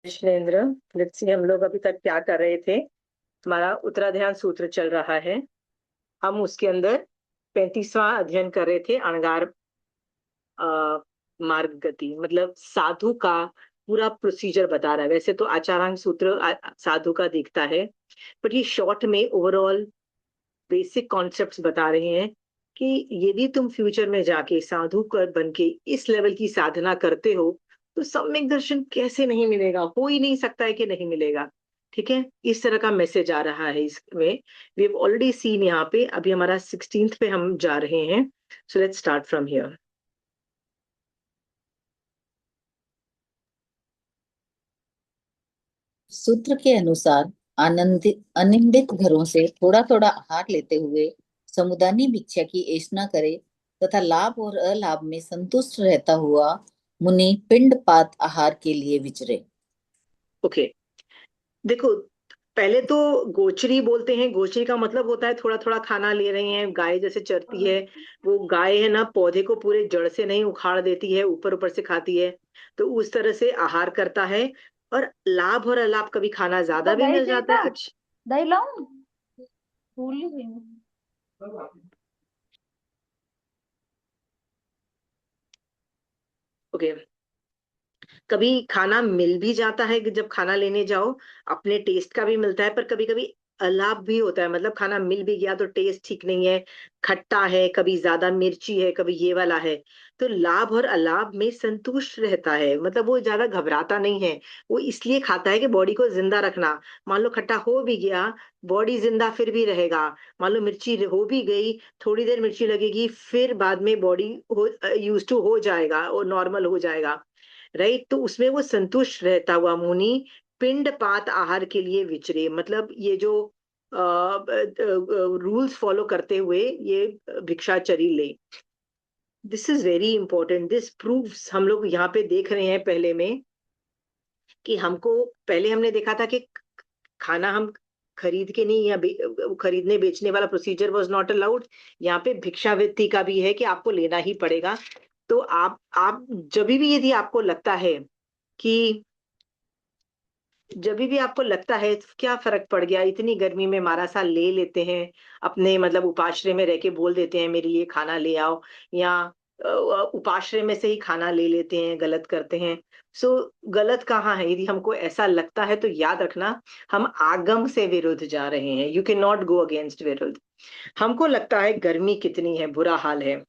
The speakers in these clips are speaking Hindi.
शैलेंद्र, लेट्स सी हम लोग अभी तक क्या कर रहे थे। हमारा उत्तराध्यान सूत्र चल रहा है। हम उसके अंदर 35वां अध्ययन कर रहे थे, अणगार मार्ग गति, मतलब साधु का पूरा प्रोसीजर बता रहा है। वैसे तो आचारांग सूत्र साधु का दिखता है, बट ये शॉर्ट में ओवरऑल बेसिक कॉन्सेप्ट्स बता रहे हैं कि यदि तुम फ्यूचर में जाके साधु कर बन के इस लेवल की साधना करते हो तो सम्यक दर्शन कैसे नहीं मिलेगा, हो ही नहीं सकता है कि नहीं मिलेगा। ठीक है, इस तरह का मैसेज आ रहा है इसमें। वी हैव ऑलरेडी सीन, यहाँ पे अभी हमारा 16th पे हम जा रहे हैं। So let's start from here. सूत्र के अनुसार आनंदित अनिंदित घरों से थोड़ा थोड़ा आहार लेते हुए समुदानी भिक्षा की याचना करे तथा लाभ और अलाभ में संतुष्ट रहता हुआ मुनि पिंडपात आहार के लिए विचरे। ओके, देखो, पहले तो गोचरी बोलते हैं। गोचरी का मतलब होता है थोड़ा थोड़ा खाना ले रहे हैं, गाय जैसे चरती है। वो गाय है ना, पौधे को पूरे जड़ से नहीं उखाड़ देती है, ऊपर ऊपर से खाती है। तो उस तरह से आहार करता है। और लाभ और अलाभ, कभी खाना ज्यादा आपका भी दही मिल चाहिए जाता था? है। अच्छा, दही लाऊं? भूल ही गई मैं। ओके। कभी खाना मिल भी जाता है कि जब खाना लेने जाओ, अपने टेस्ट का भी मिलता है, पर कभी कभी अलाप भी होता है। मतलब खाना मिल भी गया तो टेस्ट ठीक नहीं है, खट्टा है, कभी ज्यादा मिर्ची है, कभी ये वाला है। तो लाभ और अलाभ में संतुष्ट रहता है, मतलब वो ज्यादा घबराता नहीं है। वो इसलिए खाता है कि बॉडी को जिंदा रखना। मान लो खट्टा हो भी गया, बॉडी जिंदा फिर भी रहेगा। मान लो मिर्ची हो भी गई, थोड़ी देर मिर्ची लगेगी, फिर बाद में बॉडी हो यूज टू हो जाएगा और नॉर्मल हो जाएगा। राइट, तो उसमें वो संतुष्ट रहता हुआ मुनि पिंडपात आहार के लिए विचरे। मतलब ये जो रूल्स फॉलो करते हुए ये भिक्षाचरी ले। This is very important, this proves, हम लोग यहाँ पे देख रहे हैं पहले में कि हमको, पहले हमने देखा था कि खाना हम खरीद के नहीं, या खरीदने बेचने वाला प्रोसीजर वाज नॉट अलाउड। यहाँ पे भिक्षावृत्ति का भी है कि आपको लेना ही पड़ेगा। तो आप जब भी, यदि आपको लगता है कि, जब भी आपको लगता है क्या फर्क पड़ गया, इतनी गर्मी में मारा सा ले लेते हैं, अपने मतलब उपाश्रय में रह के बोल देते हैं मेरे लिए खाना ले आओ, या उपाश्रय में से ही खाना ले लेते हैं, गलत करते हैं। सो गलत कहाँ है? यदि हमको ऐसा लगता है तो याद रखना, हम आगम से विरुद्ध जा रहे हैं। You can not go against विरुद्ध। हमको लगता है गर्मी कितनी है, बुरा हाल है।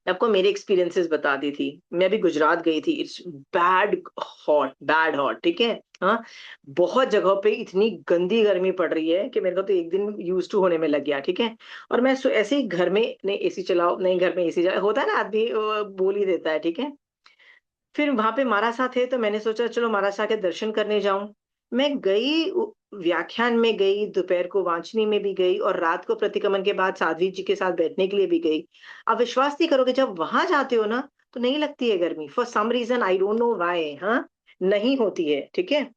मैं आपको मेरे एक्सपीरियंसेस बता दी थी। मैं अभी गुजरात गई थी, it's bad hot, bad hot, ठीक है। हाँ, बहुत जगहों पे इतनी गंदी गर्मी पड़ रही है कि मेरे को तो एक दिन यूज टू होने में लग गया, ठीक है। और मैं ऐसे ही घर में, नहीं एसी चलाओ, नहीं घर में एसी होता है ना, आदमी बोल ही देता है, ठीक है। फिर वहां पे मारासा थे तो मैंने सोचा चलो मारासा के दर्शन करने जाऊं। मैं गई, व्याख्यान में गई, दोपहर को वांचनी में भी गई, और रात को प्रतिक्रमण के बाद साध्वी जी के साथ बैठने के लिए भी गई। आप विश्वास नहीं करोगे, जब वहां जाते हो ना तो नहीं लगती है गर्मी, for some reason, I don't know why. हाँ, नहीं होती है, ठीक है।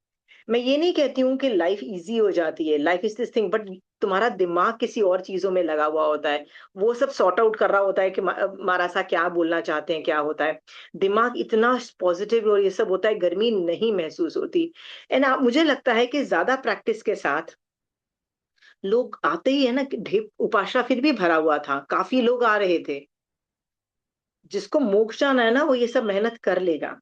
मैं ये नहीं कहती हूँ कि लाइफ इजी हो जाती है, life is this thing, but तुम्हारा दिमाग किसी और चीजों में लगा हुआ होता है। वो सब सॉर्ट आउट कर रहा होता है कि मारासा क्या बोलना चाहते हैं, क्या होता है। दिमाग इतना पॉजिटिव और ये सब होता है, गर्मी नहीं महसूस होती। एंड मुझे लगता है कि ज्यादा प्रैक्टिस के साथ लोग आते ही है ना, कि उपासना फिर भी भरा हुआ था, काफी लोग आ रहे थे। जिसको मोक्ष जाना है ना, वो ये सब मेहनत कर लेगा,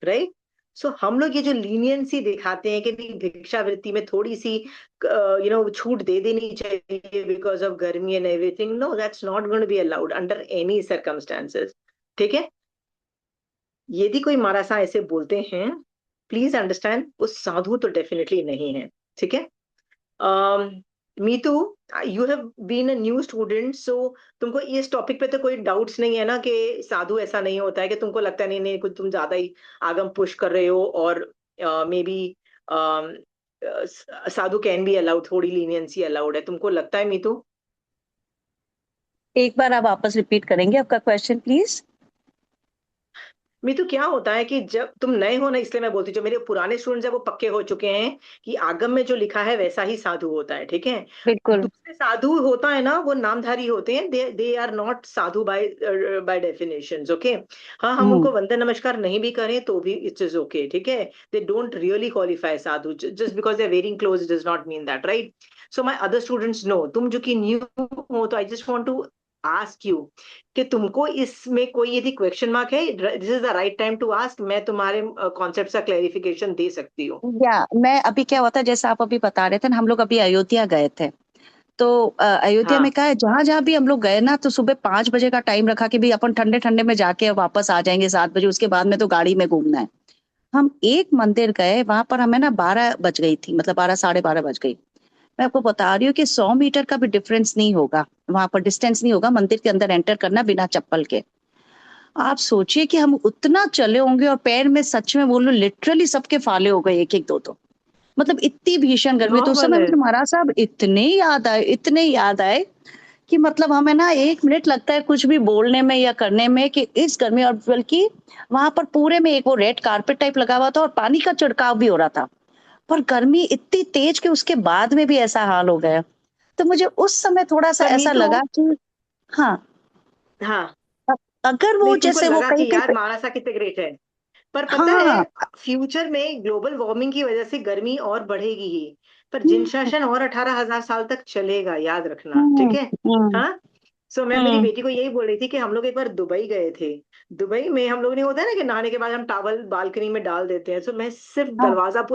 राइट। सो हम लोग ये जो लीनियंसी दिखाते हैं कि नहीं, भिक्षावृत्ति में थोड़ी सी छूट दे देनी चाहिए बिकॉज ऑफ गर्मी and everything, no, that's not going to be allowed under any circumstances, ठीक है। यदि कोई महाराज ऐसे बोलते हैं, प्लीज अंडरस्टैंड, वो साधु तो डेफिनेटली नहीं है, ठीक है। Meetu, you have been a new student, so तुमको इस टॉपिक पे तो कोई डाउट्स नहीं है ना कि साधु ऐसा नहीं होता है, कि तुमको लगता है नहीं नहीं कुछ तुम ज्यादा ही आगम पुश कर रहे हो, और may be Sadhu can be allowed, थोड़ी लीनियंसी अलाउड है, तुमको लगता है मीतू? एक बार आप वापस रिपीट करेंगे आपका क्वेश्चन प्लीज? मितु क्या होता है कि जब तुम नए हो ना, इसलिए मैं बोलती हूँ, जो मेरे पुराने स्टूडेंट्स हैं वो पक्के हो चुके हैं कि आगम में जो लिखा है वैसा ही साधु होता है, ठीक है। बिल्कुल। दूसरे साधु होता है ना, वो नामधारी होते हैं, they are not sadhu by by definitions, okay. हाँ, हम हम्म। उनको वंदन नमस्कार नहीं भी करें तो भी इट्स इज ओके, ठीक है। They don't really qualify sadhu, just because they are very close does not mean that, right. So my other students no, तुम जो कि न्यू हो, तो I just want to ask you कि तुमको इसमें कोई यदि क्वेश्चन मार्क है, this is the right time to ask, मैं तुम्हारे कॉन्सेप्ट का क्लेरिफिकेशन दे सकती हूँ। या मैं अभी क्या हुआ था, जैसे आप अभी बता रहे थे ना, हम लोग अभी अयोध्या गए थे। तो अयोध्या में हाँ, क्या है, जहाँ जहाँ भी हम लोग गए ना, तो सुबह 5 बजे का टाइम रखा कि भाई अपन ठंडे ठंडे में जाके वापस आ जाएंगे 7 बजे, उसके बाद में तो गाड़ी में घूमना है। हम एक मंदिर गए, वहां पर हमें ना 12 बज गई थी, मतलब 12 साढ़े 12 बज गई। मैं आपको बता रही हूँ कि 100 मीटर का भी डिफरेंस नहीं होगा, वहां पर डिस्टेंस नहीं होगा मंदिर के अंदर एंटर करना बिना चप्पल के। आप सोचिए कि हम उतना चले होंगे और पैर में सच में बोलूं लिटरली सबके फाले हो गए, एक एक दो दो। मतलब इतनी भीषण गर्मी, तो उस नॉर्मल समय है। मुझे महाराज साहब इतने याद आए कि मतलब हमें ना 1 मिनट लगता है कुछ भी बोलने में या करने में, कि इस गर्मी, और बल्कि वहां पर पूरे में एक वो रेड कारपेट टाइप लगा हुआ था और पानी का छिड़काव भी हो रहा था, पर गर्मी इतनी तेज कि उसके बाद में भी ऐसा हाल हो गया। तो मुझे उस समय थोड़ा सा पर ऐसा नीतू, लगा कि हाँ, हाँ, अ- अगर वो नहीं तुमको जैसे वो लगा कहीं कि यार कहीं महाराष्ट्र कितने ग्रेट है, पर पता है हाँ। फ्यूचर में ग्लोबल वार्मिंग की वजह से गर्मी और बढ़ेगी ही, पर जिन हम्म। शासन और 18,000 साल तक चलेगा, याद रखना, हम्म। ठीक है। हम्म। हाँ। सो मैं मेरी हम्म। बेटी को यही बोल रही थी कि हम लोग एक बार दुबई गए थे। दुबई में हम लोग ने, होता है ना कि नहाने के बाद हम टॉवल बालकनी में डाल देते हैं, सो मैं सिर्फ हाँ। दरवाजा,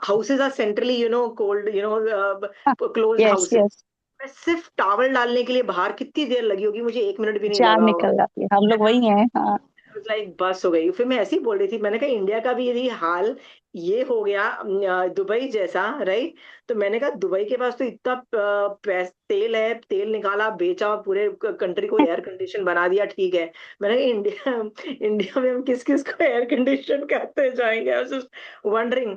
हाउसेज आर सेंट्रली कोल्ड, हाँ। Closed yes houses. यस। मैं सिर्फ टॉवल डालने के लिए बाहर कितनी देर लगी होगी, मुझे 1 मिनट भी नहीं जान लगा होगा। निकल जाती है, हम लोग वही हैं। हाँ। लाइक बस हो गई। फिर मैं ऐसे ही बोल रही थी, मैंने कहा इंडिया का भी यदि हाल ये हो गया दुबई जैसा, राइट। तो मैंने कहा दुबई के पास तो इतना तेल है, तेल निकाला बेचा, पूरे कंट्री को एयर कंडीशन बना दिया, ठीक है। मैंने कहा इंडिया, इंडिया में हम किस किस को एयर कंडीशन करते जाएंगे, आई वाज जस्ट वंडरिंग।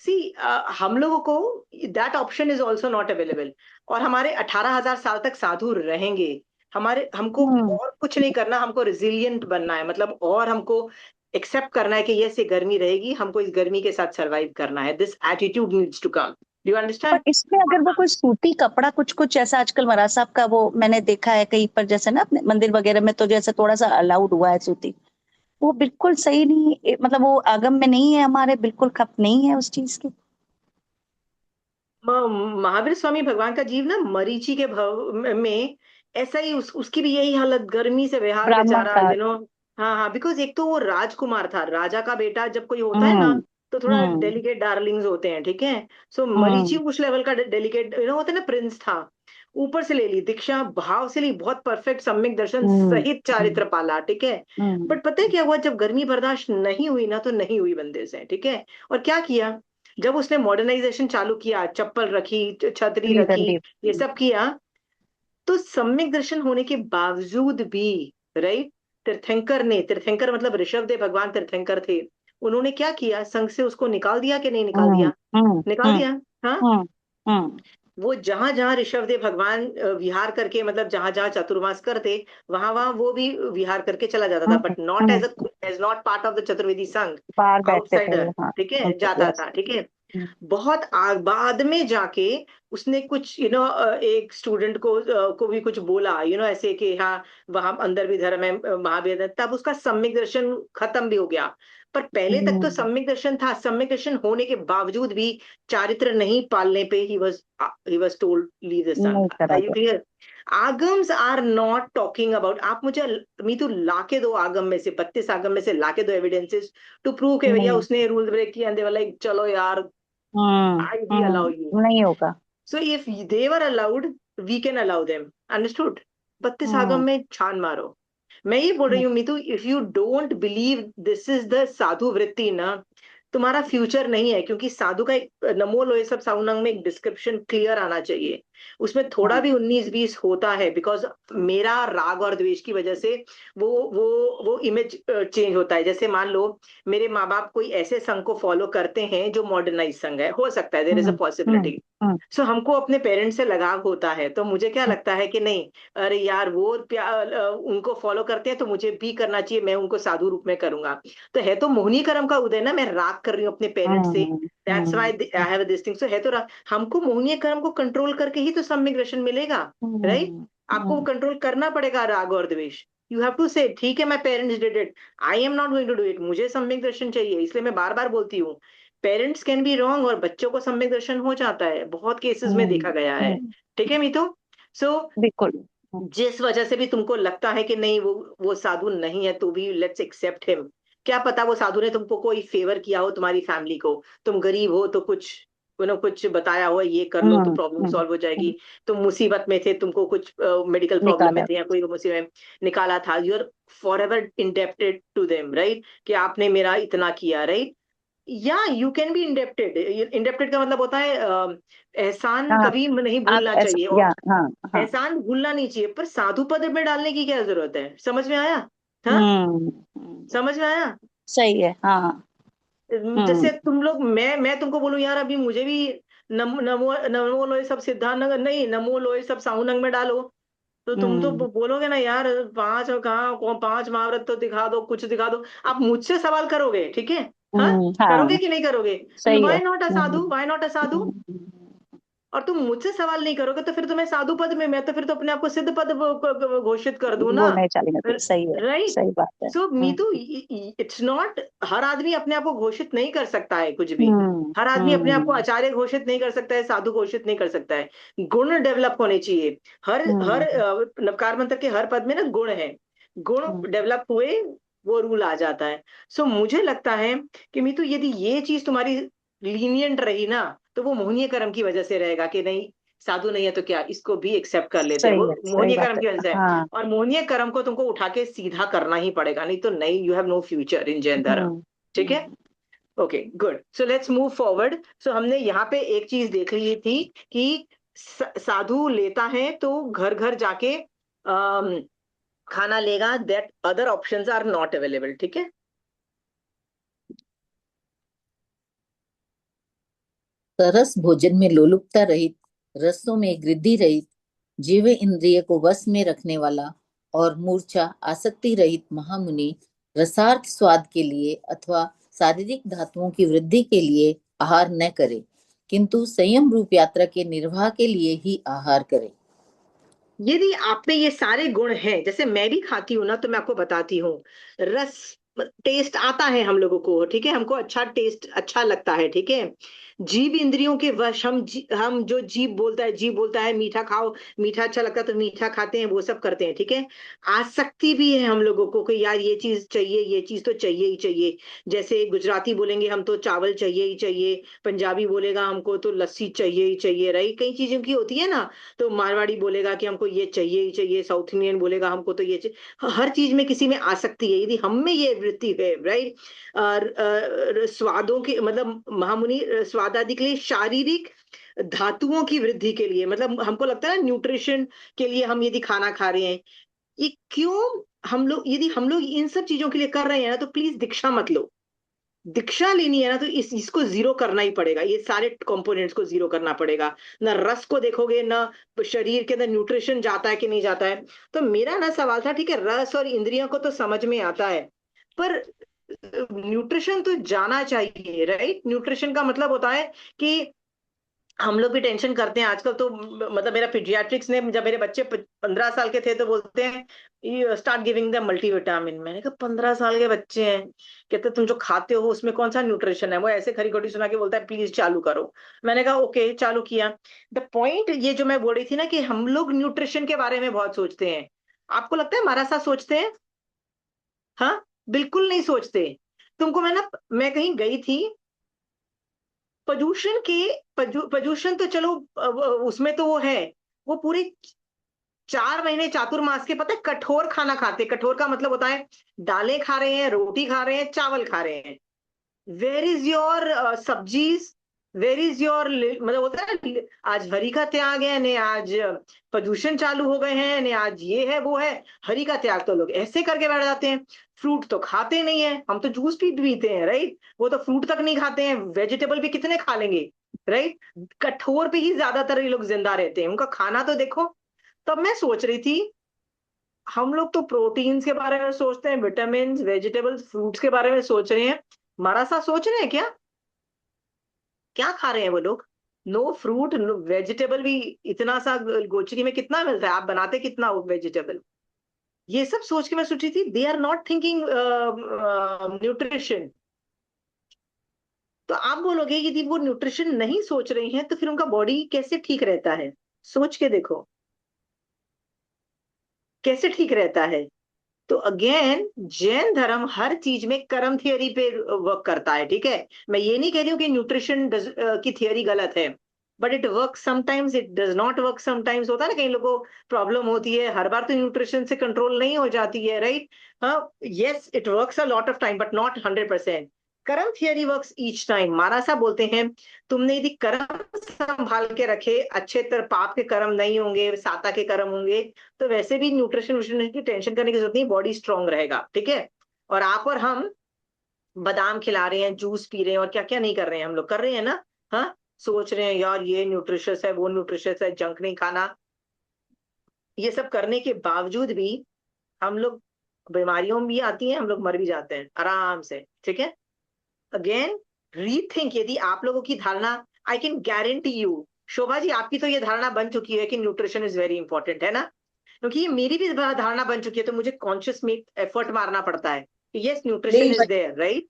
सी, हम लोगों को that option is also not available. और हमारे 18,000 साल तक साधु रहेंगे। हमारे हमको हम्म। और कुछ नहीं करना, हमको रिजिलियंट बनना है, मतलब और हमको एक्सेप्ट करना है कि यस ये गर्मी रहेगी, हमको इस गर्मी के साथ सरवाइव करना है। This attitude needs to come, do you पर अंडरस्टैंड। इसमें अगर वो कोई सूती कपड़ा कुछ कुछ ऐसा आजकल महाराज साहब का, वो मैंने देखा है कहीं पर, जैसे ना अपने मंदिर वगैरह में तो जैसे थोड़ा सा अलाउड हुआ है सूती, वो बिल्कुल सही नहीं, मतलब वो आगम में नहीं है, हमारे बिल्कुल खप नहीं है उस चीज की। महावीर स्वामी भगवान का जीव ना मरीचि के भव में ऐसा ही, उसकी भी यही हालत, गर्मी से बेहाल ब्राह्मण बेचारा, का। हाँ, हाँ, बिकॉज एक तो वो राजकुमार था, राजा का बेटा जब कोई होता है ना, हम्म। तो थोड़ा हम्म। डेलिकेट डार्लिंग्स होते हैं, ठीक है। सो मरीचि हम्म। उस लेवल का डेलिकेट होता है ना, प्रिंस था। ऊपर से ले ली दीक्षा, भाव से ली, बहुत परफेक्ट सम्यक दर्शन हम्म। सहित हम्म। चारित्र पाला, ठीक है। हम्म। बट पता है क्या हुआ, जब गर्मी बर्दाश्त नहीं हुई ना, तो नहीं हुई बंदे से, ठीक है। और क्या किया, जब उसने मॉडर्नाइजेशन चालू किया, चप्पल रखी, छतरी रखी, श्रीधर ये सब किया, तो सम्यक दर्शन होने के बावजूद भी, राइट, तीर्थंकर मतलब ऋषभ देव भगवान तीर्थंकर थे। उन्होंने क्या किया, संघ से उसको निकाल दिया कि नहीं निकाल हम्म। दिया, हम्म। निकाल हम्म। दिया। हाँ। हम्म। हम्म। वो जहां जहां ऋषभ देव भगवान विहार करके, मतलब जहां जहां चतुर्मास करते, वहां वहां वो भी विहार करके चला जाता था, hmm. But not hmm. As not part of the चतुर्वेदी संघ, बाहर बैठते थे आउटसाइडर, वो, हाँ। ठीक है, ओके, जाता यस। था, ठीक है। बहुत बाद में जाके उसने कुछ एक स्टूडेंट को भी कुछ बोला, ऐसे कि हाँ वहां अंदर भी धर्म है, महाभेद है, तब उसका सम्यक दर्शन खत्म भी हो गया। पर पहले तक तो सम्यक दर्शन था, सम्यक दर्शन होने के बावजूद भी चारित्र नहीं पालने पे ही was told leave the son. नहीं करा आर यू गया। Clear. Agams are not talking about, आप मुझे मीतू लाके दो आगम में से, 32 आगम में से लाके दो एविडेंसेस टू प्रूव के भैया नहीं। उसने रूल ब्रेक किया, एंड दे वर लाइक चलो यार, आई भी अलाउ यू। नहीं होगा। So if they were allowed, we can allow them, understood. 32 आगम हम्म। में छान मारो। मैं ये बोल रही हूँ Meetu, if you don't believe this is the साधु वृत्ति ना, तुम्हारा फ्यूचर नहीं है, क्योंकि साधु का एक नमो लोहे सब साउंड में एक डिस्क्रिप्शन क्लियर आना चाहिए। उसमें थोड़ा भी 19-20 होता है, बिकॉज मेरा राग और द्वेष की वजह से वो इमेज चेंज होता है। जैसे मान लो मेरे माँ बाप कोई ऐसे संघ को फॉलो करते हैं जो मॉडर्नाइज संघ है, हो सकता है, देयर इज अ पॉसिबिलिटी। हम्म, सो हमको अपने पेरेंट्स से लगाव होता है, तो मुझे क्या लगता है कि नहीं, अरे यार वो उनको फॉलो करते हैं तो मुझे भी करना चाहिए, मैं उनको साधु रूप में करूंगा। तो है तो मोहिनी कर्म का उदय ना, मैं राग कर रही हूँ अपने पेरेंट्स से, that's why I have this thing. So है तो हमको मोहिनी कर्म को कंट्रोल करके ही तो सम्यक दर्शन मिलेगा, राइट? आपको कंट्रोल करना पड़ेगा राग और द्वेष। यू हैव टू से ठीक है, my parents did it, I am not going to do it, मुझे सम्यक दर्शन चाहिए। इसलिए मैं बार बार बोलती हूँ, पेरेंट्स कैन बी रॉन्ग और बच्चों को सम्यक दर्शन हो जाता है, बहुत केसेस में देखा गया है। ठीक है मीतू? सो बिल्कुल। जिस वजह से भी तुमको लगता है कि नहीं वो साधु नहीं है, तो भी लेट्स एक्सेप्ट हिम। क्या पता वो साधु ने तुमको कोई फेवर किया हो, तुम्हारी फैमिली को, तुम गरीब हो तो कुछ कुछ बताया हो, ये कर लो तो प्रॉब्लम सॉल्व हो जाएगी। तुम मुसीबत में थे, तुमको कुछ मेडिकल प्रॉब्लम में निकाला। थे या कोई मुसीबत में निकाला था, you are forever indebted to them, right? कि आपने मेरा इतना किया, राइट? या you can be indebted. Indebted का मतलब होता है एहसान हाँ, कभी नहीं आप भूलना ऐसा, चाहिए, या और हाँ, हाँ। एहसान भूलना नहीं चाहिए, पर साधु पद में डालने की क्या जरूरत है? समझ में आया? हाँ, समझ में आया? सही है, हाँ। जैसे तुम लोग, मैं तुमको बोलूं यार अभी मुझे भी नमो नमो लोए सब सिद्धांत नगर नहीं, नमो लोए सब साहू में डालो, तो तुम तो बोलोगे ना यार, पांच और कहाँ पांच महाव्रत तो दिखा दो, कुछ दिखा दो। आप मुझसे सवाल करोगे, ठीक है? हाँ, करोगे हाँ, कि नहीं करोगे? तो सही है। Why not a sadhu, why not a sadhu? Hmm, और तुम मुझसे सवाल नहीं करोगे तो फिर तुम्हें साधु पद में, मैं तो फिर तो अपने आप को सिद्ध पद घोषित कर दूं ना, वो नहीं चलेगा फिर, सही है। राइट? सही बात है। सो मीतू, इट्स नॉट, हर आदमी अपने आप को घोषित नहीं कर सकता है कुछ भी। हम्म, हर आदमी अपने आप को आचार्य घोषित नहीं कर सकता है, साधु घोषित नहीं कर सकता है। गुण डेवलप होने चाहिए। हर हर हम्म, नवकार मंत्र के हर पद में ना गुण है, गुण हम्म, डेवलप हुए वो रूल आ जाता है। सो मुझे लगता है कि मीतू, यदि ये चीज तुम्हारी लीनियंट रही ना, तो वो मोहनीय कर्म की वजह से रहेगा कि नहीं, साधु नहीं है तो क्या, इसको भी एक्सेप्ट कर लेते हैं, सही वो है, सही मोहनीय कर्म बात है। की वजह से है। हाँ। और मोहनीय कर्म को तुमको उठा के सीधा करना ही पड़ेगा, नहीं तो नहीं, you have no future in Jain dharma. Hmm, ठीक है? Okay, good. So let's move forward. So हमने यहाँ पे एक चीज देख ली थी कि साधु लेता है तो घर घर जाके खाना लेगा, that other options are not available. ठीक है? सरस भोजन में लोलुपता रहित, रसों में वृद्धि रहित, जीव इंद्रिय को वश में रखने वाला और मूर्छा आसक्ति रहित महामुनि रसार्थ स्वाद के लिए अथवा शारीरिक धातुओं की वृद्धि के लिए आहार न करे, किंतु संयम रूप यात्रा के निर्वाह के लिए ही आहार करे। यदि आप में ये सारे गुण हैं, जैसे मैं भी खाती हूँ ना, तो मैं आपको बताती हूँ, रस टेस्ट आता है हम लोगों को, ठीक है, हमको अच्छा टेस्ट अच्छा लगता है, ठीक है। जीव इंद्रियों के वश, हम जो जीव बोलता है मीठा खाओ, मीठा अच्छा लगता है तो मीठा खाते हैं, वो सब करते हैं, ठीक है। आसक्ति भी है हम लोगों को कि यार ये चीज चाहिए, ये चीज तो चाहिए ही चाहिए। जैसे गुजराती बोलेंगे हम तो चावल चाहिए ही चाहिए, पंजाबी बोलेगा हमको तो लस्सी चाहिए ही चाहिए, राइट? कई चीजों की होती है ना। तो मारवाड़ी बोलेगा कि हमको ये चाहिए ही चाहिए, साउथ इंडियन बोलेगा हमको तो ये चाहिए। हर चीज में किसी में आसक्ति है, यदि हम में ये वृत्ति है, राइट? स्वादों की मतलब महामुनि स्वाद आदि के लिए, शारीरिक धातुओं की वृद्धि के लिए, मतलब हमको लगता है न्यूट्रिशन के लिए हम यदि खाना खा रहे हैं, ये क्यों, हम लोग यदि हम लोग इन सब चीजों के लिए कर रहे हैं ना, तो प्लीज दीक्षा मत लो। दीक्षा लेनी है ना तो इसको जीरो करना ही पड़ेगा, ये सारे कंपोनेंट्स को जीरो करना पड़ेगा। ना रस को देखोगे, ना शरीर के अंदर न्यूट्रिशन जाता है कि नहीं जाता है। तो मेरा ना सवाल था, ठीक है, रस और इंद्रियों को तो समझ में आता है, पर न्यूट्रिशन तो जाना चाहिए, राइट? न्यूट्रिशन का मतलब होता है कि हम लोग भी टेंशन करते हैं आजकल तो, मतलब मेरा पीडियाट्रिक्स ने, जब मेरे बच्चे 15 साल के थे तो बोलते हैं you start giving the multivitamin. मैंने कहा 15 साल के बच्चे हैं, कहते तुम जो खाते हो उसमें कौन सा न्यूट्रिशन है? वो ऐसे खरी खोटी सुना के बोलता है प्लीज चालू करो। मैंने कहा ओके, चालू किया। द पॉइंट ये जो मैं बोल रही थी ना, कि हम लोग न्यूट्रिशन के बारे में बहुत सोचते हैं। आपको लगता है हमारा साथ सोचते हैं? हाँ, बिल्कुल नहीं सोचते। तुमको मैं कहीं गई थी, प्रदूषण के प्रदूषण तो चलो उसमें तो वो है, वो पूरे 4 महीने चातुर्मास के, पता है, कठोर खाना खाते। कठोर का मतलब होता है दालें खा रहे हैं, रोटी खा रहे हैं, चावल खा रहे हैं। Where is your sabzis, where is your, मतलब होता है ना, आज हरि का त्याग है ने, आज प्रदूषण चालू हो गए हैं ने, आज ये है वो है, हरि का त्याग। तो लोग ऐसे करके बैठ जाते हैं। फ्रूट तो खाते नहीं है, हम तो जूस भी पीते हैं, राइट? वो तो फ्रूट तक नहीं खाते हैं, वेजिटेबल भी कितने खा लेंगे, राइट? कठोर पे ही ज्यादातर ये लोग जिंदा रहते हैं, उनका खाना तो देखो। तब मैं सोच रही थी, हम लोग तो प्रोटीन्स के बारे में सोचते हैं, विटामिन, वेजिटेबल्स, फ्रूट्स के बारे में सोच रहे हैं, हमारा सा सोच रहे हैं क्या? क्या खा रहे हैं वो लोग? नो फ्रूट, नो वेजिटेबल भी। इतना सा गोचरी में कितना मिलता है, आप बनाते कितना हो वेजिटेबल? ये सब सोच के मैं सोची थी, they are not thinking nutrition. तो आप बोलोगे यदि वो न्यूट्रिशन नहीं सोच रही हैं तो फिर उनका बॉडी कैसे ठीक रहता है? सोच के देखो, कैसे ठीक रहता है? तो अगेन, जैन धर्म हर चीज में कर्म थियरी पे वर्क करता है, ठीक है? मैं ये नहीं कह रही हूँ कि न्यूट्रिशन की थियरी गलत है, but it work sometimes, it does not work sometimes. होता है ना, कई लोगों को प्रॉब्लम होती है, हर बार तो न्यूट्रिशन से कंट्रोल नहीं हो जाती है, राइट? हाँ, yes it works a lot of time but not 100%। कर्म थियरी वर्क्स ईच टाइम। महाराज साहब बोलते हैं, तुमने यदि कर्म संभाल के रखे, अच्छे तरह पाप के कर्म नहीं होंगे, साता के कर्म होंगे, तो वैसे भी न्यूट्रिशन व्यूट्रिशन की टेंशन करने की जरूरत नहीं, बॉडी स्ट्रांग रहेगा, ठीक है? और आप और हम बादाम खिला रहे हैं, जूस पी रहे हैं, और क्या क्या नहीं कर रहे हैं, हम लोग कर रहे हैं ना। हाँ, सोच रहे हैं यार ये न्यूट्रिशियस है, वो न्यूट्रिशियस है, जंक नहीं खाना। ये सब करने के बावजूद भी हम लोग, बीमारियों में भी आती हैं, हम लोग मर भी जाते हैं आराम से, ठीक है? Again, rethink. यदि आप लोगों की धारणा, I can guarantee you, Shobha जी आपकी तो ये धारणा बन चुकी है कि न्यूट्रिशन इज वेरी इंपॉर्टेंट, है ना? क्योंकि ये मेरी भी धारणा बन चुकी है, तो मुझे कॉन्शियस में एफर्ट मारना पड़ता है कि यस न्यूट्रिशन नहीं, इज देयर, राइट?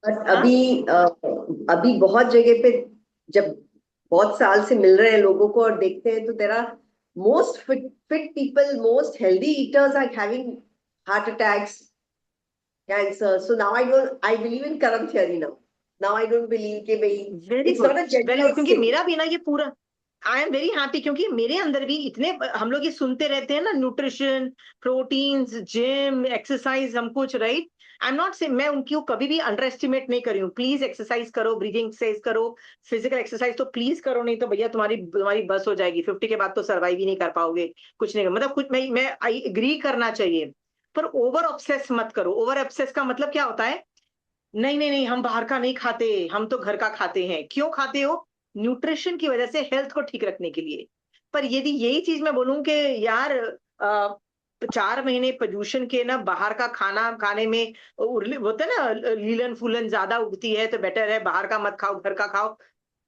बट हाँ, अभी बहुत जगह पे जब बहुत साल से मिल रहे हैं लोगों को और देखते हैं, तो there are most fit people, most healthy eaters are having heart attacks, cancer. So now I believe in karma theory. Now I don't believe कि भाई very it's good, not a very good. Genetic क्योंकि थिंग. मेरा भी ना ये पूरा, आई एम वेरी हैप्पी, क्योंकि मेरे अंदर भी इतने, हम लोग ये सुनते रहते हैं ना, न्यूट्रिशन, प्रोटीन्स, जिम, एक्सरसाइज, हम कुछ, राइट? आई एम नॉट से, मैं उनकी कभी भी अंडर एस्टिमेट नहीं करी हूँ। प्लीज एक्सरसाइज करो, ब्रीदिंग एक्सरसाइज करो, फिजिकल एक्सरसाइज तो प्लीज करो, नहीं तो भैया तुम्हारी तुम्हारी बस हो जाएगी, 50 के बाद तो सर्वाइव ही नहीं कर पाओगे। कुछ नहीं, मतलब कुछ, मैं आई एग्री करना चाहिए, पर ओवर ऑब्सेस मत करो। ओवर ऑब्सेस का मतलब क्या होता है? नहीं नहीं नहीं, हम बाहर का नहीं खाते, हम तो घर का खाते हैं। क्यों खाते हो? न्यूट्रिशन की वजह से, हेल्थ को ठीक रखने के लिए। पर यदि यही चीज मैं बोलूं कि यार 4 महीने पोल्यूशन के ना, बाहर का खाना खाने में होता है ना, लीलन फूलन ज्यादा उगती है, तो बेटर है बाहर का मत खाओ, घर का खाओ।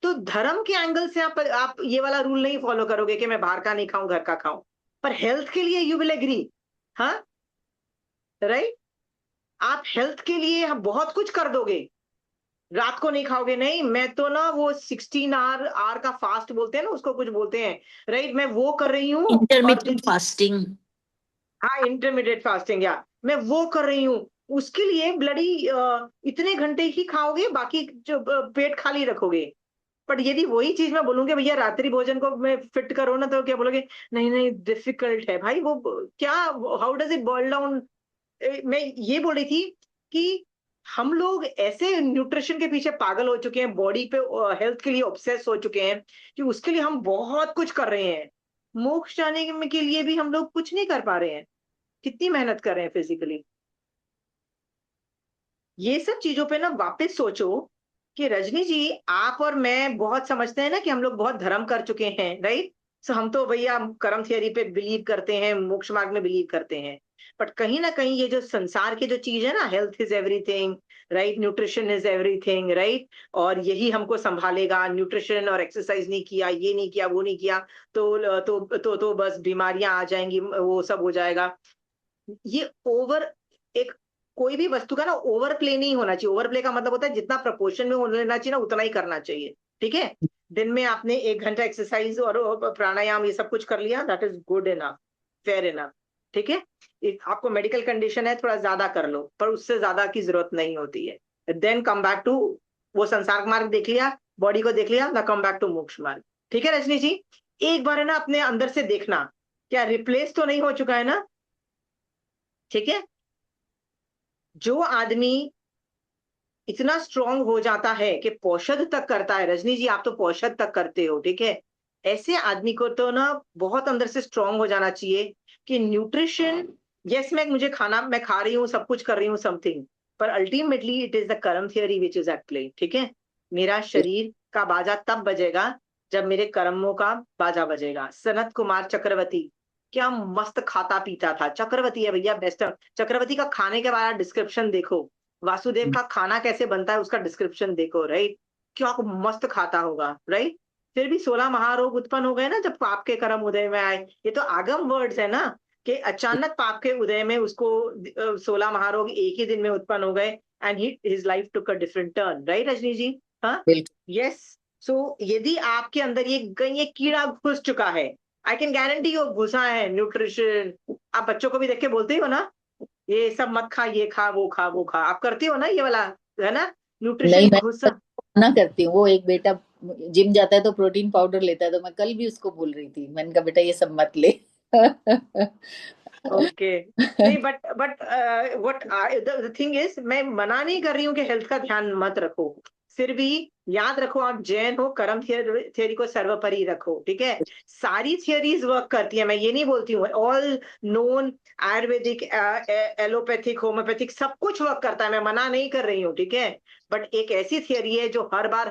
तो धर्म के एंगल से आप ये वाला रूल नहीं फॉलो करोगे कि मैं बाहर का नहीं खाऊं, घर का खाऊं। पर हेल्थ के लिए यू विल एग्री, हाँ, राइट? आप हेल्थ के लिए बहुत कुछ कर दोगे, रात को नहीं खाओगे, नहीं मैं तो ना वो 16 आवर का फास्ट बोलते हैं ना, उसको कुछ बोलते हैं, राइट? मैं वो कर रही हूँ। और इंटरमिटेंट फास्टिंग। हाँ, इंटरमीडिएट फास्टिंग, या मैं वो कर रही हूँ। उसके लिए ब्लडी इतने घंटे ही खाओगे, बाकी जो पेट खाली रखोगे। बट यदि वही चीज मैं बोलूंगी भैया रात्रि भोजन को मैं फिट करो ना, तो क्या बोलोगे? नहीं नहीं, डिफिकल्ट है भाई वो, क्या, how does it boil down? मैं ये बोल रही थी कि हम लोग ऐसे न्यूट्रिशन के पीछे पागल हो चुके हैं, बॉडी पे, हेल्थ के लिए ऑब्सेस हो चुके हैं, कि उसके लिए हम बहुत कुछ कर रहे हैं। मोक्ष जाने के लिए भी हम लोग कुछ नहीं कर पा रहे हैं। कितनी मेहनत कर रहे हैं फिजिकली। ये सब चीजों पे ना वापस सोचो कि रजनी जी, आप और मैं बहुत समझते हैं ना कि हम लोग बहुत धर्म कर चुके हैं, राइट? सो हम तो भैया कर्म थियरी पे बिलीव करते हैं, मोक्ष मार्ग में बिलीव करते हैं। बट कहीं ना कहीं ये जो संसार की जो चीज है ना, health is everything, right? Nutrition is everything, right? और यही हमको संभालेगा। न्यूट्रिशन और एक्सरसाइज नहीं किया, ये नहीं किया, वो नहीं किया, तो बस बीमारियां आ जाएंगी, वो सब हो जाएगा। ये ओवर, एक, कोई भी वस्तु का ना ओवर प्ले नहीं होना चाहिए। ओवर प्ले का मतलब होता है जितना प्रपोर्शन में होना चाहिए ना, उतना ही करना चाहिए, ठीक है? दिन में आपने 1 घंटा एक्सरसाइज और प्राणायाम ये सब कुछ कर लिया, that is good enough, fair enough, ठीक है? आपको मेडिकल कंडीशन है, थोड़ा ज्यादा कर लो, पर उससे ज्यादा की जरूरत नहीं होती है। देन कम बैक टू, वो संसार मार्ग देख लिया, बॉडी को देख लिया ना, कम बैक टू मोक्ष मार्ग, ठीक है रजनी जी? एक बार है ना अपने अंदर से देखना, क्या रिप्लेस तो नहीं हो चुका है ना? ठीक है? जो आदमी इतना स्ट्रांग हो जाता है कि पौषध तक करता है। रजनी जी, आप तो पौषध तक करते हो, ठीक है। ऐसे आदमी को तो ना बहुत अंदर से स्ट्रांग हो जाना चाहिए कि न्यूट्रिशन, यस, मुझे खाना, मैं खा रही हूँ, सब कुछ कर रही हूँ, समथिंग, पर ultimately it is the karma theory which is at play, ठीक है। मेरा शरीर का बाजा तब बजेगा जब मेरे कर्मों का बाजा बजेगा। सनत कुमार चक्रवर्ती क्या मस्त खाता पीता था। चक्रवर्ती है भैया, बेस्ट। चक्रवर्ती का खाने के बारे में डिस्क्रिप्शन देखो, वासुदेव का खाना कैसे बनता है उसका डिस्क्रिप्शन देखो, राइट। क्या मस्त खाता होगा, राइट। फिर भी 16 महारोग उत्पन्न हो गए ना जब पाप के कर्म उदय में आए। ये तो आगम वर्ड्स है ना, कि अचानक पाप के उदय में उसको 16 महारोग एक ही दिन में उत्पन्न हो गए, and his life took a different turn, right Rajni ji. हाँ, बिल्कुल। यस। सो यदि आपके अंदर ये कीड़ा घुस चुका है, आई कैन गारंटी यू घुसा है न्यूट्रिशन। आप बच्चों को भी देख के बोलते हो ना, ये सब मत खा, ये खा, वो खा, वो खा, आप करती हो ना ये वाला, है ना, नहीं, न्यूट्रिशन मैं घुसा। मना करती हूँ। वो एक बेटा जिम जाता है तो प्रोटीन पाउडर लेता है, तो मैं कल भी उसको बोल रही थी, मैंने कहा बेटा ये सब मत ले। ओके। नहीं, but what the thing is, मैं मना नहीं कर रही हूँ कि हेल्थ का ध्यान मत रखो, फिर भी याद रखो आप जैन हो, कर्म थियरी को सर्वोपरि रखो, ठीक है। सारी थियरीज वर्क करती है, मैं ये नहीं बोलती हूँ। All known Ayurvedic, allopathic, homeopathic सब कुछ वर्क करता है, मैं मना नहीं कर रही हूँ, ठीक है। बट एक ऐसी थियरी है जो हर बार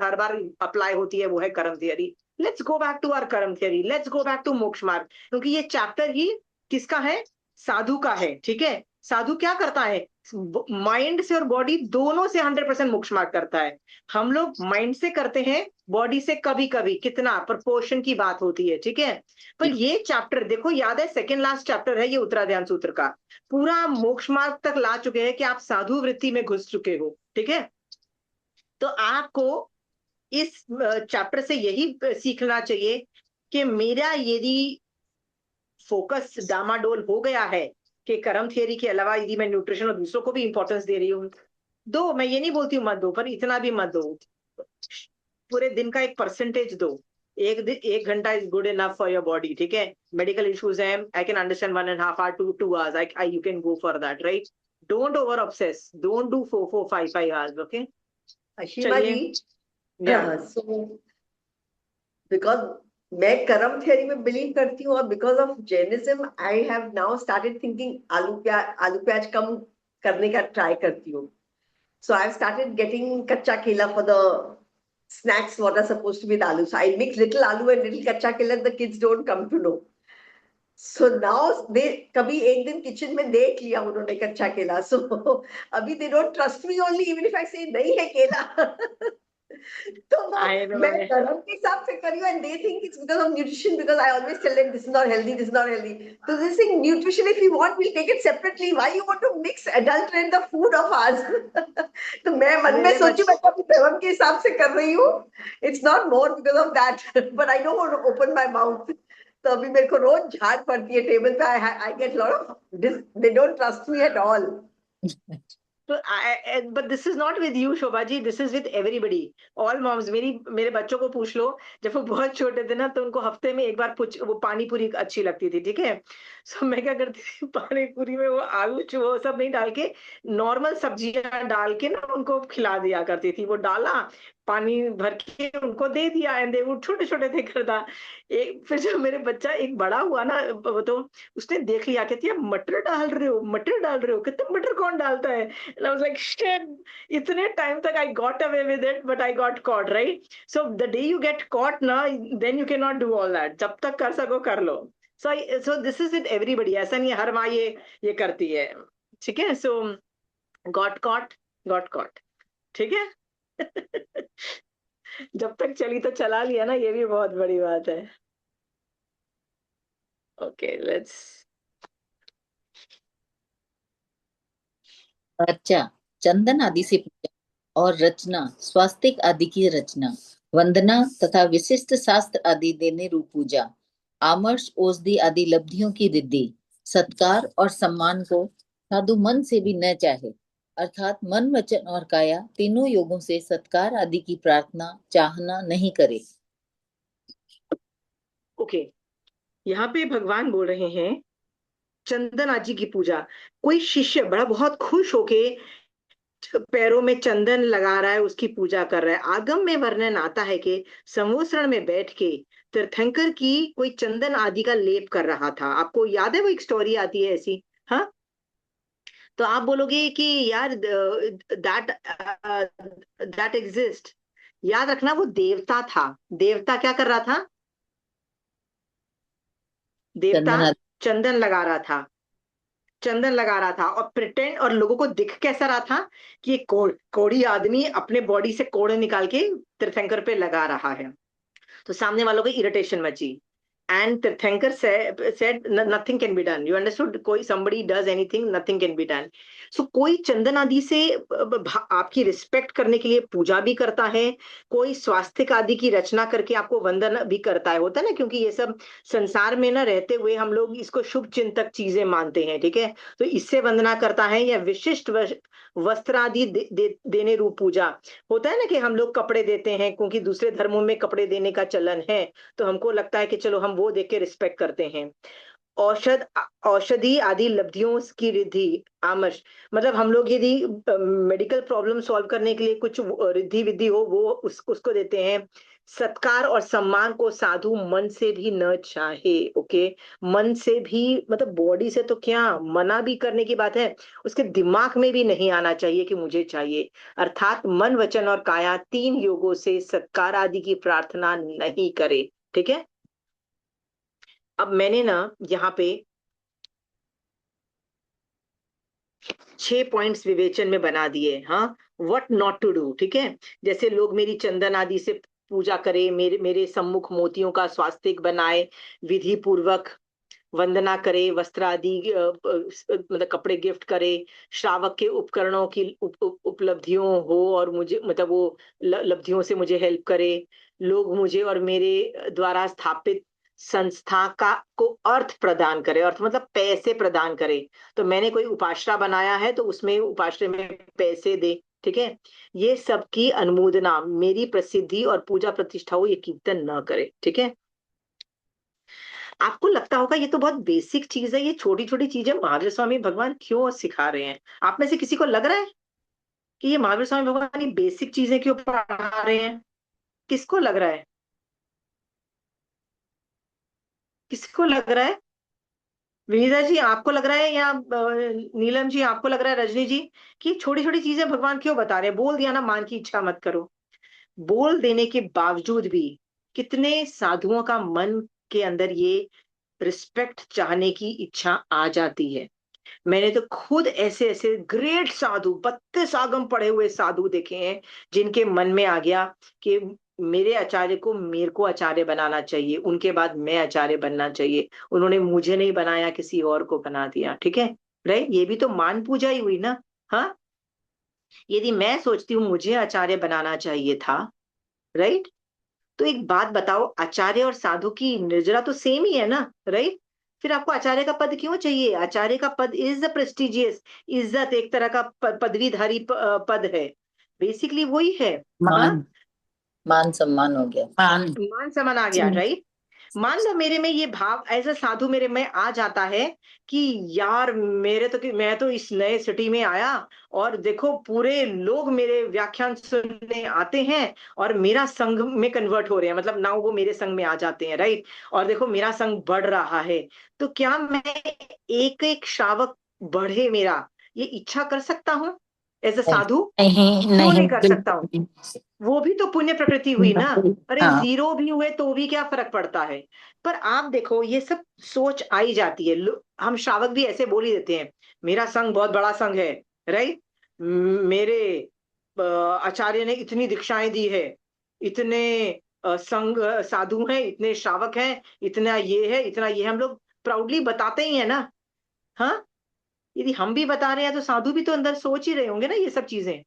अप्लाई होती है, वो है karma theory. Let's go back to our karma theory, let's go back to moksha marg, क्योंकि ये चैप्टर ही किसका है? साधु का है, ठीक है। साधु क्या करता है? माइंड से और बॉडी दोनों से 100% मोक्ष मार्ग करता है। हम लोग माइंड से करते हैं, बॉडी से कभी कभी, कितना प्रपोर्शन की बात होती है, ठीक है। पर ये चैप्टर देखो, याद है सेकेंड लास्ट चैप्टर है ये उत्तराध्यान सूत्र का, पूरा मोक्ष मार्ग तक ला चुके हैं कि आप साधु वृत्ति में घुस चुके हो, ठीक है। तो आपको इस चैप्टर से यही सीखना चाहिए कि मेरा यदि फोकस डामाडोल हो गया है कि कर्म थियरी के अलावा यदि मैं न्यूट्रिशन और दूसरों को भी इंपॉर्टेंस दे रही हूँ, दो, मैं ये नहीं बोलती हूँ मत दो, पर इतना भी मत दो। पूरे दिन का एक परसेंटेज दो। एक घंटा is good enough for your body, ठीक है। मेडिकल इश्यूज है, I can understand 1.5 hour to 2 hours, I you can go for that, right. Don't over obsess, don't do 4 5 hours, okay. Ashima ji, या so because मैं कर्म थियरी में बिलीव करती हूँ, और because of Jainism I have now started thinking आलू प्याज कम करने का ट्राई करती हूँ. So I've started getting kacha kela for the snacks what are supposed to be with aloo. So I mix little aloo and little kacha kela, the kids don't come to know. So now they कभी एक दिन किचन में देख लिया उन्होंने कच्चा केला, so अभी they don't trust me only even if I say नहीं है केला. तो आई नो। मैं धर्म के हिसाब से करी हूँ, and they think it's because of nutrition, because I always tell them this is not healthy, this is not healthy. So this thing nutrition, if you want, we'll take it separately. Why you want to mix adulterate the food of ours? तो मैं मन में सोची मैं तो धर्म के हिसाब से कर रही हूँ. It's not more because of that, but I don't want to open my mouth. तो अभी मेरे को रोज झाड़ पड़ती है टेबल पे. I get lot of this, they don't trust me at all. But this is not with you Shobha ji, this is with everybody, all moms. मेरे बच्चों को पूछ लो, जब वो बहुत छोटे थे ना तो उनको हफ्ते में एक बार वो पानी पूरी अच्छी लगती थी, ठीक है। सो मैं क्या करती थी, पानी पूरी में वो आलू वो सब नहीं डाल के, नॉर्मल सब्जियां डाल के ना उनको खिला दिया करती थी। वो डाला, पानी भर के उनको दे दिया, एंड वो छोटे छोटे थे करता। फिर जब मेरे बच्चा एक बड़ा हुआ ना, वो तो उसने देख लिया, कहती है मटर डाल रहे हो, मटर डाल रहे हो, कितने मटर कौन डालता है। And I was like, shit, इतने टाइम तक I got away with it, but I got caught, right? So the day you get caught ना, then you cannot do all that. जब तक कर सको कर लो. So this is with everybody. ऐसा नहीं है हर माँ ये करती है, ठीक है। So got caught, ठीक है। जब तक चली तो चला लिया ना, ये भी बहुत बड़ी बात है। Okay, let's. अर्चा, चंदन आदि से पूजा और रचना, स्वास्तिक आदि की रचना, वंदना तथा विशिष्ट शास्त्र आदि देने रूप पूजा, आमर्ष औषधि आदि लब्धियों की रिद्धि, सत्कार और सम्मान को साधु मन से भी न चाहे, अर्थात मन वचन और काया तीनों योगों से सत्कार आदि की प्रार्थना चाहना नहीं करे। ओके, यहाँ पे भगवान बोल रहे हैं चंदन आदि की पूजा। कोई शिष्य बड़ा बहुत खुश होके पैरों में चंदन लगा रहा है, उसकी पूजा कर रहा है। आगम में वर्णन आता है कि संवत्सरण में बैठ के तीर्थंकर की कोई चंदन आदि का लेप कर रहा था। आपको याद है वो एक स्टोरी आती है ऐसी? हाँ, तो आप बोलोगे कि यार दैट दैट एग्जिस्ट। याद रखना वो देवता था। देवता क्या कर रहा था? देवता चंदन चंदन लगा रहा था। चंदन लगा रहा था और प्रिटेंड, और लोगों को दिख कैसा रहा था कि ये कोढ़ी आदमी अपने बॉडी से कोड़ निकाल के तीर्थंकर पे लगा रहा है। तो सामने वालों को इरिटेशन मची। एंड तीर्थंकर said nothing can be done. You understood? कोई somebody does anything, nothing can be done. So कोई चंदन आदि से आपकी रिस्पेक्ट करने के लिए पूजा भी करता है, कोई स्वास्तिक आदि की रचना करके आपको वंदन भी करता है, होता है ना, क्योंकि ये सब संसार में ना रहते हुए हम लोग इसको शुभ चिंतक चीजें मानते हैं, ठीक है। तो इससे वंदना करता है, या विशिष्ट वस्त्र आदि देने रूप पूजा। होता है ना कि हम लोग कपड़े देते हैं, क्योंकि दूसरे धर्मों में कपड़े देने का चलन है, तो हमको लगता है कि चलो हम वो देख के रिस्पेक्ट करते हैं। औषधि आदि लब्धियों की रिद्धि आमश, मतलब हम लोग यदि मेडिकल प्रॉब्लम सॉल्व करने के लिए कुछ रिद्धि विधि हो, वो उसको देते हैं। सत्कार और सम्मान को साधु मन से भी न चाहे। ओके, मन से भी मतलब बॉडी से तो क्या, मना भी करने की बात है, उसके दिमाग में भी नहीं आना चाहिए कि मुझे चाहिए। अर्थात मन वचन और काया तीन योगों से सत्कार आदि की प्रार्थना नहीं करे, ठीक है। अब मैंने ना यहाँ पे 6 पॉइंट्स विवेचन में बना दिए। हाँ, व्हाट नॉट टू डू, ठीक है। जैसे लोग मेरी चंदन आदि से पूजा करे, मेरे मेरे सम्मुख मोतियों का स्वास्तिक बनाए, विधि पूर्वक वंदना करे, वस्त्र आदि मतलब कपड़े गिफ्ट करे, श्रावक के उपकरणों की उपलब्धियों हो और मुझे मतलब वो लब्धियों से मुझे हेल्प करे, लोग मुझे और मेरे द्वारा स्थापित संस्था का को अर्थ प्रदान करे, अर्थ मतलब पैसे प्रदान करे। तो मैंने कोई उपाश्रय बनाया है तो उसमें उपाश्रय में पैसे दे, ठीक है। ये सब की अनुमोदना, मेरी प्रसिद्धि और पूजा प्रतिष्ठा हो, ये कीर्तन न करे, ठीक है। आपको लगता होगा ये तो बहुत बेसिक चीज है, ये छोटी छोटी चीजें महावीर स्वामी भगवान क्यों सिखा रहे हैं? आप में से किसी को लग रहा है कि ये महावीर स्वामी भगवान ये बेसिक चीजें क्यों पढ़ा रहे हैं? किसको लग रहा है? किसको लग रहा है? विनीता जी आपको लग रहा है, या नीलम जी आपको लग रहा है, रजनी जी, कि छोटी छोटी चीजें भगवान क्यों बता रहे हैं? बोल दिया ना, मान की इच्छा मत करो। बोल देने के बावजूद भी कितने साधुओं का मन के अंदर ये रिस्पेक्ट चाहने की इच्छा आ जाती है। मैंने तो खुद ऐसे ऐसे ग्रेट साधु, 32 आगम पढ़े हुए साधु देखे हैं, जिनके मन में आ गया कि मेरे आचार्य को मेरे को आचार्य बनाना चाहिए, उनके बाद मैं आचार्य बनना चाहिए। उन्होंने मुझे नहीं बनाया, किसी और को बना दिया, ठीक है। राइट, ये भी तो मान पूजा ही हुई ना। हाँ, यदि मैं सोचती हूँ मुझे आचार्य बनाना चाहिए था, राइट, तो एक बात बताओ, आचार्य और साधु की निर्जरा तो सेम ही है ना, राइट। फिर आपको आचार्य का पद क्यों चाहिए? आचार्य का पद इज द प्रेस्टिजियस, इज्जत, एक तरह का पदवीधारी पद है, बेसिकली वही है। हाँ, मान मान सम्मान हो गया। मान सम्मान आ गया, राइट। मान लो मेरे में ये भाव, ऐसा साधु मेरे में आ जाता है कि यार मैं तो इस नए सिटी में आया और देखो पूरे लोग मेरे व्याख्यान सुनने आते हैं और मेरा संघ में कन्वर्ट हो रहे हैं, मतलब ना वो मेरे संघ में आ जाते हैं, राइट। और देखो मेरा संघ बढ़ रहा है, तो क्या मैं एक एक श्रावक बढ़े मेरा, ये इच्छा कर सकता हूँ एज अ साधु? नहीं क्यों नहीं नहीं कर सकता हूँ? बिल्कुल वो भी तो पुण्य प्रकृति हुई ना। नहीं। अरे हाँ, जीरो भी हुए तो भी क्या फर्क पड़ता है? पर आप देखो ये सब सोच आई जाती है, हम श्रावक भी ऐसे बोल ही देते हैं, मेरा संघ बहुत बड़ा संघ है, राइट। मेरे आचार्य ने इतनी दीक्षाएं दी है, इतने संघ साधु हैं, इतने श्रावक हैं, इतना ये है, इतना ये है, हम लोग प्राउडली बताते ही है ना। हाँ, यदि हम भी बता रहे हैं तो साधु भी तो अंदर सोच ही रहे होंगे ना ये सब चीजें।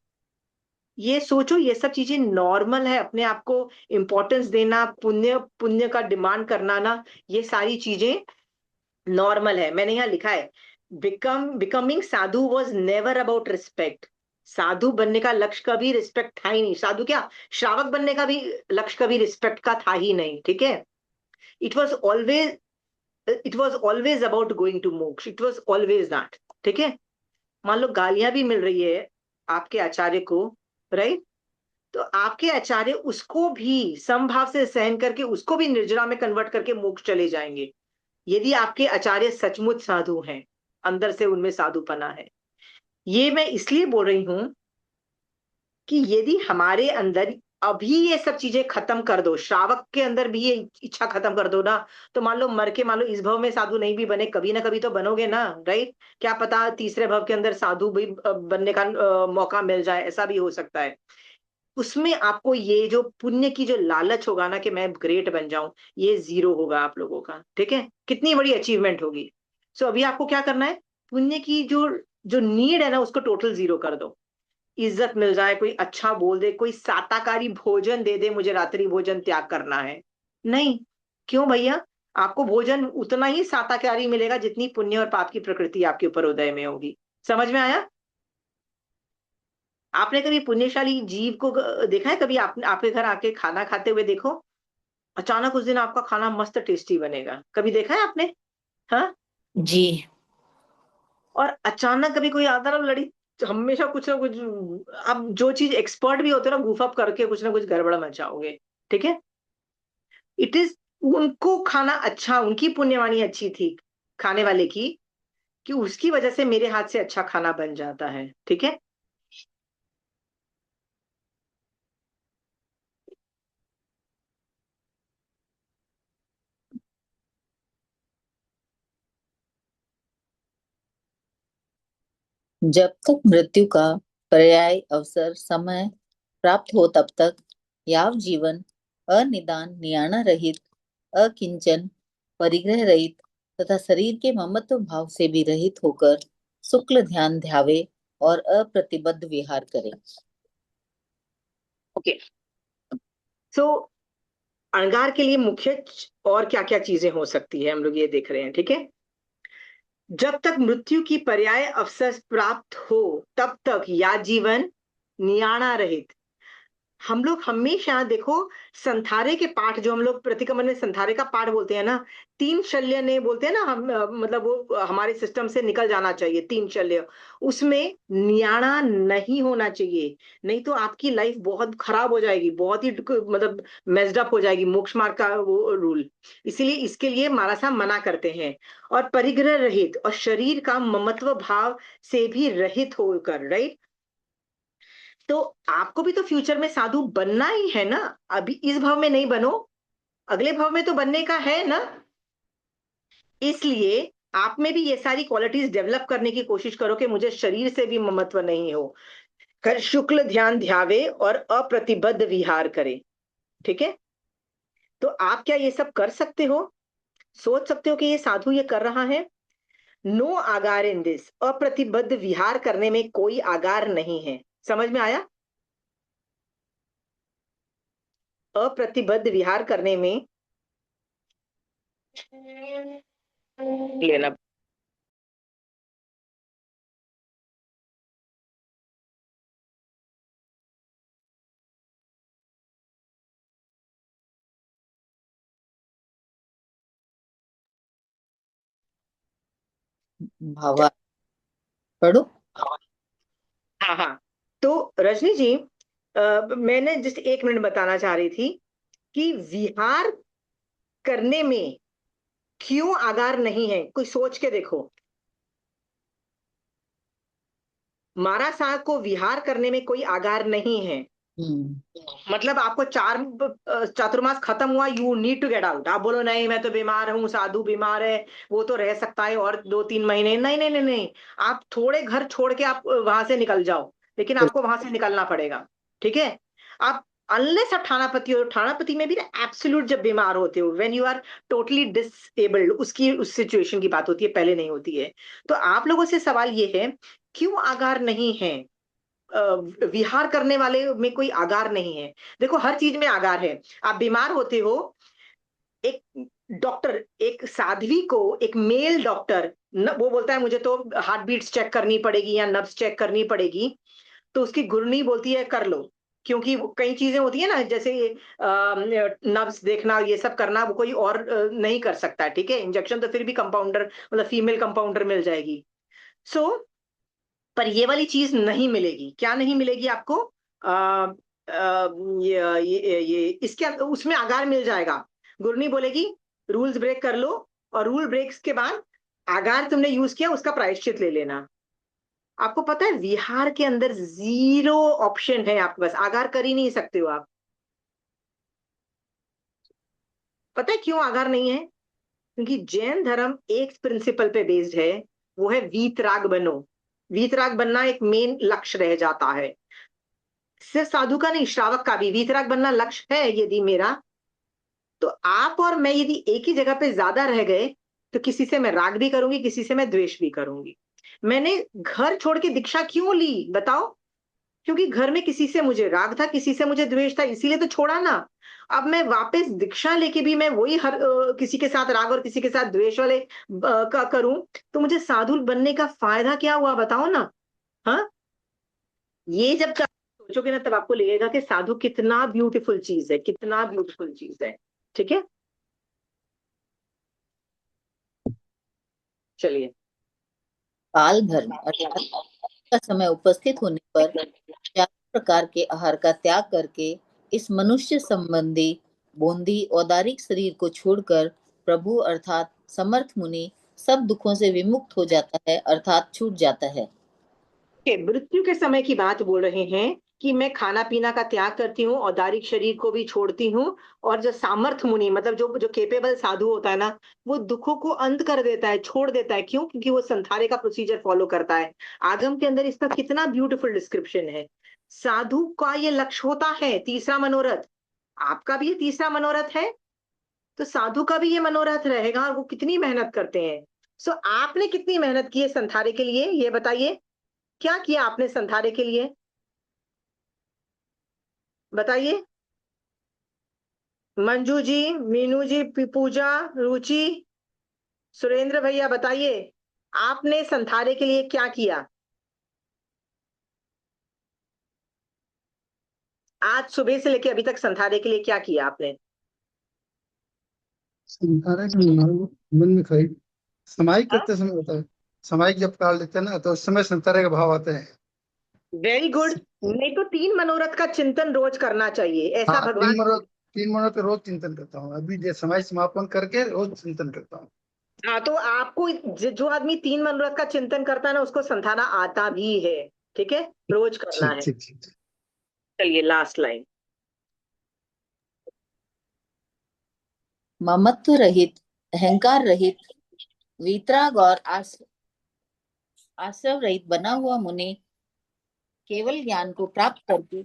ये सोचो, ये सब चीजें नॉर्मल है, अपने आप को इम्पोर्टेंस देना, पुण्य पुण्य का डिमांड करना ना, ये सारी चीजें नॉर्मल है। मैंने यहाँ लिखा है, becoming sadhu was never about respect. Sadhu बनने का लक्ष्य कभी रिस्पेक्ट था ही नहीं। साधु क्या, श्रावक बनने का भी लक्ष्य कभी रिस्पेक्ट का था ही नहीं, ठीक है। It was always it was always about going to moksha, it was always that, ठीक है। मान लो गालियां भी मिल रही है, आपके आचार्य को, राइट? तो आपके आचार्य उसको भी समभाव से सहन करके उसको भी निर्जरा में कन्वर्ट करके मोक्ष चले जाएंगे, यदि आपके आचार्य सचमुच साधु हैं, अंदर से उनमें साधुपना है। ये मैं इसलिए बोल रही हूं कि यदि हमारे अंदर अभी ये सब चीजें खत्म कर दो, श्रावक के अंदर भी ये इच्छा खत्म कर दो ना, तो मान लो मर के, मान लो इस भव में साधु नहीं भी बने, कभी ना कभी तो बनोगे ना, राइट? क्या पता तीसरे भव के अंदर साधु भी बनने का मौका मिल जाए, ऐसा भी हो सकता है। उसमें आपको ये जो पुण्य की जो लालच होगा ना कि मैं ग्रेट बन जाऊं, ये जीरो होगा आप लोगों का, ठीक है? कितनी बड़ी अचीवमेंट होगी। सो अभी आपको क्या करना है, पुण्य की जो जो नीड है ना, उसको टोटल जीरो कर दो। इज्जत मिल जाए, कोई अच्छा बोल दे, कोई साताकारी भोजन दे दे, मुझे रात्रि भोजन त्याग करना है, नहीं। क्यों भैया? आपको भोजन उतना ही साताकारी मिलेगा जितनी पुण्य और पाप की प्रकृति आपके ऊपर उदय में होगी। समझ में आया? आपने कभी पुण्यशाली जीव को देखा है? कभी आपके घर आके खाना खाते हुए देखो, अचानक उस दिन आपका खाना मस्त टेस्टी बनेगा, कभी देखा है आपने? हाँ। जी। और अचानक कभी कोई आता ना, लड़ी हमेशा कुछ ना कुछ, अब जो चीज एक्सपर्ट भी होते हो ना, गूफ अप करके कुछ ना कुछ गड़बड़ मचाओगे, ठीक है? इट इज, उनको खाना अच्छा, उनकी पुण्यवाणी अच्छी थी खाने वाले की, कि उसकी वजह से मेरे हाथ से अच्छा खाना बन जाता है, ठीक है? जब तक मृत्यु का पर्याय अवसर समय प्राप्त हो तब तक याव जीवन अनिदान नियाणा रहित, अकिंचन, परिग्रह रहित तथा शरीर के ममत्व भाव से भी रहित होकर शुक्ल ध्यान ध्यावे और अप्रतिबद्ध विहार करे। ओके, सो अणगार के लिए मुख्य और क्या क्या चीजें हो सकती है, हम लोग ये देख रहे हैं, ठीक है? जब तक मृत्यु की पर्याय अवसर प्राप्त हो तब तक या जीवन नियाणा रहित। हम लोग हमेशा देखो, संथारे के पाठ जो हम लोग प्रतिक्रमण में संथारे का पाठ बोलते हैं ना, तीन शल्य ने बोलते हैं ना, हम मतलब वो हमारे सिस्टम से निकल जाना चाहिए, तीन शल्य, उसमें नियाणा नहीं होना चाहिए। नहीं तो आपकी लाइफ बहुत खराब हो जाएगी, बहुत ही मतलब मेस्ड अप हो जाएगी, मोक्ष मार्ग का वो रूल। इसीलिए इसके लिए महाराज साहब मना करते हैं। और परिग्रह रहित और शरीर का ममत्व भाव से भी रहित होकर, राइट? तो आपको भी तो फ्यूचर में साधु बनना ही है ना, अभी इस भाव में नहीं बनो, अगले भाव में तो बनने का है ना। इसलिए आप में भी ये सारी क्वालिटीज डेवलप करने की कोशिश करो कि मुझे शरीर से भी ममत्व नहीं हो, कर शुक्ल ध्यान ध्यावे और अप्रतिबद्ध विहार करे, ठीक है? तो आप क्या ये सब कर सकते हो? सोच सकते हो कि ये साधु ये कर रहा है? नो आगार इन दिस, अप्रतिबद्ध विहार करने में कोई आगार नहीं है। समझ में आया? अप्रतिबद्ध विहार करने में लेना। भावा पढ़ो। हाँ हाँ, तो रजनी जी, मैंने जस्ट एक मिनट बताना चाह रही थी कि विहार करने में क्यों आगार नहीं है, कोई सोच के देखो। महाराज साहब को विहार करने में कोई आगार नहीं है, मतलब आपको चातुर्मास खत्म हुआ, you need to get out. आप बोलो नहीं मैं तो बीमार हूँ, साधु बीमार है, वो तो रह सकता है और 2-3 महीने, नहीं नहीं नहीं नहीं, आप थोड़े घर छोड़ के आप वहां से निकल जाओ, लेकिन आपको वहां से निकलना पड़ेगा, ठीक है? आप अनलेस आप ठाणापति हो, ठाणापति में भी ना एब्सोल्यूट जब बीमार होते हो, when you are totally disabled, उसकी उस सिचुएशन की बात होती है, पहले नहीं होती है। तो आप लोगों से सवाल ये है, क्यों आगार नहीं है? विहार करने वाले में कोई आगार नहीं है। देखो हर चीज में आगार है। आप बीमार होते हो, एक डॉक्टर, एक साध्वी को, एक मेल डॉक्टर वो बोलता है मुझे तो हार्ट बीट्स चेक करनी पड़ेगी या नब्स चेक करनी पड़ेगी, तो उसकी गुरनी बोलती है कर लो, क्योंकि कई चीजें होती है ना, जैसे नब्स देखना, ये सब करना वो कोई और नहीं कर सकता, ठीक है? इंजेक्शन तो फिर भी कंपाउंडर, मतलब फीमेल कंपाउंडर मिल जाएगी। सो पर ये वाली चीज नहीं मिलेगी। क्या नहीं मिलेगी आपको? ये इसके उसमें आगार मिल जाएगा। गुरनी बोलेगी रूल्स ब्रेक कर लो, और रूल ब्रेक्स के बाद आगार तुमने यूज किया उसका प्रायश्चित ले लेना। आपको पता है विहार के अंदर 0 ऑप्शन है आपके पास, आगार कर ही नहीं सकते हो आप। पता है क्यों आगार नहीं है? क्योंकि जैन धर्म एक प्रिंसिपल पे बेस्ड है, वो है वीतराग बनो। वीतराग बनना एक मेन लक्ष्य रह जाता है। सिर्फ साधु का नहीं, श्रावक का भी वीतराग बनना लक्ष्य है यदि मेरा। तो आप और मैं यदि एक ही जगह पे ज्यादा रह गए, तो किसी से मैं राग भी करूंगी, किसी से मैं द्वेष भी करूंगी। मैंने घर छोड़ के दीक्षा क्यों ली बताओ? क्योंकि घर में किसी से मुझे राग था, किसी से मुझे द्वेष था, इसीलिए तो छोड़ा ना। अब मैं वापस दीक्षा लेके भी मैं वही किसी के साथ राग और किसी के साथ द्वेष वाले का करूं, तो मुझे साधु बनने का फायदा क्या हुआ बताओ ना? हाँ, ये जब सोचोगे ना तब आपको लगेगा कि साधु कितना ब्यूटीफुल चीज है, कितना ब्यूटीफुल चीज है। ठीक है, चलिए। काल धर्म अर्थात का समय उपस्थित होने पर 4 प्रकार के आहार का त्याग करके इस मनुष्य संबंधी बोंदी औदारिक शरीर को छोड़कर प्रभु अर्थात समर्थ मुनि सब दुखों से विमुक्त हो जाता है अर्थात छूट जाता है। मृत्यु के समय की बात बोल रहे हैं कि मैं खाना पीना का त्याग करती हूँ, औदारिक शरीर को भी छोड़ती हूँ। और जो सामर्थ मुनि मतलब जो जो केपेबल साधु होता है ना, वो दुखों को अंत कर देता है, छोड़ देता है। क्यों? क्योंकि वो संसारे का प्रोसीजर फॉलो करता है। आगम के अंदर इसका कितना ब्यूटीफुल डिस्क्रिप्शन है। साधु का ये लक्ष्य होता है तीसरा मनोरथ। आपका भी ये तीसरा मनोरथ है, तो साधु का भी ये मनोरथ रहेगा। और वो कितनी मेहनत करते हैं। सो आपने कितनी मेहनत की है संसारे के लिए, ये बताइए। क्या किया आपने संथारे के लिए? बताइए। मंजू जी, मीनू जी, पूजा, रुचि, सुरेंद्र भैया, बताइए आपने संथारे के लिए क्या किया? आज सुबह से लेके अभी तक संथारे के लिए क्या किया आपने? संसार के मन में खरी समाई हाँ, करते समय होता है। समाई जब काल लेते हैं ना तो उस समय संसार के भाव आते हैं। Very good. नहीं तो 3 मनोरथ का चिंतन रोज करना चाहिए, ऐसा हाँ, भगवान। 3 मनोरथ रोज चिंतन करता हूँ। अभी जो समय समापन करके रोज चिंतन करता हूँ। हाँ, तो आपको जो आदमी 3 मनोरथ का चिंतन करता है ना, उसको संथाना आता भी है। ठीक है, रोज करना ठीक है। ठीक ठीक। चलिए लास्ट लाइन। ममत्व रहित अहंकार रहित वीतराग और आश्रव रहित बना हुआ मुनि केवल ज्ञान को प्राप्त करके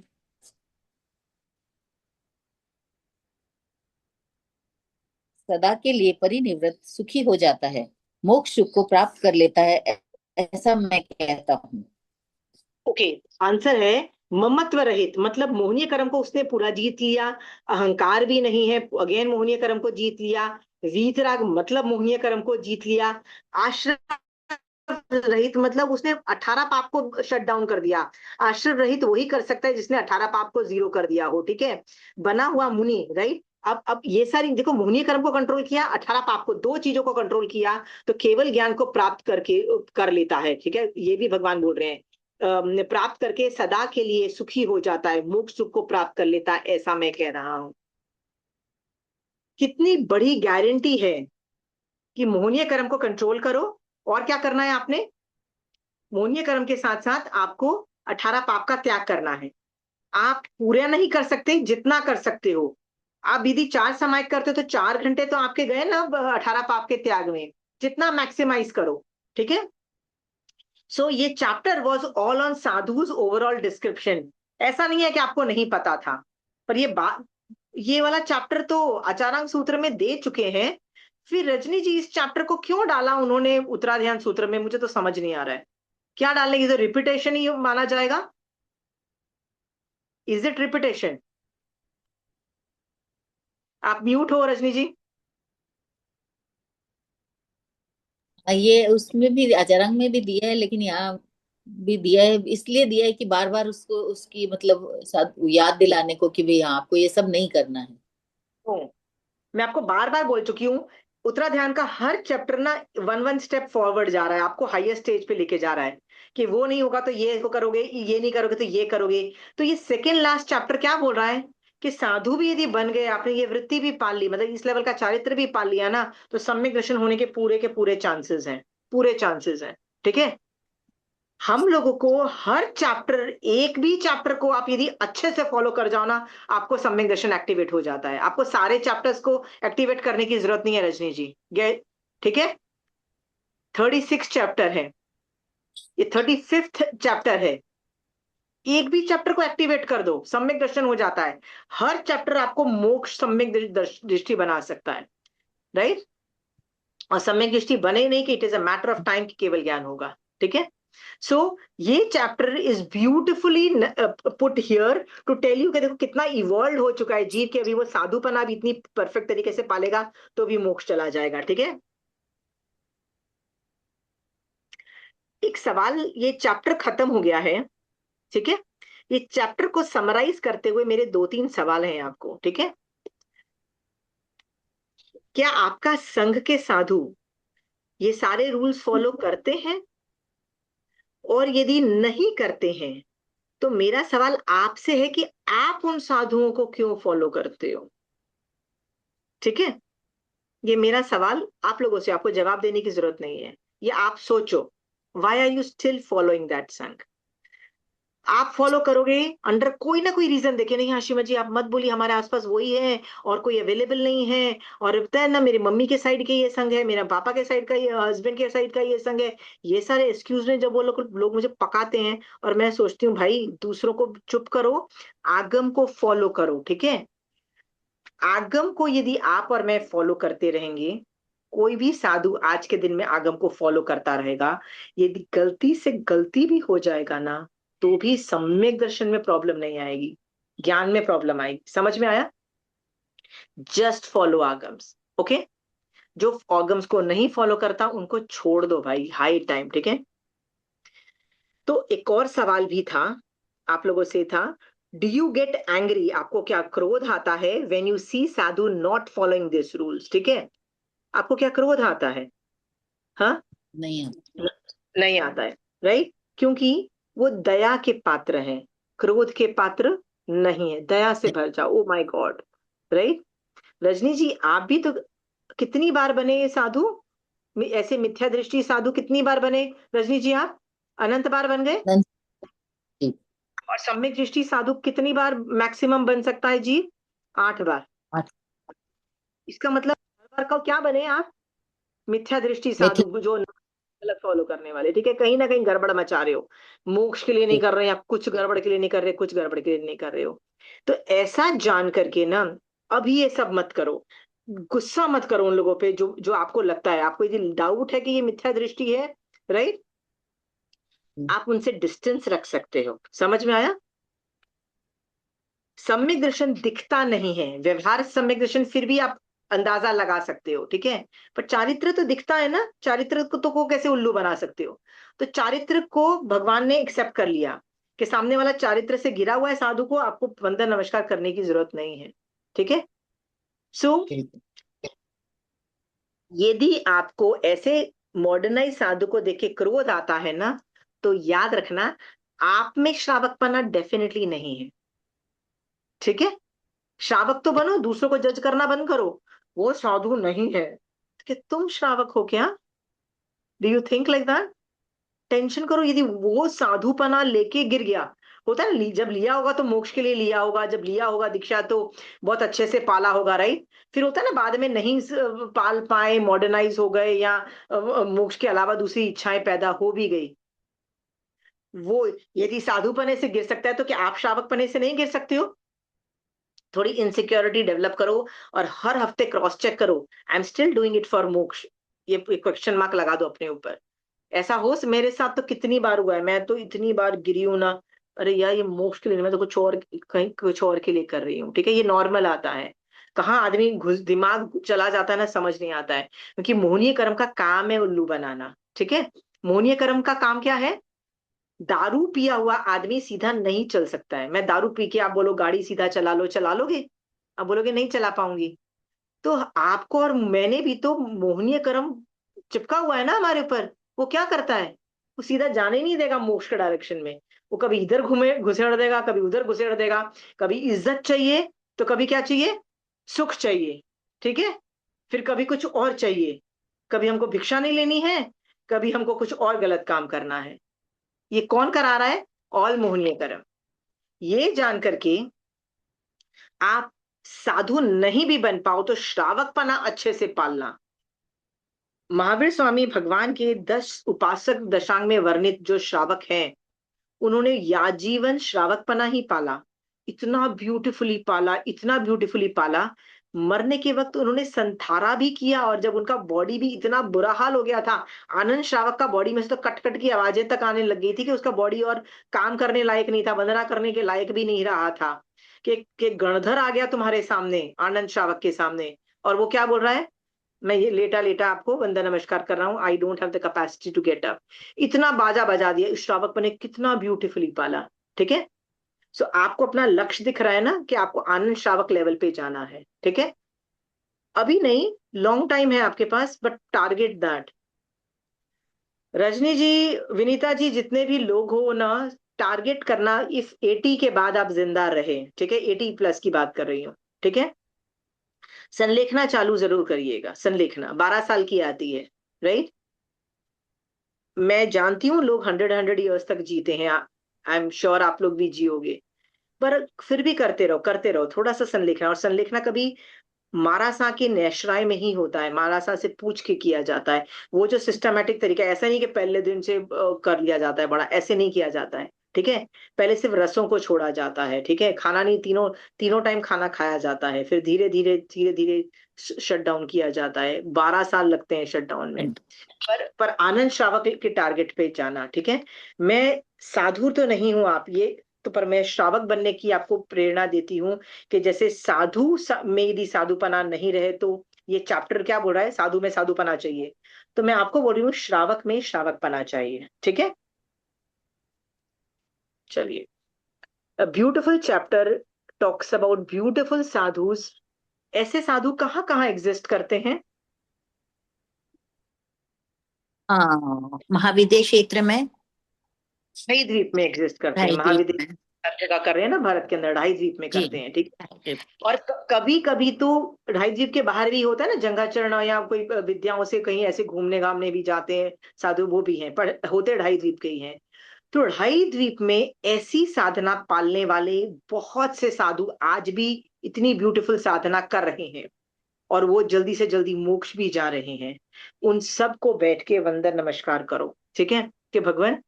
सदा के लिए परिनिवृत्त सुखी हो जाता है, मोक्ष सुख को प्राप्त कर लेता है, ऐसा मैं कहता हूँ। ओके, आंसर है ममत्व रहित, मतलब मोहनीय कर्म को उसने पूरा जीत लिया। अहंकार भी नहीं है, अगेन मोहनीय कर्म को जीत लिया। वीतराग मतलब मोहनीय कर्म को जीत लिया। आश्रय रहित मतलब उसने 18 पाप को शट डाउन कर दिया। आश्रय रहित वही कर सकता है जिसने 18 पाप को 0 कर दिया हो। ठीक है, बना हुआ मुनि, राइट। अब ये सारी देखो, मोहनीय कर्म को कंट्रोल किया, 18 पाप को, 2 चीजों को कंट्रोल किया, तो केवल ज्ञान को प्राप्त करके कर लेता है। ठीक है, ये भी भगवान बोल रहे हैं। प्राप्त करके सदा के लिए सुखी हो जाता है, मोक्ष सुख को प्राप्त कर लेता है, ऐसा मैं कह रहा हूं। कितनी बड़ी गारंटी है कि मोहनीय कर्म को कंट्रोल करो। और क्या करना है आपने? मोहनीय कर्म के साथ साथ आपको 18 पाप का त्याग करना है। आप पूरा नहीं कर सकते, जितना कर सकते हो। आप यदि 4 समाहित करते हो तो 4 घंटे तो आपके गए ना 18 पाप के त्याग में। जितना मैक्सिमाइज करो। ठीक है, सो ये chapter was all on sadhus overall description. ऐसा नहीं है कि आपको नहीं पता था, पर ये वाला चैप्टर तो आचारांग सूत्र में दे चुके हैं। फिर रजनी जी इस चैप्टर को क्यों डाला उन्होंने उत्तराध्यान सूत्र में, मुझे तो समझ नहीं आ रहा है। क्या डालने की, तो रिपीटेशन ही माना जाएगा? Is it repetition? आप म्यूट हो रजनी जी। ये उसमें भी अजरंग में भी दिया है, लेकिन यहाँ भी दिया है, इसलिए दिया है कि बार बार उसको उसकी मतलब याद दिलाने को कि भाई हाँ आपको ये सब नहीं करना है। मैं आपको बार बार बोल चुकी हूँ उत्तरा ध्यान का हर चैप्टर ना वन स्टेप फॉरवर्ड जा रहा है, आपको हाईएस्ट स्टेज पे लेके जा रहा है कि वो नहीं होगा तो ये को करोगे, ये नहीं करोगे तो ये करोगे। तो ये सेकेंड लास्ट चैप्टर क्या बोल रहा है कि साधु भी यदि बन गए, आपने ये वृत्ति भी पाल ली, मतलब इस लेवल का चारित्र भी पाल लिया ना, तो सम्यक दर्शन होने के पूरे चांसेस हैं, पूरे चांसेस हैं। ठीक है, हम लोगों को हर चैप्टर, एक भी चैप्टर को आप यदि अच्छे से फॉलो कर जाओ ना, आपको सम्यक दर्शन एक्टिवेट हो जाता है। आपको सारे चैप्टर्स को एक्टिवेट करने की जरूरत नहीं है रजनी जी। ठीक है, 36 चैप्टर है, ये 35th चैप्टर है। एक भी चैप्टर को एक्टिवेट कर दो, सम्यक दर्शन हो जाता है। हर चैप्टर आपको मोक्ष सम्यक दृष्टि बना सकता है, राइट। और सम्यक दृष्टि बने नहीं कि it is a matter of time कि केवल ज्ञान होगा। ठीक है, सो ये chapter is beautifully put here to tell you कि देखो कितना इवॉल्व हो चुका है जीव के, अभी वो साधुपना भी इतनी परफेक्ट तरीके से पालेगा तो भी मोक्ष चला जाएगा। ठीक है, एक सवाल, ये चैप्टर खत्म हो गया है। ठीक है, ये चैप्टर को समराइज करते हुए मेरे 2-3 सवाल हैं आपको। ठीक है, क्या आपका संघ के साधु ये सारे रूल्स फॉलो करते हैं? और यदि नहीं करते हैं तो मेरा सवाल आपसे है कि आप उन साधुओं को क्यों फॉलो करते हो? ठीक है, ये मेरा सवाल आप लोगों से, आपको जवाब देने की जरूरत नहीं है, ये आप सोचो। Why are you still following that Sangh? आप फॉलो करोगे अंडर कोई ना कोई रीजन देखे, नहीं हाशिमा जी आप मत बोलिए, हमारे आसपास वही है और कोई अवेलेबल नहीं है, और पता है ना मेरी मम्मी के साइड के ये संघ है, मेरा पापा के साइड का ये, हस्बैंड के साइड का ये संघ है। ये सारे एक्सक्यूज में जब वो लोग मुझे पकाते हैं, और मैं सोचती हूँ भाई दूसरों को चुप करो, आगम को फॉलो करो। ठीक है, आगम को यदि आप और मैं फॉलो करते रहेंगे, कोई भी साधु आज के दिन में आगम को फॉलो करता रहेगा, यदि गलती से गलती भी हो जाएगा ना, तो भी सम्यक दर्शन में प्रॉब्लम नहीं आएगी, ज्ञान में प्रॉब्लम आएगी। समझ में आया? Just follow आगम्स। ओके, जो आगम्स को नहीं फॉलो करता उनको छोड़ दो भाई, हाई टाइम। ठीक है, तो एक और सवाल भी था आप लोगों से था, डू यू गेट एंग्री, आपको क्या क्रोध आता है when you see sadhu not following this rules? ठीक है, आपको क्या क्रोध आता है? हाँ, नहीं आता। नहीं आता है, राइट, क्योंकि वो दया के पात्र हैं, क्रोध के पात्र नहीं है, दया से भर जाओ। Oh my god, right. Rajni ji आप भी तो कितनी बार बने ये साधु, ऐसे मिथ्या दृष्टि साधु कितनी बार बने रजनी जी? आप अनंत बार बन गए। अनंत जी। और सम्यक दृष्टि साधु कितनी बार मैक्सिमम बन सकता है जी? 8 बार। आठ। इसका मतलब हर बार का क्या बने आप? मिथ्या दृष्टि मिथि साधु, जो गलत फॉलो करने वाले। ठीक है, कहीं ना कहीं गड़बड़ मचा रहे हो, मोक्ष के लिए नहीं कर रहे हैं, आप कुछ गड़बड़ के लिए नहीं कर रहे, कुछ गड़बड़ के लिए नहीं कर रहे हो। तो ऐसा जान करके ना, अभी ये सब मत करो, गुस्सा मत करो उन लोगों पे जो जो आपको लगता है, आपको यदि डाउट है कि ये मिथ्या दृष्टि है, राइट, आप उनसे डिस्टेंस रख सकते हो। समझ में आया? सम्यक दर्शन दिखता नहीं है, व्यवहार सम्यक दर्शन फिर भी आप अंदाजा लगा सकते हो। ठीक है, पर चारित्र तो दिखता है ना, चारित्र को कैसे उल्लू बना सकते हो? तो चारित्र को भगवान ने एक्सेप्ट कर लिया कि सामने वाला चारित्र से गिरा हुआ है साधु को आपको वंदन नमस्कार करने की जरूरत नहीं है। ठीक है, सो यदि आपको ऐसे मॉडर्नाइज साधु को देख के क्रोध आता है ना, तो याद रखना आप में श्रावकपना डेफिनेटली नहीं है। ठीक है, श्रावक तो बनो, दूसरों को जज करना बंद करो, वो साधु नहीं है कि तुम श्रावक हो क्या? Do you think like that? Tension करो, यदि वो साधुपना लेके गिर गया, होता है ना, जब लिया होगा तो मोक्ष के लिए लिया होगा, जब लिया होगा दीक्षा तो बहुत अच्छे से पाला होगा, राइट। फिर होता है ना बाद में नहीं पाल पाए, मॉडर्नाइज हो गए, या मोक्ष के अलावा दूसरी इच्छाएं पैदा हो भी गई, वो यदि साधुपने से गिर सकता है तो क्या आप श्रावकपने से नहीं गिर सकते हो? थोड़ी इनसिक्योरिटी डेवलप करो और हर हफ्ते क्रॉस चेक करो, I am still doing it for मोक्ष, ये क्वेश्चन मार्क लगा दो अपने ऊपर। ऐसा हो, मेरे साथ तो कितनी बार हुआ है, मैं तो इतनी बार गिरी हूं ना, अरे यार ये मोक्ष के लिए, मैं तो कुछ और, कहीं कुछ और के लिए कर रही हूँ। ठीक है, ये नॉर्मल आता है, कहाँ आदमी घुस दिमाग चला जाता है ना, समझ नहीं आता है, क्योंकि मोहनीय कर्म का काम है उल्लू बनाना। ठीक है, मोहनीय कर्म का काम क्या है? दारू पिया हुआ आदमी सीधा नहीं चल सकता है। मैं दारू पी के आप बोलो गाड़ी सीधा चला लो, चला लोगे? आप बोलोगे नहीं चला पाऊंगी। तो आपको और मैंने भी तो मोहनीय कर्म चिपका हुआ है ना हमारे ऊपर। वो क्या करता है, वो सीधा जाने ही नहीं देगा मोक्ष के डायरेक्शन में। वो कभी इधर घुसेड़ देगा, कभी उधर घुसेड़ देगा। कभी इज्जत चाहिए तो कभी क्या चाहिए, सुख चाहिए, ठीक है। फिर कभी कुछ और चाहिए, कभी हमको भिक्षा नहीं लेनी है, कभी हमको कुछ और गलत काम करना है। ये कौन करा रहा है, ऑल मोहनीय कर्म। ये जान करके आप साधु नहीं भी बन पाओ तो श्रावकपना अच्छे से पालना। महावीर स्वामी भगवान के 10 उपासक दशांग में वर्णित जो श्रावक हैं, उन्होंने याजीवन श्रावकपना ही पाला। इतना ब्यूटीफुली पाला, इतना ब्यूटीफुली पाला। मरने के वक्त उन्होंने संथारा भी किया, और जब उनका बॉडी भी इतना बुरा हाल हो गया था, आनंद श्रावक का बॉडी में से तो कट कट की आवाजें तक आने लग गई थी कि उसका बॉडी और काम करने लायक नहीं था, वंदना करने के लायक भी नहीं रहा था, कि गणधर आ गया तुम्हारे सामने, आनंद श्रावक के सामने, और वो क्या बोल रहा है, मैं ये लेटा लेटा आपको वंदन नमस्कार कर रहा हूँ, I don't have the capacity to get up. इतना बाजा बजा दिया। श्रावक ने कितना ब्यूटीफुली पाला, ठीक है। सो आपको अपना लक्ष्य दिख रहा है ना, कि आपको आनंद श्रावक लेवल पे जाना है, ठीक है। अभी नहीं, लॉन्ग टाइम है आपके पास, बट टारगेट दैट। रजनी जी, विनीता जी, जितने भी लोग हो ना, टारगेट करना इस 80 के बाद आप जिंदा रहे, ठीक है। 80+ की बात कर रही हूँ, ठीक है। संलेखना चालू जरूर करिएगा। संलेखना 12 साल की आती है, राइट। मैं जानती हूँ लोग 100 ईयर्स तक जीते हैं, आई एम श्योर आप लोग भी जियोगे, पर फिर भी करते रहो, करते रहो थोड़ा सा संलेखना। और संलेखना कभी मारासा के नेशराय में ही होता है, मारासा से पूछ के किया जाता है। वो जो सिस्टमैटिक तरीका, ऐसा नहीं कि पहले दिन से कर लिया जाता है बड़ा, ऐसे नहीं किया जाता है, ठीक है। पहले सिर्फ रसों को छोड़ा जाता है, ठीक है। खाना नहीं, तीनों तीनों टाइम खाना खाया जाता है, फिर धीरे धीरे धीरे धीरे शट डाउन किया जाता है। 12 साल लगते हैं शट डाउन में। पर आनंद श्रावक के टारगेट पे जाना, ठीक है। मैं साधु तो नहीं हूं आप ये तो, पर मैं श्रावक बनने की आपको प्रेरणा देती हूँ, कि जैसे साधु में यदि साधुपना नहीं रहे तो, ये चैप्टर क्या बोल रहा है, साधु में साधुपना चाहिए, तो मैं आपको बोल रही हूँ श्रावक में श्रावकपना चाहिए, ठीक है। चलिए, a beautiful chapter talks about beautiful sadhus. ऐसे साधु कहाँ कहाँ एग्जिस्ट करते हैं? महाविद्य क्षेत्र में, ढाई द्वीप में एग्जिस्ट करते हैं। ढाई महाविद्य द्वीप में। हर जगह कर रहे हैं ना, भारत के अंदर ढाई द्वीप में जी, करते हैं, ठीक है। ढाई द्वीप। और कभी कभी तो ढाई द्वीप के बाहर भी होता है ना, जंगाचरण या कोई विद्याओं से कहीं ऐसे घूमने घामने भी जाते हैं साधु, वो भी हैं, पर होते ढाई द्वीप के ही हैं। तो ढाई द्वीप में ऐसी साधना पालने वाले बहुत से साधु आज भी इतनी ब्यूटीफुल साधना कर रहे हैं, और वो जल्दी से जल्दी मोक्ष भी जा रहे हैं। उन सबको बैठ के वंदन नमस्कार करो, ठीक है, कि भगवान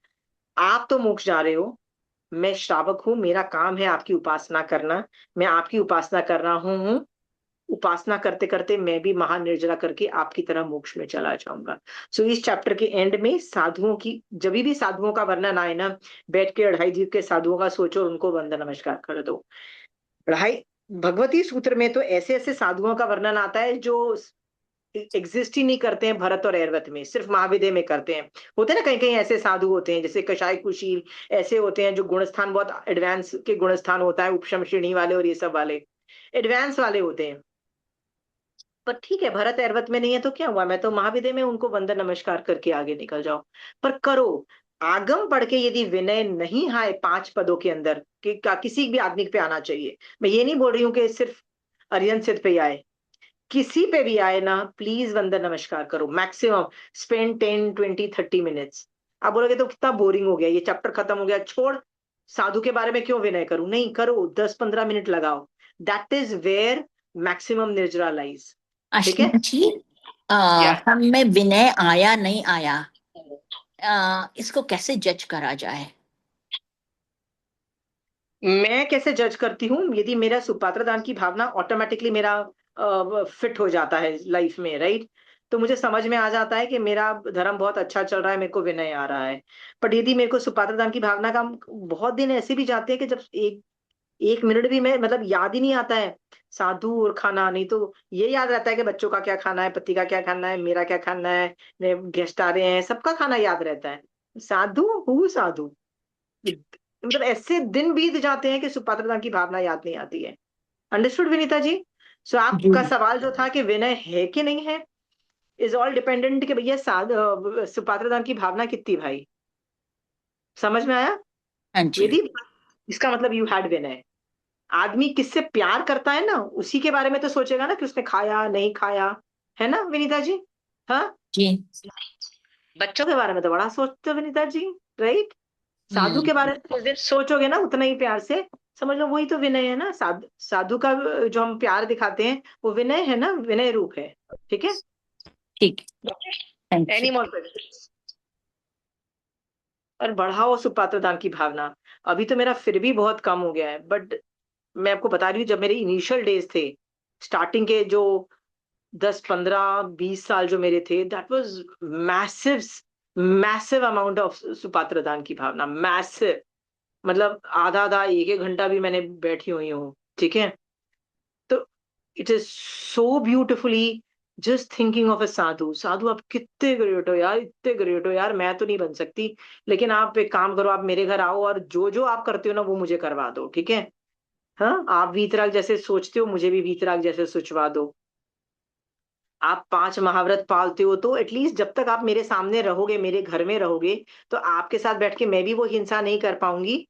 आप तो मोक्ष जा रहे हो, मैं श्रावक हूं, मेरा काम है आपकी उपासना करना, मैं आपकी उपासना कर रहा हूँ। उपासना करते करते मैं भी महानिर्जला करके आपकी तरह मोक्ष में चला जाऊंगा। सो इस चैप्टर के एंड में साधुओं की, जब भी साधुओं का वर्णन आए ना, बैठ के ढाई द्वीप के साधुओं का सोचो, उनको वंदन नमस्कार कर दो। ढाई भगवती सूत्र में तो ऐसे ऐसे साधुओं का वर्णन आता है जो एग्जिस्ट ही नहीं करते हैं भरत और ऐरावत में, सिर्फ महाविद्य में करते हैं। होते हैं ना कहीं कहीं ऐसे साधु होते हैं, जैसे कषाय कुशील, ऐसे होते हैं जो गुणस्थान बहुत एडवांस के गुणस्थान होता है, उपशम श्रेणी वाले और ये सब वाले एडवांस वाले होते हैं। पर ठीक है, भरत ऐरावत में नहीं है तो क्या हुआ, मैं तो महाविद्य में उनको वंदन नमस्कार करके आगे निकल जाओ। पर करो, आगम पढ़ के यदि विनय नहीं आए 5 पदों के अंदर, कि किसी भी आदमी पे आना चाहिए, मैं ये नहीं बोल रही हूँ कि सिर्फ अरिहंत सिद्ध पे आए, किसी पे भी आए ना, प्लीज वंदन नमस्कार करो। Maximum spend 10, 20, 30 minutes. आप बोलोगे तो कितना बोरिंग हो गया, ये चैप्टर खत्म हो गया, छोड़, साधु के बारे में क्यों विनय करूं। नहीं, करो, 10-15 मिनट लगाओ। That is where maximum nirjara lies, ठीक है। अश्विनी जी, हम में विनय आया नहीं आया, इसको कैसे जज करा जाए? मैं कैसे जज करती हूँ, यदि मेरा सुपात्र दान की भावना ऑटोमेटिकली मेरा फिट हो जाता है लाइफ में, राइट, तो मुझे समझ में आ जाता है कि मेरा धर्म बहुत अच्छा चल रहा है, मेरे को विनय आ रहा है। पर यदि मेरे को सुपात्र दान की भावना का, बहुत दिन ऐसे भी जाते हैं कि जब एक एक मिनट भी मैं मतलब याद ही नहीं आता है साधु और खाना, नहीं तो ये याद रहता है कि बच्चों का क्या खाना है, पति का क्या खाना है, मेरा क्या खाना है, गेस्ट आ रहे हैं, सबका खाना याद रहता है। साधु हूँ साधु, मतलब ऐसे दिन बीत जाते हैं कि सुपात्रता की भावना याद नहीं आती है। अंडरस्टूड विनीता जी? सो आपका जी सवाल जो था कि विनय है कि नहीं है, इज ऑल डिपेंडेंट कि भैया सुपात्रदान की भावना कितनी, भाई समझ में आया? हाँ जी यदि इसका मतलब यू हैड विनय। आदमी किससे प्यार करता है ना, उसी के बारे में तो सोचेगा ना कि उसने खाया नहीं खाया, है ना विनीता जी? हाँ, जी बच्चों के बारे में तो बड़ा सोचते हो विनीता जी, राइट? साधु के हम्म बारे में जिस दिन सोचोगे ना उतना ही प्यार से, समझ लो वही तो विनय है ना। साधु का जो हम प्यार दिखाते हैं वो विनय है ना, विनय रूप है। ठीक है, ठीक thank you any more questions? और बढ़ाओ सुपात्रदान की भावना। अभी तो मेरा फिर भी बहुत कम हो गया है, बट मैं आपको बता रही हूँ, जब मेरे इनिशियल डेज थे, स्टार्टिंग के जो 10 15 20 साल जो मेरे थे, that was massive, massive amount of supatradan की भावना, मैसिव। मतलब आधा आधा एक एक घंटा भी मैंने बैठी हुई हूँ, ठीक है? तो it is so beautifully just thinking of a sadhu. Sadhu आप कितने ग्रेट हो यार, इतने ग्रेट हो यार, मैं तो नहीं बन सकती, लेकिन आप एक काम करो, आप मेरे घर आओ और जो जो आप करते हो ना वो मुझे करवा दो, ठीक है? हाँ, आप वीतराग जैसे सोचते हो, मुझे भी वीतराग जैसे सोचवा दो। आप 5 महाव्रत पालते हो, तो एटलीस्ट जब तक आप मेरे सामने रहोगे, मेरे घर में रहोगे, तो आपके साथ बैठ के मैं भी वो हिंसा नहीं कर पाऊंगी।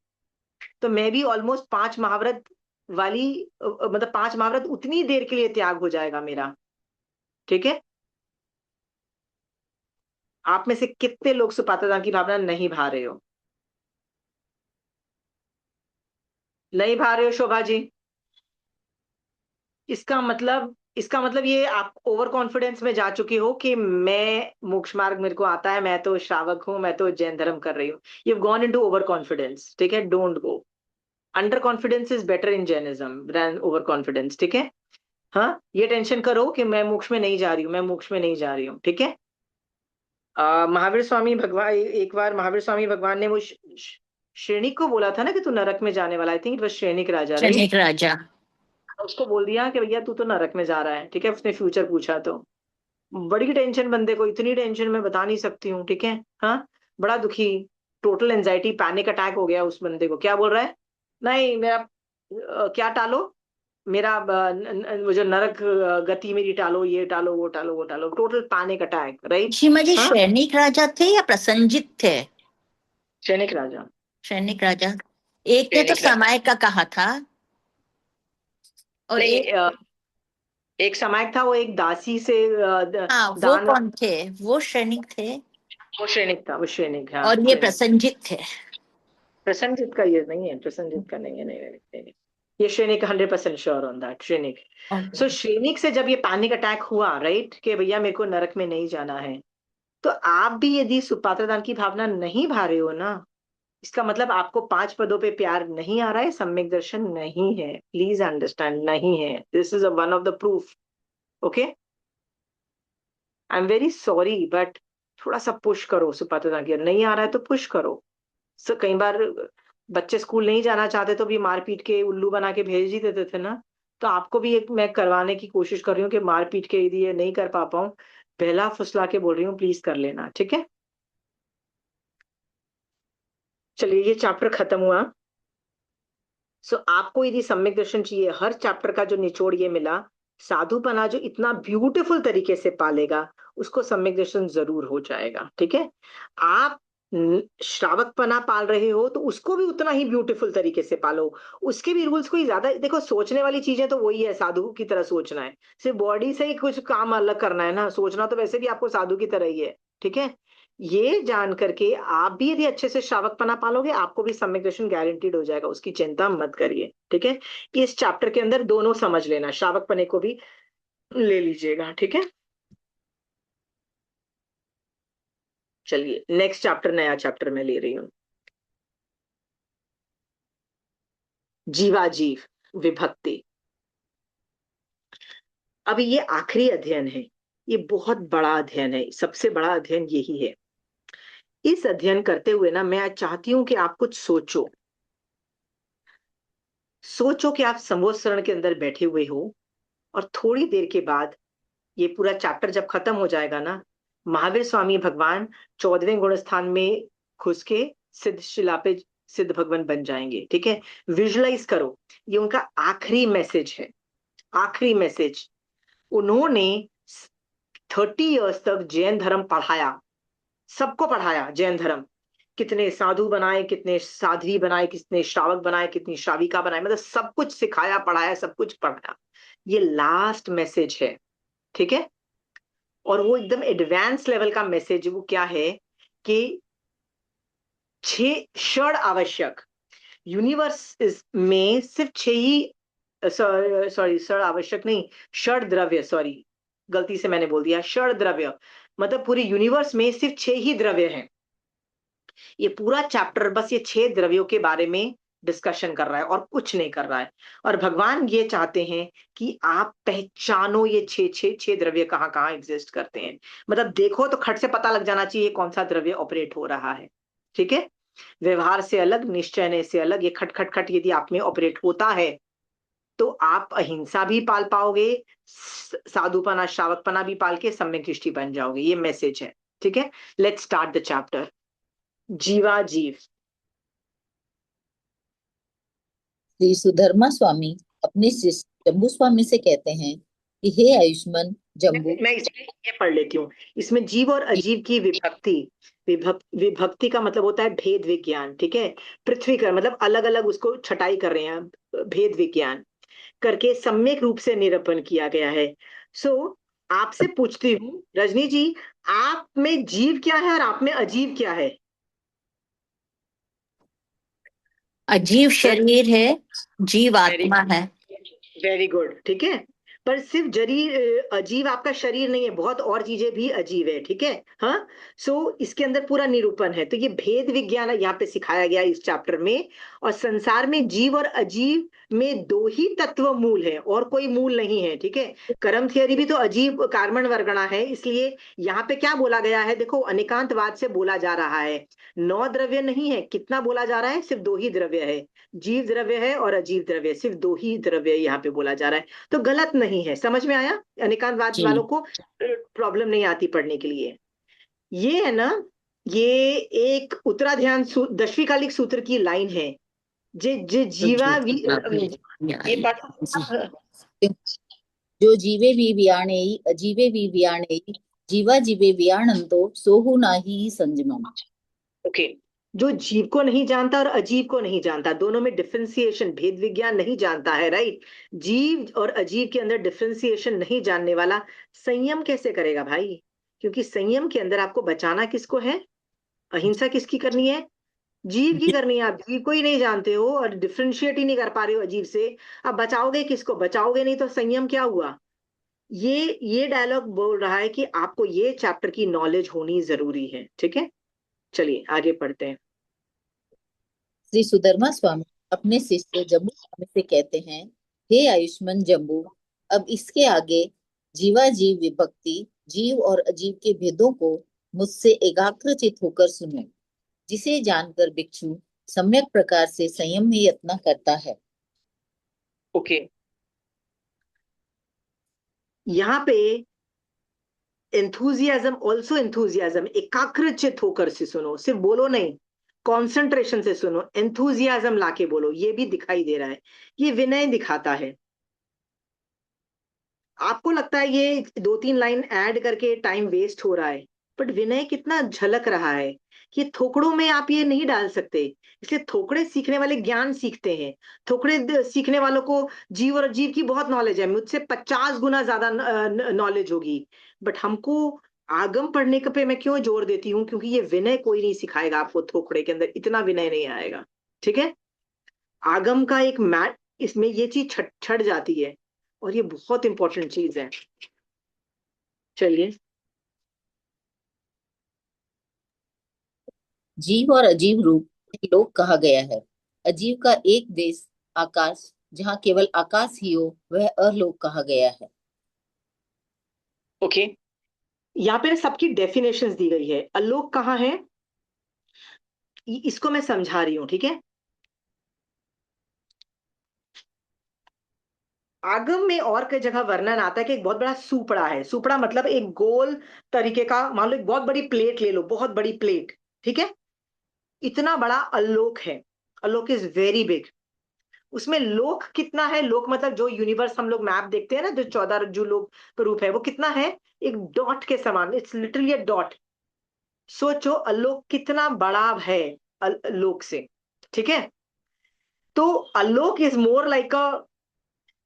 तो मैं भी ऑलमोस्ट 5 महाव्रत वाली मतलब 5 महाव्रत उतनी देर के लिए त्याग हो जाएगा मेरा, ठीक है? आप में से कितने लोग सुपात्रता की भावना नहीं भा रहे हो? नहीं भा रहे हो शोभा जी? इसका मतलब ये आप ओवर कॉन्फिडेंस में जा चुकी हो कि मैं मोक्ष मार्ग मेरे को आता है, मैं तो श्रावक हूं, मैं तो जैन धर्म कर रही हूँ। You have gone into over confidence, ठीक है? Don't go. Under confidence is better in Jainism than over confidence, ठीक है? हाँ, ये टेंशन करो कि मैं मोक्ष में नहीं जा रही हूँ, मैं मोक्ष में नहीं जा रही हूँ, ठीक है? महावीर स्वामी भगवान, एक बार महावीर स्वामी भगवान ने वो श्रेणिक को बोला था ना कि तू नरक में जाने वाला। I think it was Shrenik Raja, right? Shanik Raja उसको बोल दिया कि भैया तू तो नरक में जा रहा है, ठीक है? उसने फ्यूचर पूछा तो बड़ी टेंशन, बंदे को इतनी टेंशन मैं बता नहीं सकती हूँ, ठीक है? हाँ, बड़ा दुखी, टोटल एंजाइटी, पैनिक अटैक हो गया उस बंदे को। क्या बोल रहा है? नहीं मेरा क्या टालो, मेरा वो जो नरक गति मेरी टालो, ये टालो, वो टालो, वो टालो, टोटल पैनिक अटैक, राइट? सीमा जी हाँ, सैनिक राजा थे या प्रसंजित थे? सैनिक राजा। सैनिक राजा। एक ने तो सैनिक राजा समय का कहा था और नहीं, एक एक समायक था, वो एक दासी से हाँ वो दान। कौन थे? वो सैनिक थे वो सैनिक था, वो सैनिक, हाँ और ये सैनिक। प्रसंजित थे। प्रसन्नजीत का ये नहीं है, प्रसन्नजीत का नहीं है, नहीं, नहीं, नहीं, नहीं। ये Shrenik 100% sure on that, Shrenik. Okay so Shrenik से जब ये पैनिक अटैक हुआ, राइट, कि भैया मेरे को नरक में नहीं जाना है, तो आप भी यदि सुपात्रदान की भावना नहीं भा रहे हो ना, इसका मतलब आपको 5 पदों पे प्यार नहीं आ रहा है, सम्यक दर्शन नहीं है। प्लीज अंडरस्टैंड, नहीं है। This is one of the proof, okay? I am very sorry, but थोड़ा सा पुश करो सुपात्रदान की। नहीं आ रहा है तो पुश करो। कई बार बच्चे स्कूल नहीं जाना चाहते तो भी मार पीट के उल्लू बना के भेज ही देते थे ना। तो आपको भी एक मैं करवाने की कोशिश कर रही हूँ कि मार पीट के यदि ये नहीं कर पा पाऊं, पहला फुसला के बोल रही हूँ, प्लीज कर लेना, ठीक है? चलिए, ये चैप्टर खत्म हुआ। सो आपको यदि सम्यक दर्शन चाहिए, हर चैप्टर का जो निचोड़ ये मिला, साधुपना जो इतना ब्यूटीफुल तरीके से पालेगा उसको सम्यक दर्शन जरूर हो जाएगा, ठीक है? आप श्रावकपना पाल रहे हो तो उसको भी उतना ही ब्यूटीफुल तरीके से पालो। उसके भी रूल्स कोई ज्यादा देखो, सोचने वाली चीजें तो वही है, साधु की तरह सोचना है, सिर्फ बॉडी से ही कुछ काम अलग करना है ना। सोचना तो वैसे भी आपको साधु की तरह ही है, ठीक है? ये जान करके आप भी यदि अच्छे से श्रावकपना पालोगे, आपको भी सम्यक दर्शन गारंटीड हो जाएगा, उसकी चिंता मत करिए, ठीक है? इस चैप्टर के अंदर दोनों समझ लेना, श्रावकपने को भी ले लीजिएगा, ठीक है? चलिए, नेक्स्ट चैप्टर, नया चैप्टर मैं ले रही हूँ, जीवाजीव विभक्ति। अभी ये आखिरी अध्ययन है, ये बहुत बड़ा अध्ययन है, सबसे बड़ा अध्ययन यही है। इस अध्ययन करते हुए ना, मैं आज चाहती हूं कि आप कुछ सोचो। सोचो कि आप संवत्सरण के अंदर बैठे हुए हो और थोड़ी देर के बाद ये पूरा चैप्टर जब खत्म हो जाएगा ना, महावीर स्वामी भगवान 14वें गुण स्थान में घुस के सिद्ध शिला पे सिद्ध भगवान बन जाएंगे, ठीक है? विजुलाइज करो, ये उनका आखिरी मैसेज है। आखिरी मैसेज। उन्होंने 30 इयर्स तक जैन धर्म पढ़ाया, सबको पढ़ाया जैन धर्म। कितने साधु बनाए, कितने साध्वी बनाए, कितने श्रावक बनाए, कितनी श्राविका बनाए, मतलब सब कुछ सिखाया पढ़ाया, सब कुछ पढ़ाया। ये लास्ट मैसेज है, ठीक है। और वो एकदम एडवांस लेवल का मैसेज, वो क्या है कि 6 षड आवश्यक यूनिवर्स में सिर्फ 6 ही, सॉरी षड आवश्यक नहीं, षड द्रव्य, सॉरी गलती से मैंने बोल दिया षड द्रव्य, मतलब पूरे यूनिवर्स में सिर्फ 6 ही द्रव्य हैं। ये पूरा चैप्टर बस ये 6 द्रव्यों के बारे में डिस्कशन कर रहा है और कुछ नहीं कर रहा है। और भगवान ये चाहते हैं कि आप पहचानो ये 6 द्रव्य कहाँ कहाँ एग्जिस्ट करते हैं। मतलब देखो तो खट से पता लग जाना चाहिए कौन सा द्रव्य ऑपरेट हो रहा है, ठीक है। व्यवहार से अलग, निश्चय से अलग, ये खट खट खट यदि आप में ऑपरेट होता है तो आप अहिंसा भी पाल पाओगे, साधुपना श्रावकपना भी पाल के सम्यक दृष्टि बन जाओगे। ये मैसेज है, ठीक है। Let's start the chapter. जीवा जीव। श्री सुधर्मा स्वामी अपने शिष्य जम्बू स्वामी से कहते हैं कि हे आयुष्मान जम्बू। मैं इसमें ये पढ़ लेती हूँ। इसमें जीव और अजीव की विभक्ति, विभक्ति का मतलब होता है भेद विज्ञान, ठीक है। पृथ्वी का मतलब अलग अलग उसको छटाई कर रहे हैं, भेद विज्ञान करके सम्यक रूप से निरूपण किया गया है। सो आपसे पूछती हूँ रजनी जी, आप में जीव क्या है और आप में अजीव क्या है? अजीव शरीर है, जीव आत्मा है। वेरी गुड, ठीक है। पर सिर्फ अजीब आपका शरीर नहीं है, बहुत और चीजें भी अजीब है, ठीक है। हाँ, सो इसके अंदर पूरा निरूपण है। तो ये भेद विज्ञान यहाँ पे सिखाया गया इस चैप्टर में। और संसार में जीव और अजीव में 2 ही तत्व मूल है और कोई मूल नहीं है, ठीक है। कर्म थियरी भी तो अजीब कार्बन वर्गणा है, इसलिए यहाँ पे क्या बोला गया है, देखो अनेकांतवाद से बोला जा रहा है। 9 द्रव्य नहीं है, कितना बोला जा रहा है, सिर्फ 2 ही द्रव्य है। जीव द्रव्य है और अजीव द्रव्य, सिर्फ 2 ही द्रव्य यहाँ पे बोला जा रहा है। तो गलत नहीं है, समझ में आया? अनेकांतवाद जी वालों को प्रॉब्लम नहीं आती पढ़ने के लिए। ये है ना, ये एक उत्तराध्यान 10वीं कालिक सूत्र की लाइन है। जे जे तो जीवा जीव की ये जी पढ़। जो जीवे वियाणेयि अजीवे वियाणेयि जीवा जीवे वियाणंतो सोहु नाही संजमम। ओके, जो जीव को नहीं जानता और अजीव को नहीं जानता, दोनों में डिफरेंशिएशन, भेद विज्ञान नहीं जानता है, राइट। जीव और अजीव के अंदर डिफरेंशिएशन नहीं जानने वाला संयम कैसे करेगा भाई? क्योंकि संयम के अंदर आपको बचाना किसको है, अहिंसा किसकी करनी है, जीव की करनी है। आप जीव को ही नहीं जानते हो और डिफरेंशिएट ही नहीं कर पा रहे हो अजीव से, आप बचाओगे किसको? बचाओगे नहीं तो संयम क्या हुआ? ये डायलॉग बोल रहा है कि आपको ये चैप्टर की नॉलेज होनी जरूरी है, ठीक है। चलिए आगे पढ़ते हैं। श्री सुधर्मा स्वामी अपने शिष्य जम्बू स्वामी से कहते हैं, हे आयुष्मान जम्बू, अब इसके आगे जीवा जीव विभक्ति, जीव और अजीव के भेदों को मुझसे एकाग्रचित होकर सुनो, जिसे जानकर भिक्षु सम्यक प्रकार से संयम में यत्न करता है। ओके, यहाँ पे एंथुजियाज्म, ऑल्सो एंथुजियाज्म, एकाग्रचित होकर से सुनो, सिर्फ बोलो नहीं, कॉन्सेंट्रेशन से सुनो, एंथुजियाज्म लाके बोलो, ये भी दिखाई दे रहा है। ये विनय दिखाता है। आपको लगता है ये 2-3 लाइन ऐड करके टाइम वेस्ट हो रहा है, बट विनय कितना झलक रहा है। ये थोकड़ों में आप ये नहीं डाल सकते, इसलिए थोकड़े सीखने वाले ज्ञान सीखते हैं। सीखने वालों को जीव और जीव की बहुत नॉलेज है, मुझसे 50 गुना ज्यादा नॉलेज होगी। बट हमको आगम पढ़ने पे मैं क्यों जोर देती हूँ, क्योंकि ये विनय कोई नहीं सिखाएगा आपको, थोकड़े के अंदर इतना विनय नहीं आएगा, ठीक है। आगम का एक मैट, इसमें ये चीज छट जाती है और ये बहुत इंपॉर्टेंट चीज है। चलिए, जीव और अजीव रूप लोक कहा गया है। अजीव का एक देश आकाश, जहाँ केवल आकाश ही हो, वह अलोक कहा गया है। ओके, यहाँ पे सबकी डेफिनेशंस दी गई है। अलोक कहाँ है, इसको मैं समझा रही हूँ, ठीक है। आगम में और कई जगह वर्णन आता है कि एक बहुत बड़ा सुपड़ा है। सुपड़ा मतलब एक गोल तरीके का, मान लो एक बहुत बड़ी प्लेट ले लो, बहुत बड़ी प्लेट, ठीक है। इतना बड़ा अलोक है, अलोक इज वेरी बिग। उसमें लोक कितना है? लोक मतलब जो यूनिवर्स हम लोग मैप देखते हैं ना, जो 14 रज्जु लोक का रूप है, वो कितना है? एक डॉट के समान, इट्स लिटरली अ डॉट। सोचो आलोक कितना बड़ा है लोक से, ठीक है? तो alok is more like a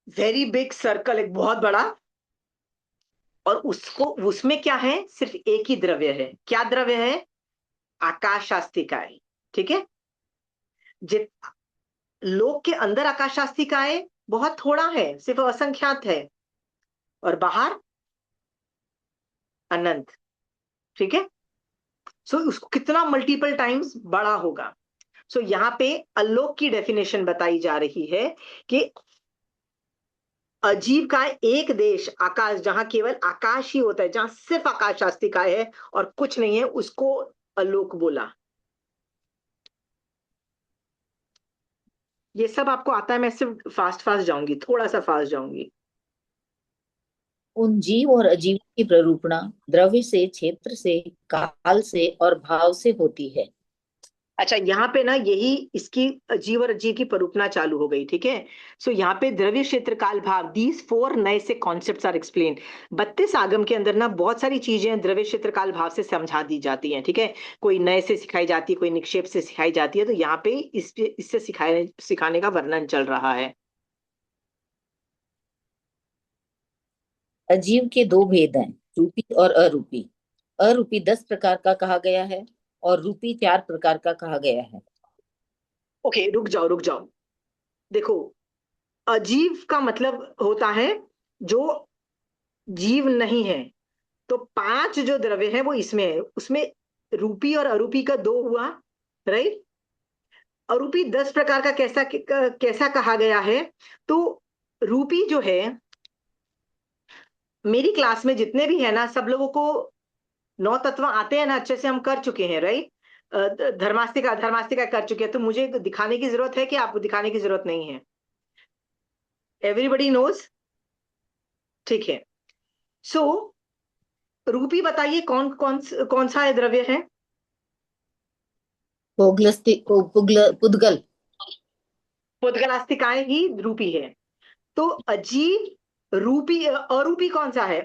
very big circle, एक बहुत बड़ा। और उसको, उसमें क्या है? सिर्फ एक ही द्रव्य है। क्या द्रव्य है? आकाश आस्तिकाएं, ठीक है? जित लोक के अंदर आकाश आस्तिकाएं बहुत थोड़ा है, सिर्फ असंख्यात है, और बाहर अनंत, ठीक है? सो उसको कितना मल्टीपल टाइम्स बड़ा होगा। सो यहाँ पे आलोक की डेफिनेशन बताई जा रही है कि अजीब का एक देश आकाश, जहां केवल आकाश ही होता है, जहां सिर्फ आकाश आस्तिका है और कुछ नहीं है, उसको आलोक बोला। ये सब आपको आता है, मैं सिर्फ फास्ट फास्ट जाऊंगी, थोड़ा सा फास्ट जाऊंगी। उन जीव और अजीव की प्ररूपणा द्रव्य से, क्षेत्र से, काल से और भाव से होती है। अच्छा, यहाँ पे ना यही इसकी जीव और अजीव की परूपना चालू हो गई, ठीक है? सो यहाँ पे द्रव्य, क्षेत्र, काल, भाव, दीज 4 नए से कॉन्सेप्ट्स आर एक्सप्लेन। 32 आगम के अंदर ना बहुत सारी चीजें द्रव्य, क्षेत्र, काल, भाव से समझा दी जाती हैं, ठीक है? कोई नए से सिखाई जाती है, कोई निक्षेप से सिखाई जाती है। तो यहाँ पे इससे सिखाने का वर्णन चल रहा है। अजीव के दो भेद हैं, रूपी और अरूपी। अरूपी 10 प्रकार का कहा गया है और रूपी 4 प्रकार का कहा गया है। ओके, रुक जाओ रुक जाओ। देखो, अजीव का मतलब होता है जो जीव नहीं है। तो 5 जो द्रव्य है वो इसमें है, उसमें रूपी और अरूपी का 2 हुआ, राइट? अरूपी 10 प्रकार का कैसा कहा गया है? तो रूपी जो है, मेरी क्लास में जितने भी है ना, सब लोगों को 9 तत्व आते हैं ना, अच्छे से हम कर चुके हैं, राइट? धर्मास्तिका धर्मास्तिका कर चुके हैं, तो मुझे दिखाने की जरूरत है कि आपको दिखाने की जरूरत नहीं है? एवरीबडी नोज, ठीक है? सो रूपी बताइए कौन सा है द्रव्य है? पुद्गल। पुद्गलास्तिकाएं ही रूपी है। तो अजीब रूपी, अरूपी कौन सा है?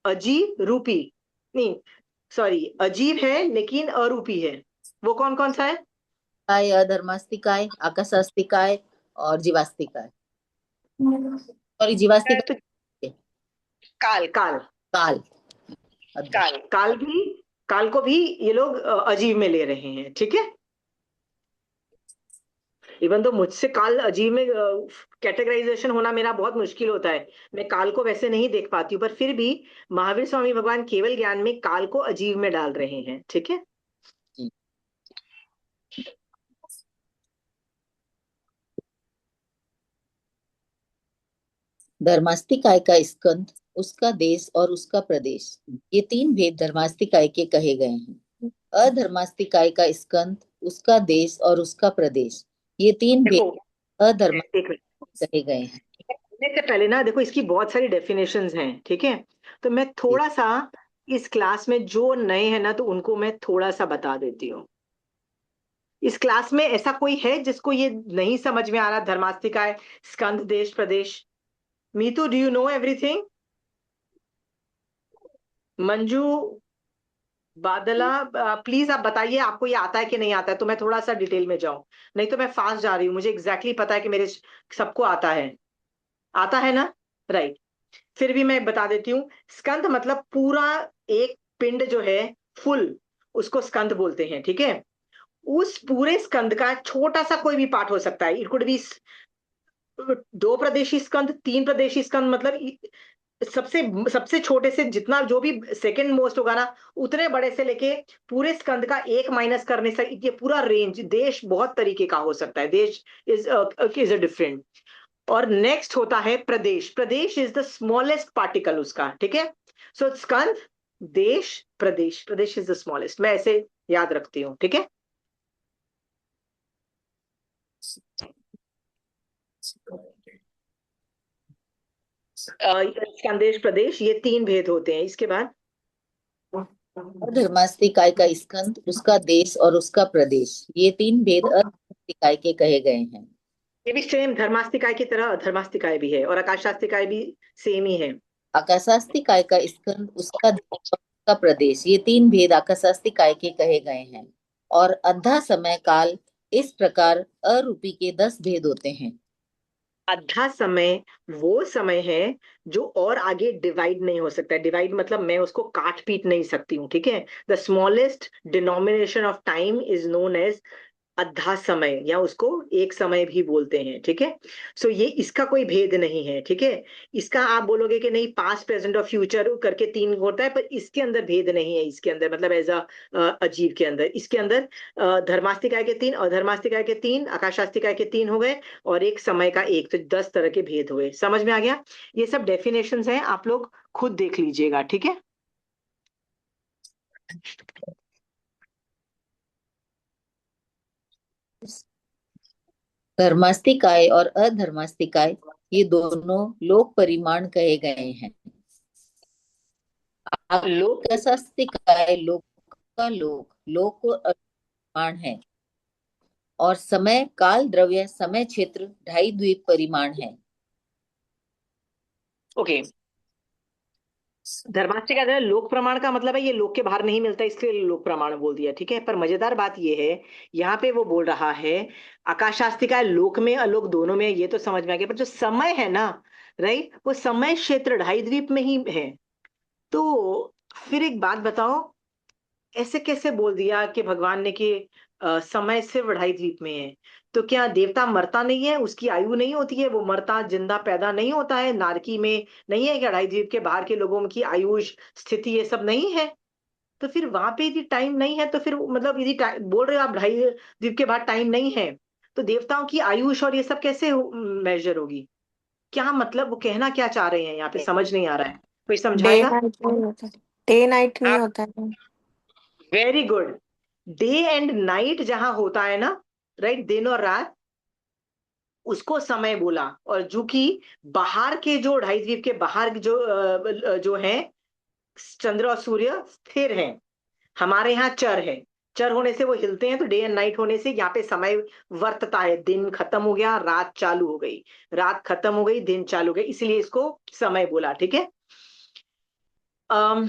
अजीब रूपी नहीं, सॉरी, अजीब है लेकिन अरूपी है। वो कौन कौन सा है? काय, अधर्मास्तिकाय, आकाशास्तिकाय और जीवास्तिकाय। सॉरी, तो जीवास्तिकाय। काल काल काल। काल काल भी, काल को भी ये लोग अजीब में ले रहे हैं, ठीक है? इवन तो मुझसे काल अजीब में कैटेगराइजेशन होना मेरा बहुत मुश्किल होता है। मैं काल को वैसे नहीं देख पाती हूँ, पर फिर भी महावीर स्वामी भगवान केवल ज्ञान में काल को अजीब में डाल रहे हैं, ठीक है? धर्मास्तिकाय का स्कंध, उसका देश और उसका प्रदेश, ये 3 भेद धर्मास्तिकाय के कहे गए हैं। अधर्मास्तिकाय का स्कंध, उसका देश और उसका प्रदेश, ये 3 देखो, भेद एक मिनट, अधर्मास्तिकाय कहे गए हैं। से पहले ना देखो, इसकी बहुत सारी डेफिनेशंस हैं, ठीक है? तो मैं थोड़ा सा इस क्लास में जो नए हैं ना, तो उनको मैं थोड़ा सा बता देती हूँ। इस क्लास में ऐसा कोई है जिसको ये नहीं समझ में आ रहा? Dharmastikaya, skandh, desh, pradesh. Meetu, do you know everything? Manju, Badla, please आप बताइए आपको ये आता है कि नहीं आता है, तो मैं थोड़ा सा डिटेल में जाऊं। नहीं तो मैं फास्ट जा रही हूँ, मुझे एग्जैक्टली पता है कि मेरे सबको आता है। आता है ना? राइट। फिर भी मैं बता देती हूँ। स्कंद मतलब पूरा एक पिंड जो है, फुल, उसको स्कंद बोलते हैं, ठीक है? उस पूरे स्कंद का छोटा सा कोई भी पार्ट हो सकता है। इट कुड बी 2 प्रदेशी स्कंद, 3 प्रदेशी स्कंद, मतलब सबसे सबसे छोटे से जितना जो भी सेकंड मोस्ट होगा ना, उतने बड़े से लेके पूरे स्कंद का एक माइनस करने से ये पूरा रेंज। देश बहुत तरीके का हो सकता है, देश इज अ डिफरेंट। और नेक्स्ट होता है प्रदेश। Pradesh is the smallest particle उसका, ठीक है? सो स्कंद, देश, प्रदेश। प्रदेश इज द स्मॉलेस्ट, मैं ऐसे याद रखती हूँ, ठीक है? स्कंदेश, प्रदेश, ये 3 भेद होते हैं। इसके बाद अधर्मास्तिकाय का स्कंध, उसका देश और उसका प्रदेश, ये 3 भेद अधर्मास्तिकाय के कहे गए हैं। ये भी सेम धर्मास्तिकाय की तरह धर्मास्तिकाय भी है और आकाशास्तिकाय भी सेम ही है। आकाशास्तिकाय का स्कंद, उसका दीपक, उसका प्रदेश, ये तीन भेद आकाशास्तिकाय के कहे गए हैं। और अद्धा समय काल इस प्रकार अरूपी के 10 भेद होते हैं। आधा समय वो समय है जो और आगे डिवाइड नहीं हो सकता है। डिवाइड मतलब मैं उसको काट पीट नहीं सकती हूँ, ठीक है। The smallest denomination of time is known as आधा समय, या उसको एक समय भी बोलते हैं, ठीक है। सो ये इसका कोई भेद नहीं है, ठीक है। इसका आप बोलोगे कि नहीं पास्ट प्रेजेंट और फ्यूचर करके तीन होता है, पर इसके अंदर भेद नहीं है। इसके अंदर मतलब एज अजीब के अंदर, इसके अंदर धर्मास्तिकाय के तीन, अधर्मास्तिकाय के तीन, आकाशास्तिकाय के तीन हो गए, और एक समय का एक, तो 10 तरह के भेद हुए। समझ में आ गया? ये सब डेफिनेशंस हैं, आप लोग खुद देख लीजिएगा, ठीक है। धर्मास्तिकाय और अधर्मास्तिकाय ये दोनों लोक परिमाण कहे गए हैं। लोग आकाशास्तिकाय लोक का लोक, लोक और परिमाण है। और समय काल द्रव्य समय क्षेत्र 2.5 द्वीप परिमाण है। ओके, धर्मास्तिक का लोक प्रमाण का मतलब है ये लोक के बाहर नहीं मिलता, इसलिए लोक प्रमाण बोल दिया, ठीक है। पर मजेदार बात ये है, यहाँ पे वो बोल रहा है आकाशास्तिक का लोक में अलोक दोनों में, ये तो समझ में आ गया, पर जो समय है ना, राइट, वो समय क्षेत्र 2.5 द्वीप में ही है। तो फिर एक बात बताओ, ऐसे कैसे बोल दिया कि भगवान ने कि समय सिर्फ 2.5 द्वीप में है? तो क्या देवता मरता नहीं है, उसकी आयु नहीं होती है, वो मरता जिंदा पैदा नहीं होता है? नारकी में नहीं है क्या 2.5 द्वीप के बाहर के लोगों की आयुष स्थिति ये सब नहीं है? तो फिर वहां पे यदि टाइम नहीं है, तो फिर मतलब यदि बोल रहे हो आप 2.5 द्वीप के बाद टाइम नहीं है, तो देवताओं की आयुष और ये सब कैसे मेजर होगी? क्या मतलब वो कहना क्या चाह रहे हैं यहाँ पे, समझ नहीं आ रहा है। कोई डे समझाएगा? नाइट नहीं होता, डे नाइट नहीं आप होता है। Very good. Day and night जहां होता है ना, राइट, दिन और रात, उसको समय बोला। और जो कि बाहर के जो 2.5 द्वीप के बाहर जो है, चंद्र और सूर्य स्थिर हैं। हमारे यहाँ चर है, चर होने से वो हिलते हैं, तो डे एंड नाइट होने से यहाँ पे समय वर्तता है। दिन खत्म हो गया, रात चालू हो गई, रात खत्म हो गई, दिन चालू हो गई, इसलिए इसको समय बोला, ठीक है। अम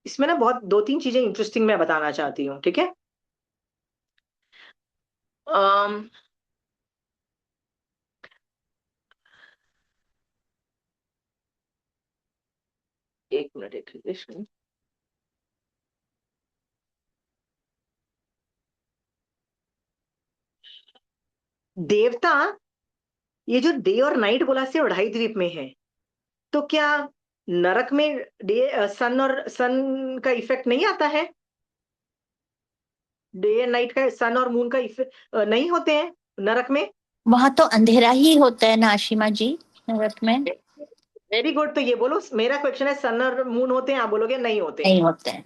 इसमें ना बहुत 2-3 चीजें इंटरेस्टिंग मैं बताना चाहती हूँ, ठीक है। अम एक मिनट, एक मिनट। देवता, ये जो डे और नाइट बोला से 2.5 द्वीप में है, तो क्या नरक में डे सन और सन का इफेक्ट नहीं आता है? डे एंड नाइट का, सन और मून का इफेक्ट नहीं होते हैं नरक में? वहां तो अंधेरा ही होता है ना आशिमा जी, नरक में वेरी गुड। तो ये बोलो, मेरा क्वेश्चन है सन और मून होते हैं, आप बोलोगे नहीं होते हैं। नहीं होते हैं।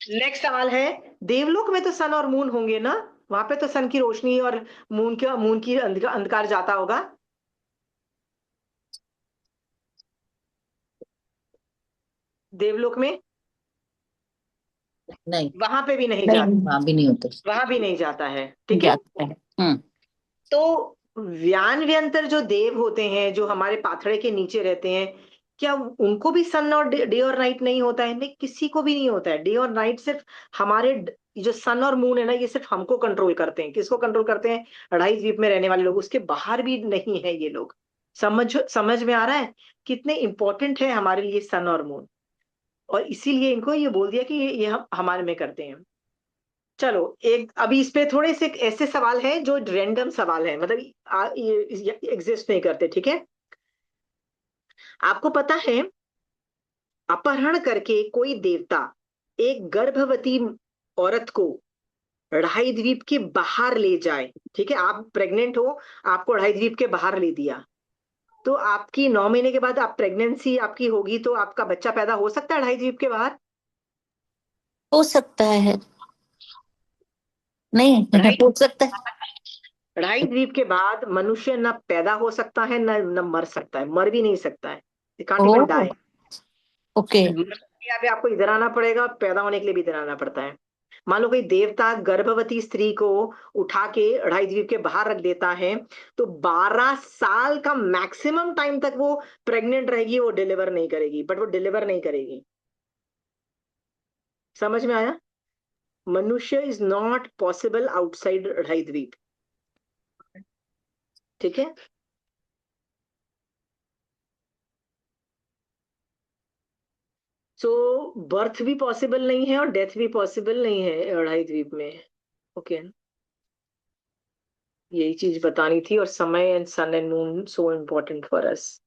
नेक्स्ट सवाल है, देवलोक में तो सन और मून होंगे ना, वहां पे तो सन की रोशनी और मून की अंधकार जाता होगा। देवलोक में नहीं, वहां पे भी नहीं जाता, नहीं वहां भी नहीं होते। वहां भी नहीं जाता है, ठीक है। जाता है। हम्म। तो व्यान व्यंतर जो देव होते हैं, जो हमारे पाथड़े के नीचे रहते हैं, क्या उनको भी सन और डे और नाइट नहीं होता है? नहीं, किसी को भी नहीं होता है डे और नाइट। सिर्फ हमारे जो सन और मून है ना, ये सिर्फ हमको कंट्रोल करते हैं। किसको कंट्रोल करते हैं? 2.5 द्वीप में रहने वाले लोग, उसके बाहर भी नहीं है ये लोग। समझ में आ रहा है कितने इंपॉर्टेंट है हमारे लिए सन और मून? और इसीलिए इनको ये बोल दिया कि ये हम हमारे में करते हैं। चलो, एक अभी इस पे थोड़े से ऐसे सवाल हैं जो रैंडम सवाल हैं, मतलब ये एग्जिस्ट नहीं करते, ठीक है। आपको पता है, अपहरण करके कोई देवता एक गर्भवती औरत को 2.5 द्वीप के बाहर ले जाए, ठीक है। आप प्रेग्नेंट हो, आपको 2.5 द्वीप के बाहर ले दिया, तो आपकी 9 महीने के बाद आप प्रेगनेंसी आपकी होगी, तो आपका बच्चा पैदा हो सकता है 2.5 द्वीप के बाहर? हो सकता है, नहीं 2.5 हो सकता है। 2.5 द्वीप के बाद मनुष्य न पैदा हो सकता है, न मर सकता है, मर भी नहीं सकता है। Can't even oh, die. Okay. अभी आपको इधर आना पड़ेगा, पैदा होने के लिए भी इधर आना पड़ता है। मान लो कोई देवता गर्भवती स्त्री को उठा के अढ़ाई द्वीप के बाहर रख देता है, तो 12 साल का मैक्सिमम टाइम तक वो प्रेग्नेंट रहेगी, वो डिलीवर नहीं करेगी, बट वो डिलीवर नहीं करेगी। समझ में आया? मनुष्य इज नॉट पॉसिबल आउटसाइड अढ़ाई द्वीप। ठीक है, सो बर्थ भी पॉसिबल नहीं है और डेथ भी पॉसिबल नहीं है अढ़ाई द्वीप में। ओके, यही चीज बतानी थी। और समय and sun and moon so important for us.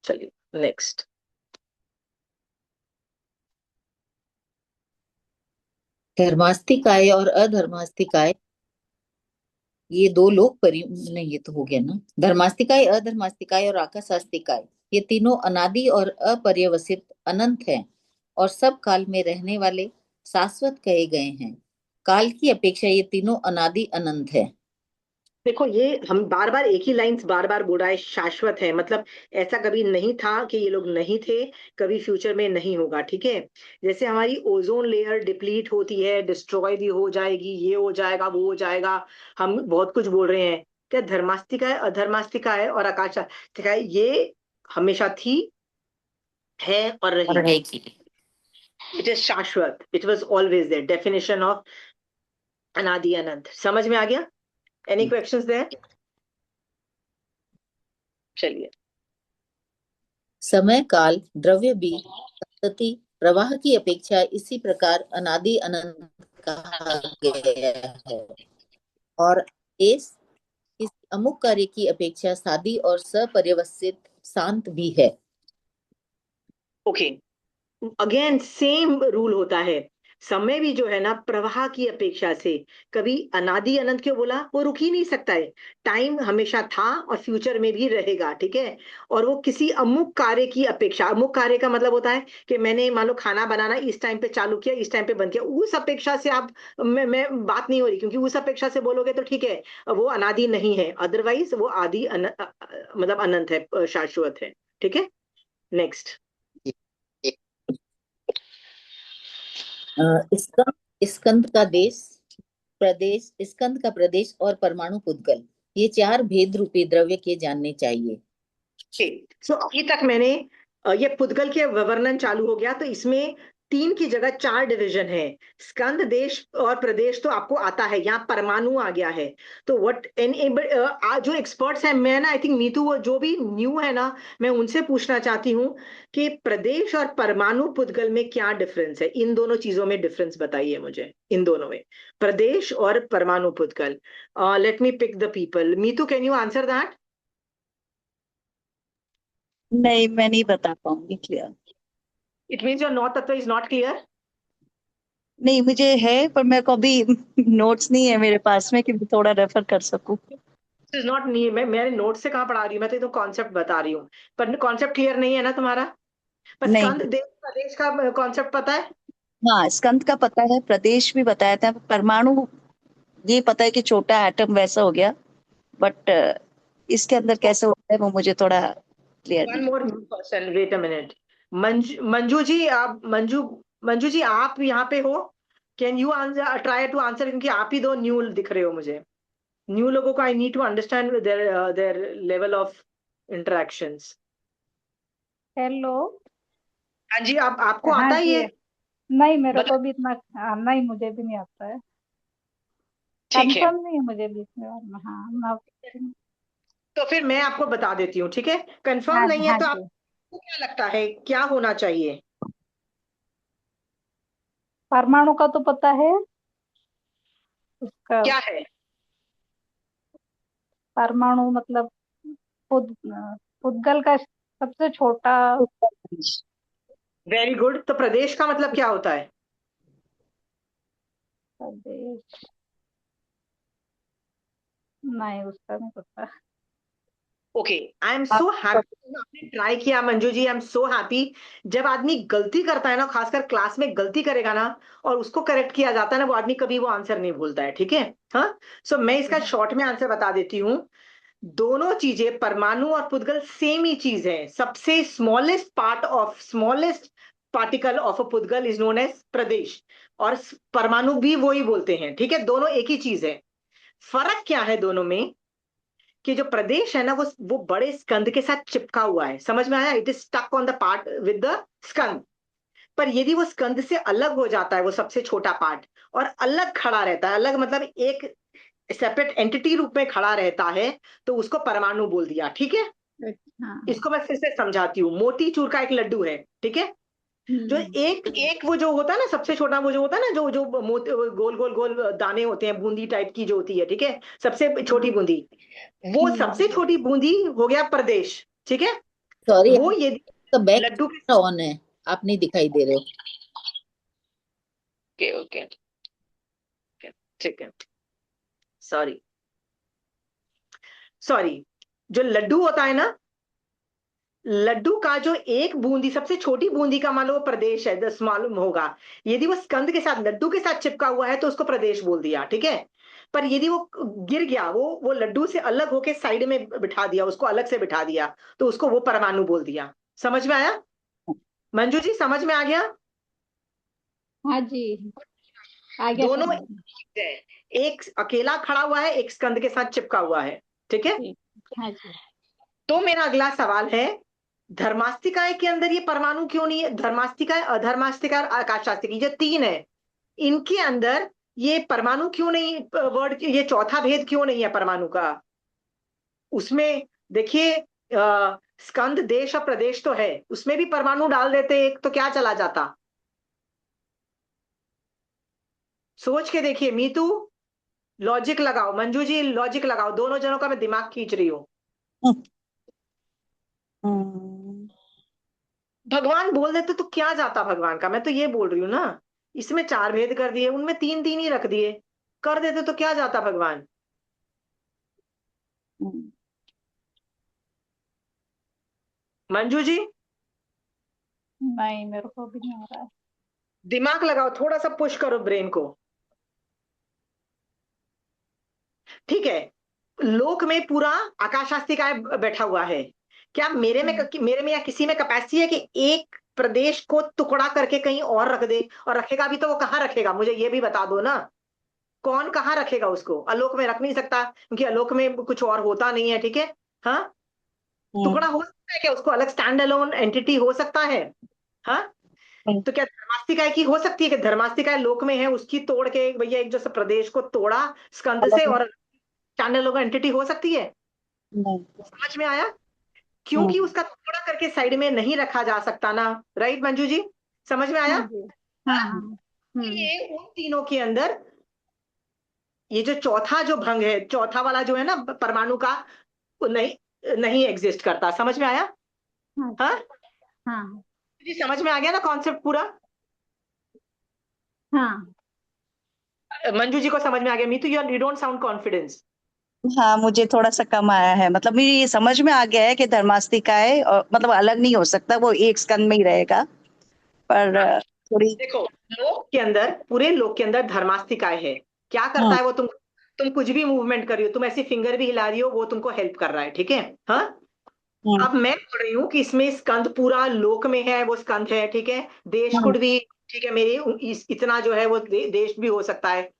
चलिए नेक्स्ट। धर्मास्तिकाय और अधर्मास्तिकाय, ये दो लोक परि नहीं, ये तो हो गया ना। धर्मास्तिकाय, अधर्मास्तिकाय और आकाशास्तिकाय, ये तीनों अनादि और अपर्यवसित अनंत हैं और सब काल में रहने वाले शाश्वत कहे गए हैं। काल की अपेक्षा ये तीनों अनादि अनंत है। देखो, ये हम बार बार एक ही लाइंस बार बार बोल रहा है, शाश्वत है, मतलब ऐसा कभी नहीं था कि ये लोग नहीं थे, कभी फ्यूचर में नहीं होगा। ठीक है, जैसे हमारी ओजोन लेयर डिप्लीट होती है, डिस्ट्रॉय भी हो जाएगी, ये हो जाएगा, वो हो जाएगा, हम बहुत कुछ बोल रहे हैं। क्या धर्मास्तिका है, अधर्मास्तिका है और आकाशास्तिका है, ये हमेशा थी, है और रहेगी। रहेगी। इट इज शाश्वत, it was always there. Definition of अनादि अनंत समझ में आ गया? Any questions there? चलिए। समय, काल, द्रव्य भी संतति प्रवाह की अपेक्षा इसी प्रकार अनादि अनंत कहा गया है और इस अमुक कार्य की अपेक्षा सादी और सपर्यवसित शांत भी है। ओके, अगेन सेम रूल होता है। समय भी जो है ना, प्रवाह की अपेक्षा से, कभी अनादि अनंत क्यों बोला? वो रुक ही नहीं सकता है। टाइम हमेशा था और फ्यूचर में भी रहेगा। ठीक है, और वो किसी अमुक कार्य की अपेक्षा, अमुक कार्य का मतलब होता है कि मैंने मान लो खाना बनाना इस टाइम पे चालू किया, इस टाइम पे बंद किया, उस अपेक्षा से आप, मैं बात नहीं हो रही, क्योंकि उस अपेक्षा से बोलोगे तो ठीक है, वो अनादि नहीं है, अदरवाइज वो मतलब अनंत है, शाश्वत है। ठीक है, नेक्स्ट। स्कंद, स्कंद का देश, प्रदेश, स्कंद का प्रदेश और परमाणु पुद्गल, ये चार भेद रूपी द्रव्य के जानने चाहिए। सो अभी तक मैंने ये पुद्गल के वर्णन चालू हो गया, तो इसमें 3 की जगह 4 डिवीजन है। स्कंद, देश और प्रदेश तो आपको आता है, यहाँ परमाणु आ गया है। तो व्हाट जो एक्सपर्ट्स हैं, मैं ना आई थिंक मीतू, वो जो भी न्यू है ना, मैं उनसे पूछना चाहती हूँ कि प्रदेश और परमाणु पुद्गल में क्या डिफरेंस है? इन दोनों चीजों में डिफरेंस बताइए मुझे, इन दोनों में, प्रदेश और परमाणु पुद्गल। Let me pick the people. Meetu, can you answer that? नहीं, मैं नहीं बता पाऊंगी clear. It means your nau tattva is not clear. नहीं, मुझे है, पर मेरे को अभी नोट्स नहीं है मेरे पास में कि मैं थोड़ा रेफर कर सकूं। इज नॉट, नहीं, मैं मेरे नोट से कहाँ पढ़ा रही हूँ, मैं तो कॉन्सेप्ट बता रही हूँ, पर कॉन्सेप्ट क्लियर नहीं है ना तुम्हारा। पर नहीं, स्कंद, देश, प्रदेश का कॉन्सेप्ट पता है? हाँ, स्कंद का पता है, प्रदेश भी बताया था, परमाणु ये पता है कि छोटा एटम वैसा हो गया, बट इसके अंदर कैसे होता है वो मुझे थोड़ा क्लियर वन नहीं। More question, wait a minute. Manju ji, आप मंजू जी, आप यहाँ पे हो? Can you answer, try to answer, क्योंकि आप ही दो न्यू दिख रहे हो मुझे। न्यू लोगों को I need to understand their level of interactions. Hello. हाँ जी, आप, आपको हाँ आता है जी। ये? नहीं, मेरे बता। को भी इतना नहीं, मुझे भी नहीं आता है। ठीक है, कंफर्म नहीं है मुझे भी इसमें। हाँ, मैं। तो फिर मैं आपको बता देती हूँ। ठीक है, कंफर्म हाँ जी, नहीं है हाँ तो जी। आपको क्या लगता है क्या होना चाहिए? परमाणु का तो पता है उसका। क्या है? परमाणु मतलब पुद्गल का सबसे छोटा। Very good. तो प्रदेश का मतलब क्या होता है? प्रदेश, नहीं उसका नहीं पता। Okay, I am so happy आपने ट्राई किया Manju ji, I am so happy. जब आदमी गलती करता है ना, खासकर क्लास में गलती करेगा ना, और उसको करेक्ट किया जाता है ना, वो आदमी कभी वो आंसर नहीं भूलता है। ठीक है, हाँ। सो मैं इसका शॉर्ट में आंसर बता देती हूँ। दोनों चीजें, परमाणु और पुद्गल, सेम ही चीज है। सबसे smallest part of smallest particle of a pudgal is known as प्रदेश, और परमाणु भी वही बोलते हैं, ठीक है, दोनों एक ही चीज है। फर्क क्या है दोनों में, कि जो प्रदेश है ना वो बड़े स्कंद के साथ चिपका हुआ है, समझ में आया, it is stuck on the part with the skandh. पर यदि वो स्कंद से अलग हो जाता है, वो सबसे छोटा पार्ट, और अलग खड़ा रहता है, अलग मतलब एक सेपरेट एंटिटी रूप में खड़ा रहता है, तो उसको परमाणु बोल दिया, ठीक है। हाँ। इसको मैं फिर से समझाती हूँ। मोतीचूर का एक लड्डू है, ठीक है, जो एक एक वो जो होता है ना सबसे छोटा, वो जो होता है ना जो जो गोल गोल गोल दाने होते हैं, बूंदी टाइप की जो होती है, ठीक है, सबसे छोटी बूंदी, वो सबसे छोटी बूंदी हो गया प्रदेश, ठीक है। सॉरी, वो ये तो बैक लड्डू के, ऑन है, आप नहीं दिखाई दे रहे हो। ओके ओके, ठीक है, सॉरी सॉरी, जो लड्डू होता है ना, लड्डू का जो एक बूंदी, सबसे छोटी बूंदी का मान लो वो प्रदेश है, 10 मालूम होगा। यदि वो स्कंद के साथ, लड्डू के साथ चिपका हुआ है तो उसको प्रदेश बोल दिया, ठीक है। पर यदि वो गिर गया, वो लड्डू से अलग होके साइड में बिठा दिया, उसको अलग से बिठा दिया, तो उसको वो परमाणु बोल दिया। समझ में आया मंजू जी, समझ में आ गया? हाँ जी, आ गया दोनों समझ में। एक अकेला खड़ा हुआ है, एक स्कंद के साथ चिपका हुआ है, ठीक है। ठीक, हाँ जी। तो मेरा अगला सवाल है, धर्मास्तिकाय के अंदर ये परमाणु क्यों नहीं है? धर्मास्तिकाय, अधर्मास्तिकाय और आकाशास्तिक, ये जो तीन है, इनके अंदर ये परमाणु क्यों नहीं, वर्ड, ये चौथा भेद क्यों नहीं है परमाणु का? उसमें देखिए, स्कंद, देश और प्रदेश तो है, उसमें भी परमाणु डाल देते एक, तो क्या चला जाता? सोच के देखिए मीतू, लॉजिक लगाओ, मंजू जी लॉजिक लगाओ, दोनों जनों का मैं दिमाग खींच रही हूँ। भगवान बोल देते तो क्या जाता भगवान का, मैं तो ये बोल रही हूँ ना। इसमें 4 भेद कर दिए, उनमें 3 ही रख दिए, कर देते तो क्या जाता भगवान? मंजू जी नहीं, मेरे को भी नहीं आ रहा है। दिमाग लगाओ, थोड़ा सा पुश करो ब्रेन को, ठीक है। लोक में पूरा आकाशास्तिकाय बैठा हुआ है, क्या मेरे में या किसी में कैपेसिटी है कि एक प्रदेश को टुकड़ा करके कहीं और रख दे? और रखेगा भी तो वो कहाँ रखेगा, मुझे ये भी बता दो ना। कौन कहाँ रखेगा उसको? आलोक में रख नहीं सकता, क्योंकि आलोक में कुछ और होता नहीं है, ठीक है। हाँ, टुकड़ा हो सकता है क्या? उसको अलग स्टैंड अलोन एंटिटी हो सकता है? हाँ, तो क्या धर्मास्तिकाय की हो सकती है कि धर्मास्तिकाय लोक में है, उसकी तोड़ के भैया एक जैसे प्रदेश को तोड़ा स्कंद से, और स्टैंड अलोन एंटिटी हो सकती है? समझ में आया? क्योंकि उसका टुकड़ा करके साइड में नहीं रखा जा सकता ना, राइट मंजू जी, समझ में आया? हाँ जी। हाँ हाँ। ये उन तीनों के अंदर ये जो चौथा जो भंग है, चौथा वाला जो है ना परमाणु का, वो नहीं एग्जिस्ट करता। समझ में आया? हाँ हाँ हाँ। जी, समझ में आ गया ना कॉन्सेप्ट पूरा? हाँ मंजू जी को समझ में आ गया? Meetu, you don't sound confidence. हाँ, मुझे थोड़ा सा कम आया है, मतलब मुझे ये समझ में आ गया है कि धर्मास्तिकाय और मतलब अलग नहीं हो सकता, वो एक स्कंद में ही रहेगा। पर थोड़ी देखो, लोक के अंदर, पूरे लोक के अंदर धर्मास्तिकाय है, क्या करता है वो? तुम कुछ भी मूवमेंट कर रही हो, तुम ऐसी फिंगर भी हिला रही हो, वो तुमको हेल्प कर रहा है, ठीक है। हाँ, अब मैं बोल रही हूँ कि इसमें स्कंद पूरा लोक में है, वो स्कंद है, ठीक है। देश कुड भी, ठीक है, मेरी इतना जो है वो देश भी हो सकता है।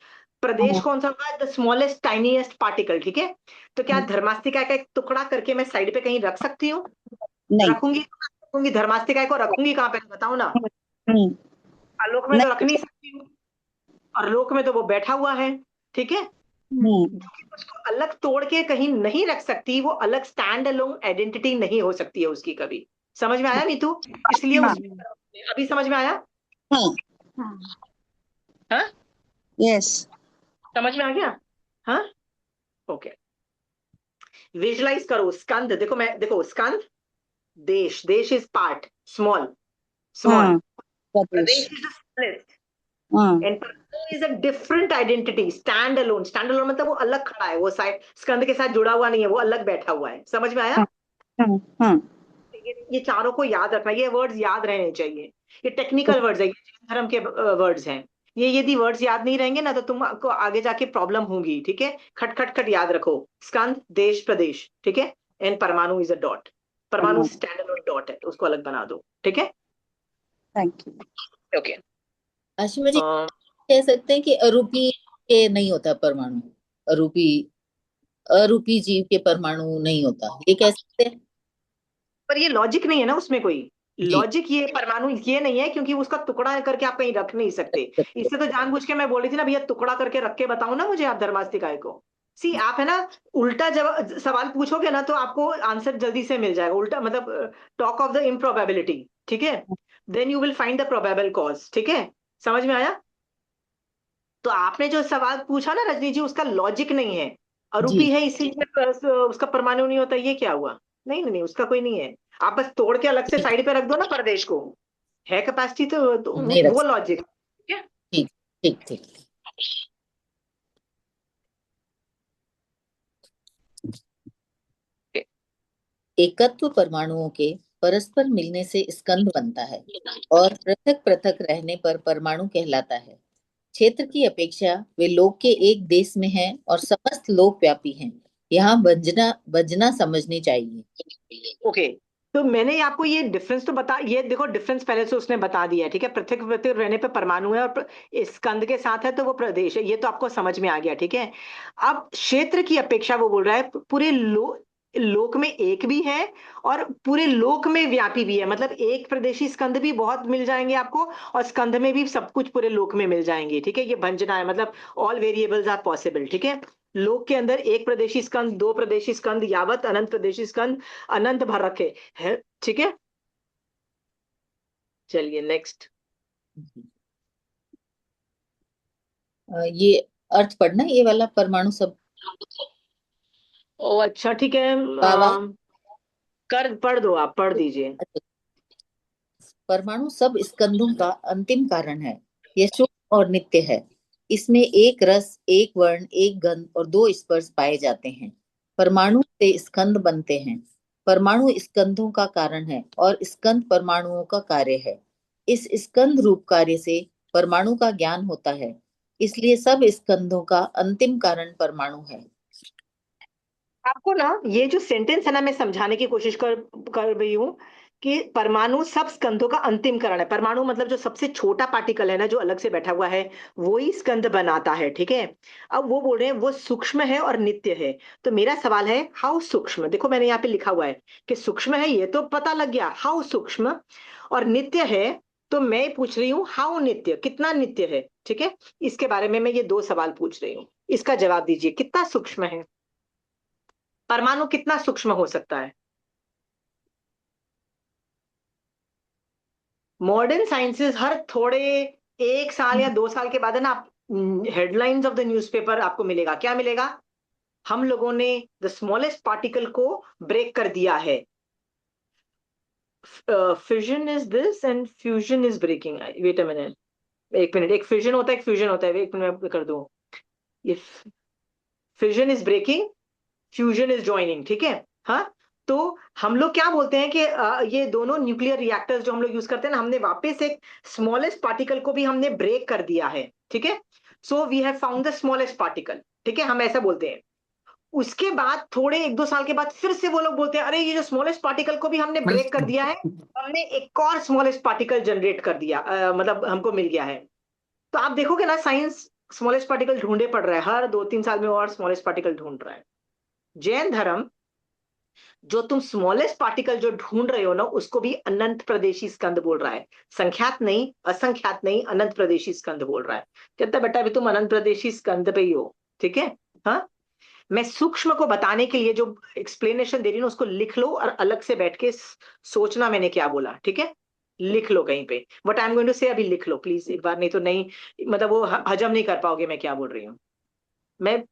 प्रदेश कौन सा होगा? द स्मॉलेस्ट टाइनीएस्ट पार्टिकल, ठीक है। तो क्या धर्मास्तिका का एक टुकड़ा करके मैं साइड पे कहीं रख सकती हूँ? नहीं। रखूंगी धर्मास्तिका को रखूंगी कहाँ पे, बताओ ना। आलोक में तो रख नहीं। नहीं सकती हूँ, और लोक में तो वो बैठा हुआ है, ठीक है। क्योंकि उसको अलग तोड़ के कहीं नहीं रख सकती, वो अलग स्टैंड अलोन आइडेंटिटी नहीं हो सकती है उसकी कभी। समझ में आया नीतू? इसलिए हाँ। उसमें अभी समझ में आया? हाँ। हाँ, यस। समझ में आ गया? हाँ, ओके। विजुलाइज करो स्कंद, देखो skandh, desh, desh is part, small small, pradesh. Pradesh is the smallest, and paramanu is a different identity, stand alone. Stand alone मतलब वो अलग खड़ा है, वो साइड स्कंद के साथ जुड़ा हुआ नहीं है, वो अलग बैठा हुआ है। समझ में आया? ये चारों को याद रखना, ये वर्ड्स याद रहने चाहिए। ये टेक्निकल वर्ड्स है, ये जैन धर्म के वर्ड्स हैं। ये यदि वर्ड्स याद नहीं रहेंगे ना, तो तुमको आगे जाके प्रॉब्लम होगी, ठीक है। खट खट खट याद रखो, स्कंद, देश, प्रदेश, ठीक है। And paramanu is a dot, परमाणु स्टैंड अलोन डॉट है, उसको अलग बना दो, ठीक है। Thank you. ओके। आशिमा जी, कह सकते हैं कि अरूपी के नहीं होता परमाणु, अरूपी अरूपी जीव के परमाणु नहीं होता, ये कह सकते हैं? पर ये लॉजिक नहीं है ना उसमें कोई जी। लॉजिक, ये परमाणु ये नहीं है क्योंकि उसका टुकड़ा करके आप कहीं रख नहीं सकते। इससे तो जानबूझ के मैं बोल रही थी ना भैया, टुकड़ा करके रख के बताओ ना मुझे आप धर्मास्तिकाय को। सी आप है ना उल्टा जब सवाल पूछोगे ना तो आपको आंसर जल्दी से मिल जाएगा। उल्टा मतलब टॉक ऑफ द इम्प्रोबेबिलिटी, ठीक है, then you will find the probable cause. ठीक है, समझ में आया? तो आपने जो सवाल पूछा ना रजनी जी, उसका लॉजिक नहीं है। जी। अरूपी है इसीलिए उसका परमाणु नहीं होता, ये क्या हुआ? नहीं नहीं नहीं, उसका कोई नहीं है। आप बस तोड़ के अलग से साइड पे रख दो ना प्रदेश को, है कैपेसिटी तो नहीं रख वो सकते। लॉजिक। ठीक है। ठीक ठीक ठीक। एकत्व परमाणुओं के परस्पर मिलने से स्कंध बनता है और पृथक पृथक रहने पर परमाणु कहलाता है। क्षेत्र की अपेक्षा वे लोक के एक देश में हैं और समस्त लोक व्यापी हैं। यहाँ बजना बजना समझनी चाहिए। ओके, तो मैंने आपको ये डिफरेंस तो बता, ये देखो डिफरेंस पहले से उसने बता दिया है। ठीक है, पृथक पृथक रहने पे परमाणु है और स्कंद के साथ है तो वो प्रदेश है, ये तो आपको समझ में आ गया। ठीक है, अब क्षेत्र की अपेक्षा वो बोल रहा है पूरे लोक में एक भी है और पूरे लोक में व्यापी भी है। मतलब एक प्रदेशी स्कंद भी बहुत मिल जाएंगे आपको और स्कंद में भी सब कुछ पूरे लोक में मिल जाएंगे। ठीक है, ये भंजना है, मतलब ऑल वेरिएबल्स आर पॉसिबल। ठीक है, लोक के अंदर एक प्रदेशी स्कंद, दो प्रदेशी स्कंद, यावत अनंत प्रदेशी स्कंद अनंत भर रखे है। ठीक है, चलिए नेक्स्ट। ये अर्थ पढ़ना, ये वाला परमाणु सब। ओ अच्छा ठीक है, वाह। कर पढ़ दो, आप पढ़ दीजिए। परमाणु सब स्कंदों का अंतिम कारण है। यह शुद्ध और नित्य है। इसमें एक रस, एक वर्ण, एक गंध और दो स्पर्श पाए जाते हैं। परमाणु से स्कंद बनते हैं। परमाणु स्कंदों का कारण है और स्कंद परमाणुओं का कार्य है। इस स्कंद रूप कार्य से परमाणु का ज्ञान होता है। इसलिए सब स्कंदों का अंतिम कारण परमाणु है। आपको ना ये जो सेंटेंस है ना, मैं समझाने की कोशिश कर रही हूँ कि परमाणु सब स्कंदों का अंतिम कारण है। परमाणु मतलब जो सबसे छोटा पार्टिकल है ना, जो अलग से बैठा हुआ है, वो ही स्कंद बनाता है। ठीक है, अब वो बोल रहे हैं वो सूक्ष्म है और नित्य है। तो मेरा सवाल है हाउ सूक्ष्म, देखो मैंने यहाँ पे लिखा हुआ है कि सूक्ष्म है, ये तो पता लग गया, हाउ सूक्ष्म, और नित्य है। तो मैं पूछ रही हूँ हाउ नित्य, कितना नित्य है। ठीक है, इसके बारे में मैं ये दो सवाल पूछ रही हूँ, इसका जवाब दीजिए, कितना सूक्ष्म है परमाणु, कितना सूक्ष्म हो सकता है? मॉडर्न साइंसेस हर थोड़े एक साल या 2 साल के बाद है ना, हेडलाइंस ऑफ द न्यूज़पेपर आपको मिलेगा, क्या मिलेगा? हम लोगों ने द स्मॉलेस्ट पार्टिकल को ब्रेक कर दिया है। Fission is this and fusion is breaking. Wait a minute, एक मिनट, एक फिजन होता है, एक फ्यूजन होता है, एक मिनट मैं कर दूं। ये fission is breaking, fusion is joining. ठीक है, हाँ। तो हम लोग क्या बोलते हैं कि ये दोनों न्यूक्लियर रिएक्टर्स जो हम लोग यूज करते हैं ना, हमने वापस एक स्मॉलेस्ट पार्टिकल को भी हमने ब्रेक कर दिया है। ठीक है, so we have found the smallest particle. ठीक है, हम ऐसा बोलते हैं। उसके बाद थोड़े 1-2 साल के बाद फिर से वो लोग बोलते हैं अरे ये जो स्मॉलेस्ट पार्टिकल को भी हमने ब्रेक कर दिया है, हमने एक और स्मॉलेस्ट पार्टिकल जनरेट कर दिया, मतलब हमको मिल गया है। तो आप देखोगे ना साइंस स्मॉलेस्ट पार्टिकल ढूंढे पड़ रहा है, हर 2-3 साल में और स्मॉलेस्ट पार्टिकल ढूंढ रहा है। जैन धर्म जो तुम स्मॉलेस्ट पार्टिकल जो ढूंढ रहे हो ना, उसको भी अनंत प्रदेशी स्कंद बोल रहा है। संख्यात नहीं, असंख्यात नहीं, अनंत प्रदेशी स्कंद बोल रहा है। कहता है बेटा अभी तुम अनंत प्रदेशी स्कंद पे ही हो। ठीक है, हाँ। मैं सूक्ष्म को बताने के लिए जो एक्सप्लेनेशन दे रही हूँ उसको लिख लो और अलग से बैठ के सोचना मैंने क्या बोला। ठीक है, लिख लो कहीं पे what I am going to say, अभी लिख लो प्लीज एक बार, नहीं तो नहीं, मतलब वो हजम नहीं कर पाओगे मैं क्या बोल रही हूँ। मैं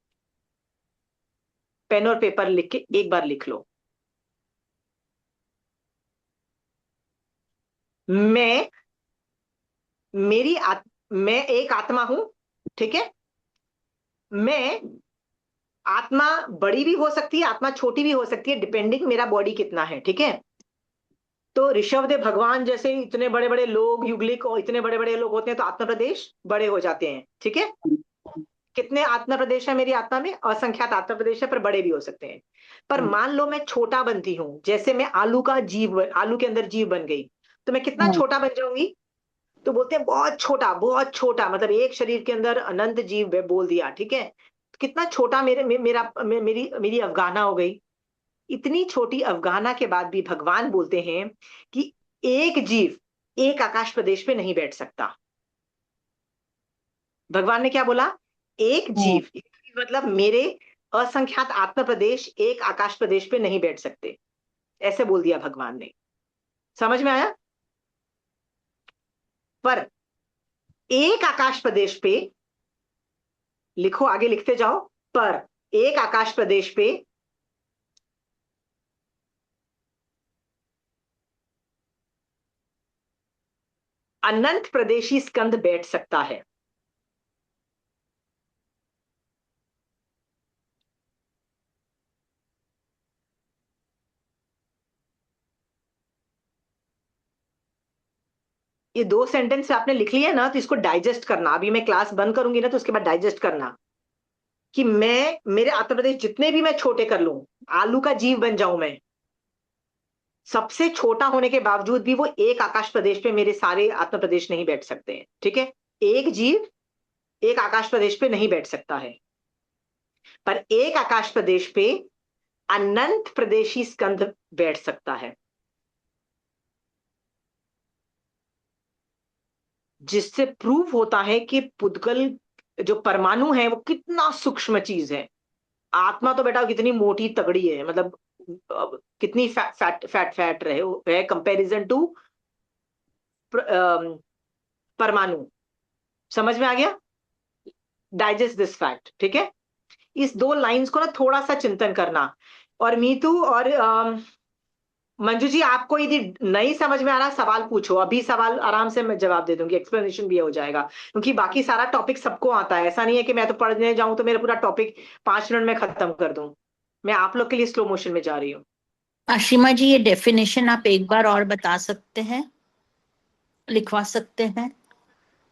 पेन और पेपर लिख के एक बार लिख लो। मैं मैं एक आत्मा हूं। ठीक है, मैं आत्मा बड़ी भी हो सकती है, आत्मा छोटी भी हो सकती है, डिपेंडिंग मेरा बॉडी कितना है। ठीक है, तो ऋषभदेव भगवान जैसे इतने बड़े बड़े लोग, युगलिक और इतने बड़े बड़े लोग होते हैं तो आत्मा प्रदेश बड़े हो जाते हैं। ठीक है, कितने आत्मा प्रदेश है मेरी आत्मा में? असंख्यात आत्मा प्रदेश है, पर बड़े भी हो सकते हैं। पर मान लो मैं छोटा बनती हूं, जैसे मैं आलू का जीव, आलू के अंदर जीव बन गई, तो मैं कितना छोटा बन जाऊंगी? तो बोलते हैं बहुत छोटा, मतलब एक शरीर के अंदर अनंत जीव है, बोल दिया, ठीक है। कितना छोटा मेरी अवगाहना हो गई। इतनी छोटी अवगाहना के बाद भी भगवान बोलते हैं कि एक जीव एक आकाश प्रदेश पे नहीं बैठ सकता। भगवान ने क्या बोला? एक जीव, मतलब मेरे असंख्यात आत्म प्रदेश एक आकाश प्रदेश पे नहीं बैठ सकते, ऐसे बोल दिया भगवान ने। समझ में आया? पर एक आकाश प्रदेश पे, लिखो आगे लिखते जाओ, पर एक आकाश प्रदेश पे अनंत प्रदेशी स्कंद बैठ सकता है। ये 2 सेंटेंस आपने लिख लिया ना, तो इसको डाइजेस्ट करना। अभी मैं क्लास बंद करूंगी ना, तो उसके बाद डाइजेस्ट करना कि मेरे आत्म प्रदेश जितने भी मैं छोटे कर लूं, आलू का जीव बन जाऊं मैं, सबसे छोटा होने के बावजूद भी वो एक आकाश प्रदेश पे मेरे सारे आत्म प्रदेश नहीं बैठ सकते हैं, ठीक है। एक जीव एक आकाश प्रदेश पे नहीं बैठ सकता है, पर एक आकाश प्रदेश पे अनंत प्रदेशी स्कंद बैठ सकता है, जिससे प्रूव होता है कि पुद्गल जो परमाणु है वो कितना सूक्ष्म चीज है। आत्मा तो बेटा कितनी मोटी तगड़ी है, मतलब कितनी फैट रहे है कंपैरिजन टू परमाणु। समझ में आ गया? डाइजेस्ट दिस फैक्ट, ठीक है। इस 2 लाइंस को ना थोड़ा सा चिंतन करना। और मीतू और मंजू जी, आपको यदि नहीं समझ में आ रहा, सवाल पूछो, अभी सवाल आराम से मैं जवाब दे दूंगी, एक्सप्लेनेशन भी हो जाएगा, क्योंकि बाकी सारा टॉपिक सबको आता है। ऐसा नहीं है कि मैं तो पढ़ने जाऊं तो मेरा पूरा टॉपिक 5 मिनट में खत्म कर दूं। मैं आप लोग के लिए स्लो मोशन में जा रही हूँ। आशिमा जी, ये डेफिनेशन आप एक बार और बता सकते हैं, लिखवा सकते हैं?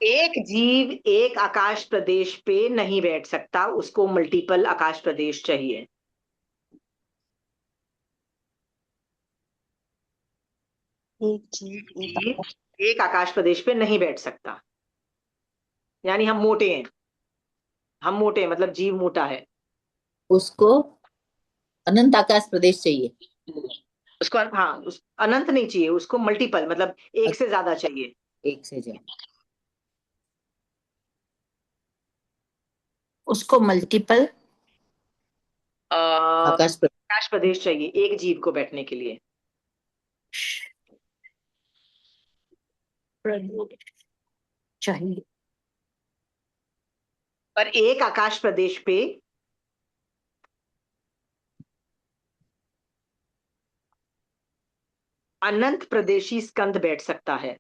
एक जीव एक आकाश प्रदेश पे नहीं बैठ सकता, उसको मल्टीपल आकाश प्रदेश चाहिए। एक जीव एक जीव एक आकाश प्रदेश पे नहीं बैठ सकता, यानी हम मोटे हैं, मतलब जीव मोटा है। उसको अनंत आकाश प्रदेश चाहिए। उसको, हाँ, अनंत नहीं चाहिए उसको, मल्टीपल, मतलब एक से ज्यादा चाहिए। एक से ज्यादा। उसको मल्टीपल आकाश प्रदेश आकाश प्रदेश चाहिए एक जीव को बैठने के लिए। चाहिए। पर एक आकाश प्रदेश पे अनंत प्रदेशी स्कंद बैठ सकता है।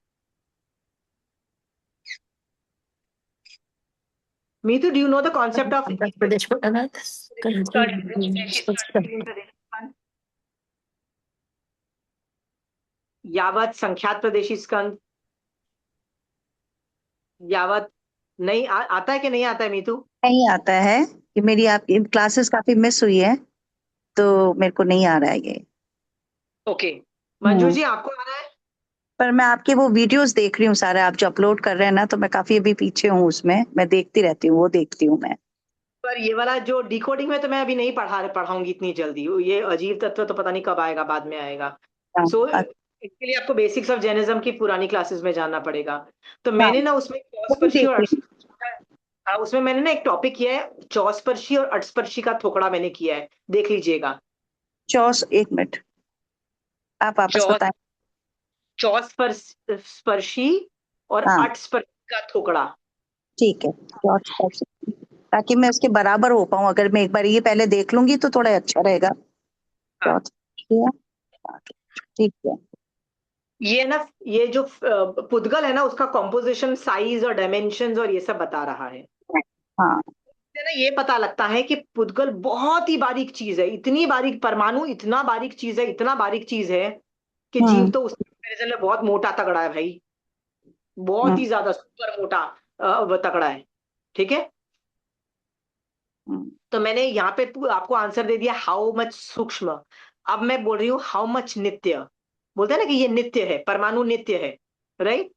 Meetu, do you know the concept of pradesh को अनंत यावत संख्यात प्रदेशी स्कंद, यावत नहीं आता है कि नहीं आता है मीतू? नहीं आता है कि मेरी आप क्लासेस काफी मिस हुई है, तो मेरे को नहीं आ रहा है ये। ओके, मंजू जी आपको आ रहा है? पर मैं आपके वो वीडियोस देख रही हूँ सारे, आप जो अपलोड कर रहे हैं ना, तो मैं काफी अभी पीछे हूँ उसमें, मैं देखती रहती हूँ, वो देखती हूँ मैं। पर ये वाला जो डिकोडिंग में तो मैं अभी नहीं पढ़ाऊंगी इतनी जल्दी, ये अजीब तत्व तो पता नहीं कब आएगा, बाद में आएगा। हाँ, सो इसके लिए आपको बेसिक्स ऑफ जैनिज्म की पुरानी क्लासेस में जाना पड़ेगा। तो हाँ, मैंने ना उसमें वो भी चौस्पर्शी देख और रही हूँ। हाँ, उसमें मैंने ना एक टॉपिक किया है, चौस्पर्शी और अठस्पर्शी का थोकड़ा मैंने किया है, देख लीजिएगा। एक मिनट, आप वापस चौ बताएं। चौस्पर्शी और हाँ, अठस्पर्शी का थोकड़ा। ठीक है, ताकि मैं उसके बराबर हो पाऊं। अगर मैं एक बार ये पहले देख लूंगी तो थोड़ा अच्छा रहेगा। हाँ, ठीक है। ये ना, ये जो पुद्गल है ना, उसका कॉम्पोजिशन, साइज और डायमेंशंस और ये सब बता रहा है। हाँ, इससे ना ये पता लगता है कि पुद्गल बहुत ही बारीक चीज है, इतनी बारीक, परमाणु इतना बारीक चीज है, इतना बारीक चीज है कि जीव तो उस कंपैरिजन में बहुत मोटा तगड़ा है भाई, बहुत ही ज्यादा सुपर मोटा तगड़ा है, ठीक है। तो मैंने यहाँ पे आपको आंसर दे दिया, हाउ मच सूक्ष्म। अब मैं बोल रही हूँ हाउ मच नित्य। बोलते हैं ना कि ये नित्य है, परमाणु नित्य है, राइट।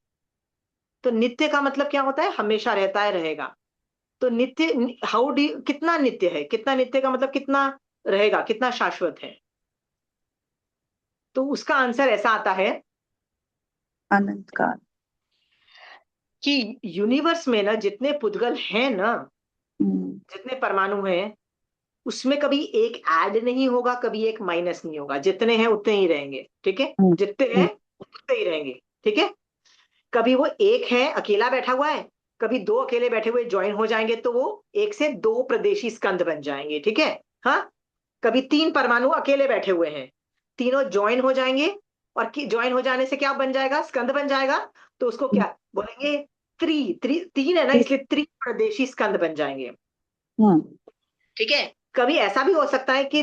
तो नित्य का मतलब क्या होता है? हमेशा रहता है, रहेगा। तो नित्य, हाउ डू, कितना नित्य है? कितना नित्य का मतलब कितना रहेगा, कितना शाश्वत है? तो उसका आंसर ऐसा आता है अनंत काल। कि यूनिवर्स में ना जितने पुद्गल हैं ना, हम्म, जितने परमाणु हैं, उसमें कभी एक ऐड नहीं होगा, कभी एक माइनस नहीं होगा। जितने हैं उतने ही रहेंगे, ठीक है? हम्म, जितने हैं उतने ही रहेंगे, ठीक है? कभी वो एक है अकेला बैठा हुआ है, कभी दो अकेले बैठे हुए ज्वाइन हो जाएंगे तो वो एक से दो प्रदेशी स्कंद बन जाएंगे, ठीक है? हाँ, कभी तीन परमाणु अकेले बैठे हुए हैं, तीनों ज्वाइन हो जाएंगे, और ज्वाइन हो जाने से क्या बन जाएगा? स्कंद बन जाएगा। तो उसको क्या बोलेंगे? तीन है ना, इसलिए त्रिप्रदेशी स्कंद बन जाएंगे, हम्म, ठीक है? कभी ऐसा भी हो सकता है कि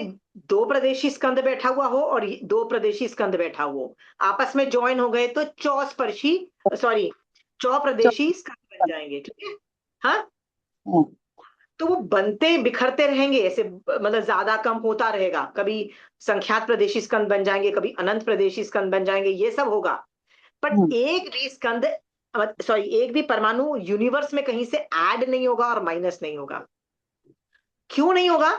दो प्रदेशी स्कंद बैठा हुआ हो और दो प्रदेशी स्कंद बैठा हुआ हो, आपस में ज्वाइन हो गए तो चौस्पर्शी, सॉरी, चौप्रदेशी स्कंद बन जाएंगे, ठीक है? हाँ, हम्म, तो वो बनते बिखरते रहेंगे ऐसे, मतलब ज्यादा कम होता रहेगा। कभी संख्यात प्रदेशी स्कंद बन जाएंगे, कभी अनंत प्रदेशी स्कंद बन जाएंगे, ये सब होगा। बट एक भी स्कंद, सॉरी, एक भी परमाणु यूनिवर्स में कहीं से ऐड नहीं होगा और माइनस नहीं होगा। क्यों नहीं होगा?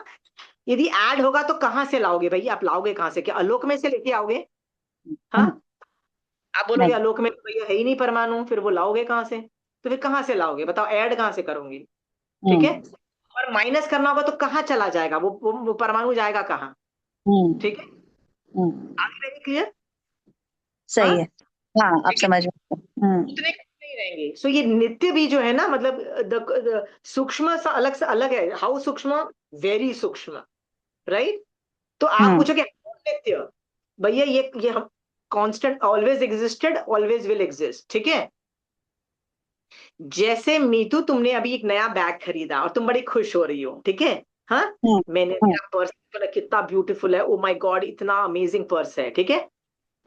यदि ऐड होगा तो कहां से लाओगे भैया? आप लाओगे कहां से? क्या आलोक में से लेके आओगे? हाँ, आप बोलोगे नहीं, आलोक में तो भैया है ही नहीं परमाणु, फिर वो लाओगे कहां से? तो फिर कहां से लाओगे बताओ? ऐड कहां से करोगे? ठीक है? और माइनस करना होगा तो कहाँ चला जाएगा वो परमाणु? जाएगा कहाँ? ठीक है, आगे नहीं क्लियर? सही हाँ, है। हाँ, आप ठीक है, समझ गए। उतने नहीं रहेंगे। सो ये नित्य भी जो है ना, मतलब सूक्ष्म सा अलग से अलग है। हाउ सूक्ष्म? वेरी सूक्ष्म, राइट? तो आप हम्म, पूछोगे नित्य, भैया ये हम constant, always existed, always will exist, ठीक है? जैसे मीतू, तुमने अभी एक नया बैग खरीदा और तुम बड़ी खुश हो रही हो, ठीक है? हाँ, मैंने मेरा पर्स कितना ब्यूटीफुल है, ओ माय गॉड, इतना अमेजिंग पर्स है, ठीक है?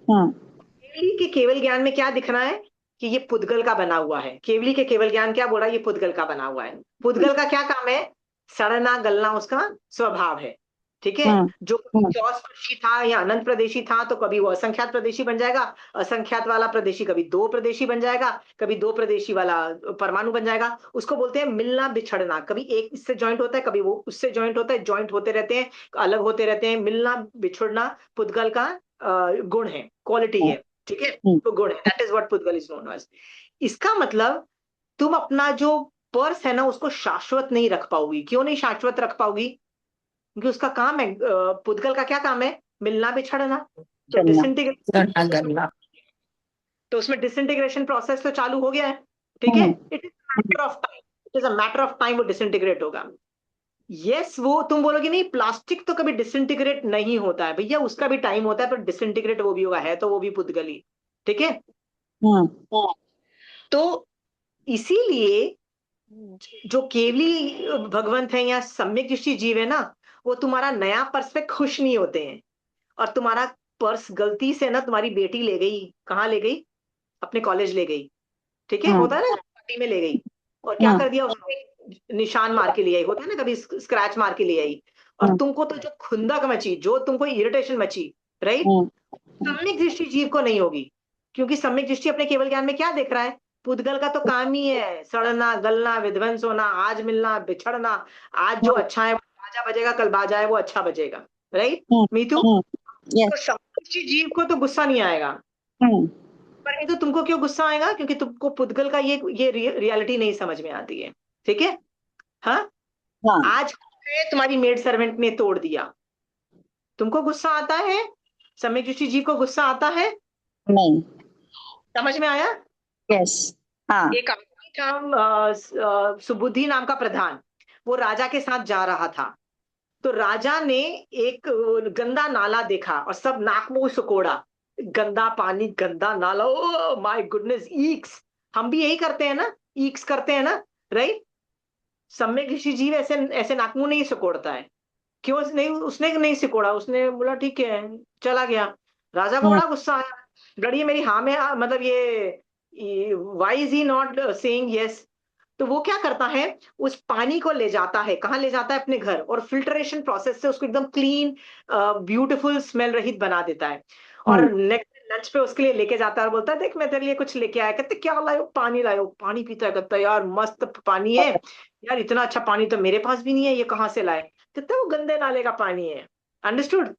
केवली के केवल ज्ञान में क्या दिखना है? कि ये पुद्गल का बना हुआ है। केवली के केवल ज्ञान क्या बोला? ये पुद्गल का बना हुआ है। पुद्गल का क्या काम है? सड़ना गलना उसका स्वभाव है, ठीक है? जो चौस्पर्शी था या अनंत प्रदेशी था तो कभी वो असंख्यात प्रदेशी बन जाएगा, असंख्यात वाला प्रदेशी कभी दो प्रदेशी बन जाएगा, कभी दो प्रदेशी वाला परमाणु बन जाएगा। उसको बोलते हैं मिलना बिछड़ना। कभी एक इससे ज्वाइंट होता है, कभी वो उससे ज्वाइंट होता है, ज्वाइंट होते रहते हैं, अलग होते रहते हैं। मिलना बिछड़ना पुद्गल का गुण है, क्वालिटी है, ठीक है? तो गुण है, that is what pudgal is known as. इसका मतलब तुम अपना जो पर्स है ना उसको शाश्वत नहीं रख पाओगी। क्यों नहीं शाश्वत रख पाओगी? क्योंकि उसका काम है, पुद्गल का क्या काम है? मिलना बिछड़ना। तो गणना गणना। तो उसमें डिसइंटीग्रेशन प्रोसेस तो चालू हो गया है, ठीक है? It is matter of time, it is a matter of time वो डिसइंटीग्रेट होगा। यस, वो तुम बोलोगे नहीं प्लास्टिक तो कभी डिसइंटीग्रेट नहीं होता है, भैया उसका भी टाइम होता है, पर डिसइंटीग्रेट वो भी होगा, है तो वो भी पुद्गली, ठीक है? तो इसीलिए जो केवली भगवंत है या सम्यक दृष्टि जीव है ना, वो तुम्हारा नया पर्स पे खुश नहीं होते हैं। और तुम्हारा पर्स गलती से ना तुम्हारी बेटी ले गई, कहाँ ले गई? अपने कॉलेज ले गई, ठीक है? होता है ना, पार्टी में ले गई, और क्या कर दिया उसने? निशान मार के ले आई, होता है ना, कभी स्क्रैच मार के ले आई। और तुमको तो जो खुंदक मची, जो तुमको इरिटेशन मची, राइट, सम्यक दृष्टि जीव को नहीं होगी। क्योंकि सम्यक दृष्टि अपने केवल ज्ञान में क्या देख रहा है? पुद्गल का तो काम ही है सड़ना गलना विध्वंस होना, आज मिलना बिछड़ना। आज जो अच्छा है वो बाजा बजेगा, कल बाजा है वो अच्छा बजेगा, राइट मीतू? तो सम्यक दृष्टि जीव को तो गुस्सा नहीं आएगा, पर मीतू तुमको क्यों गुस्सा आएगा? क्योंकि तुमको पुद्गल का ये रियलिटी नहीं समझ में आती है, ठीक है? हाँ, आज तुम्हारी मेड सर्वेंट ने तोड़ दिया, तुमको गुस्सा आता है? सम्यक दृष्टि जीव को गुस्सा आता है? नहीं। समझ में आया? यस। हाँ। एक आदमी था, सुबुद्धि नाम का प्रधान, वो राजा के साथ जा रहा था। तो राजा ने एक गंदा नाला देखा और सब नाक मुंह सिकोड़ा, गंदा पानी, गंदा नाला, ओ माय गुडनेस, ईक्स। हम भी यही करते हैं ना, ईक्स करते हैं ना, राइट? सम्यक ऋषि जीव ऐसे ऐसे नाक मुंह नहीं सिकोड़ता है। क्यों नहीं? उसने नहीं सिकोड़ा, उसने बोला ठीक है, चला गया। राजा को बड़ा गुस्सा आया, लड़िए मेरी हाँ में मतलब ये why is he not saying yes? तो वो क्या करता है, उस पानी को ले जाता है, कहाँ ले जाता है? अपने घर, और फिल्ट्रेशन प्रोसेस से उसको एकदम क्लीन ब्यूटीफुल स्मेल रहित बना देता है। और नेक्स्ट लंच पे उसके लिए लेके जाता है और बोलता है देख मैं तेरे लिए कुछ लेके आया। कहते क्या लायो? पानी लायो। पानी पीता है, कहता है यार मस्त पानी है यार, इतना अच्छा पानी तो मेरे पास भी नहीं है, ये कहाँ से लाए? कहते वो गंदे नाले का पानी है। Understood?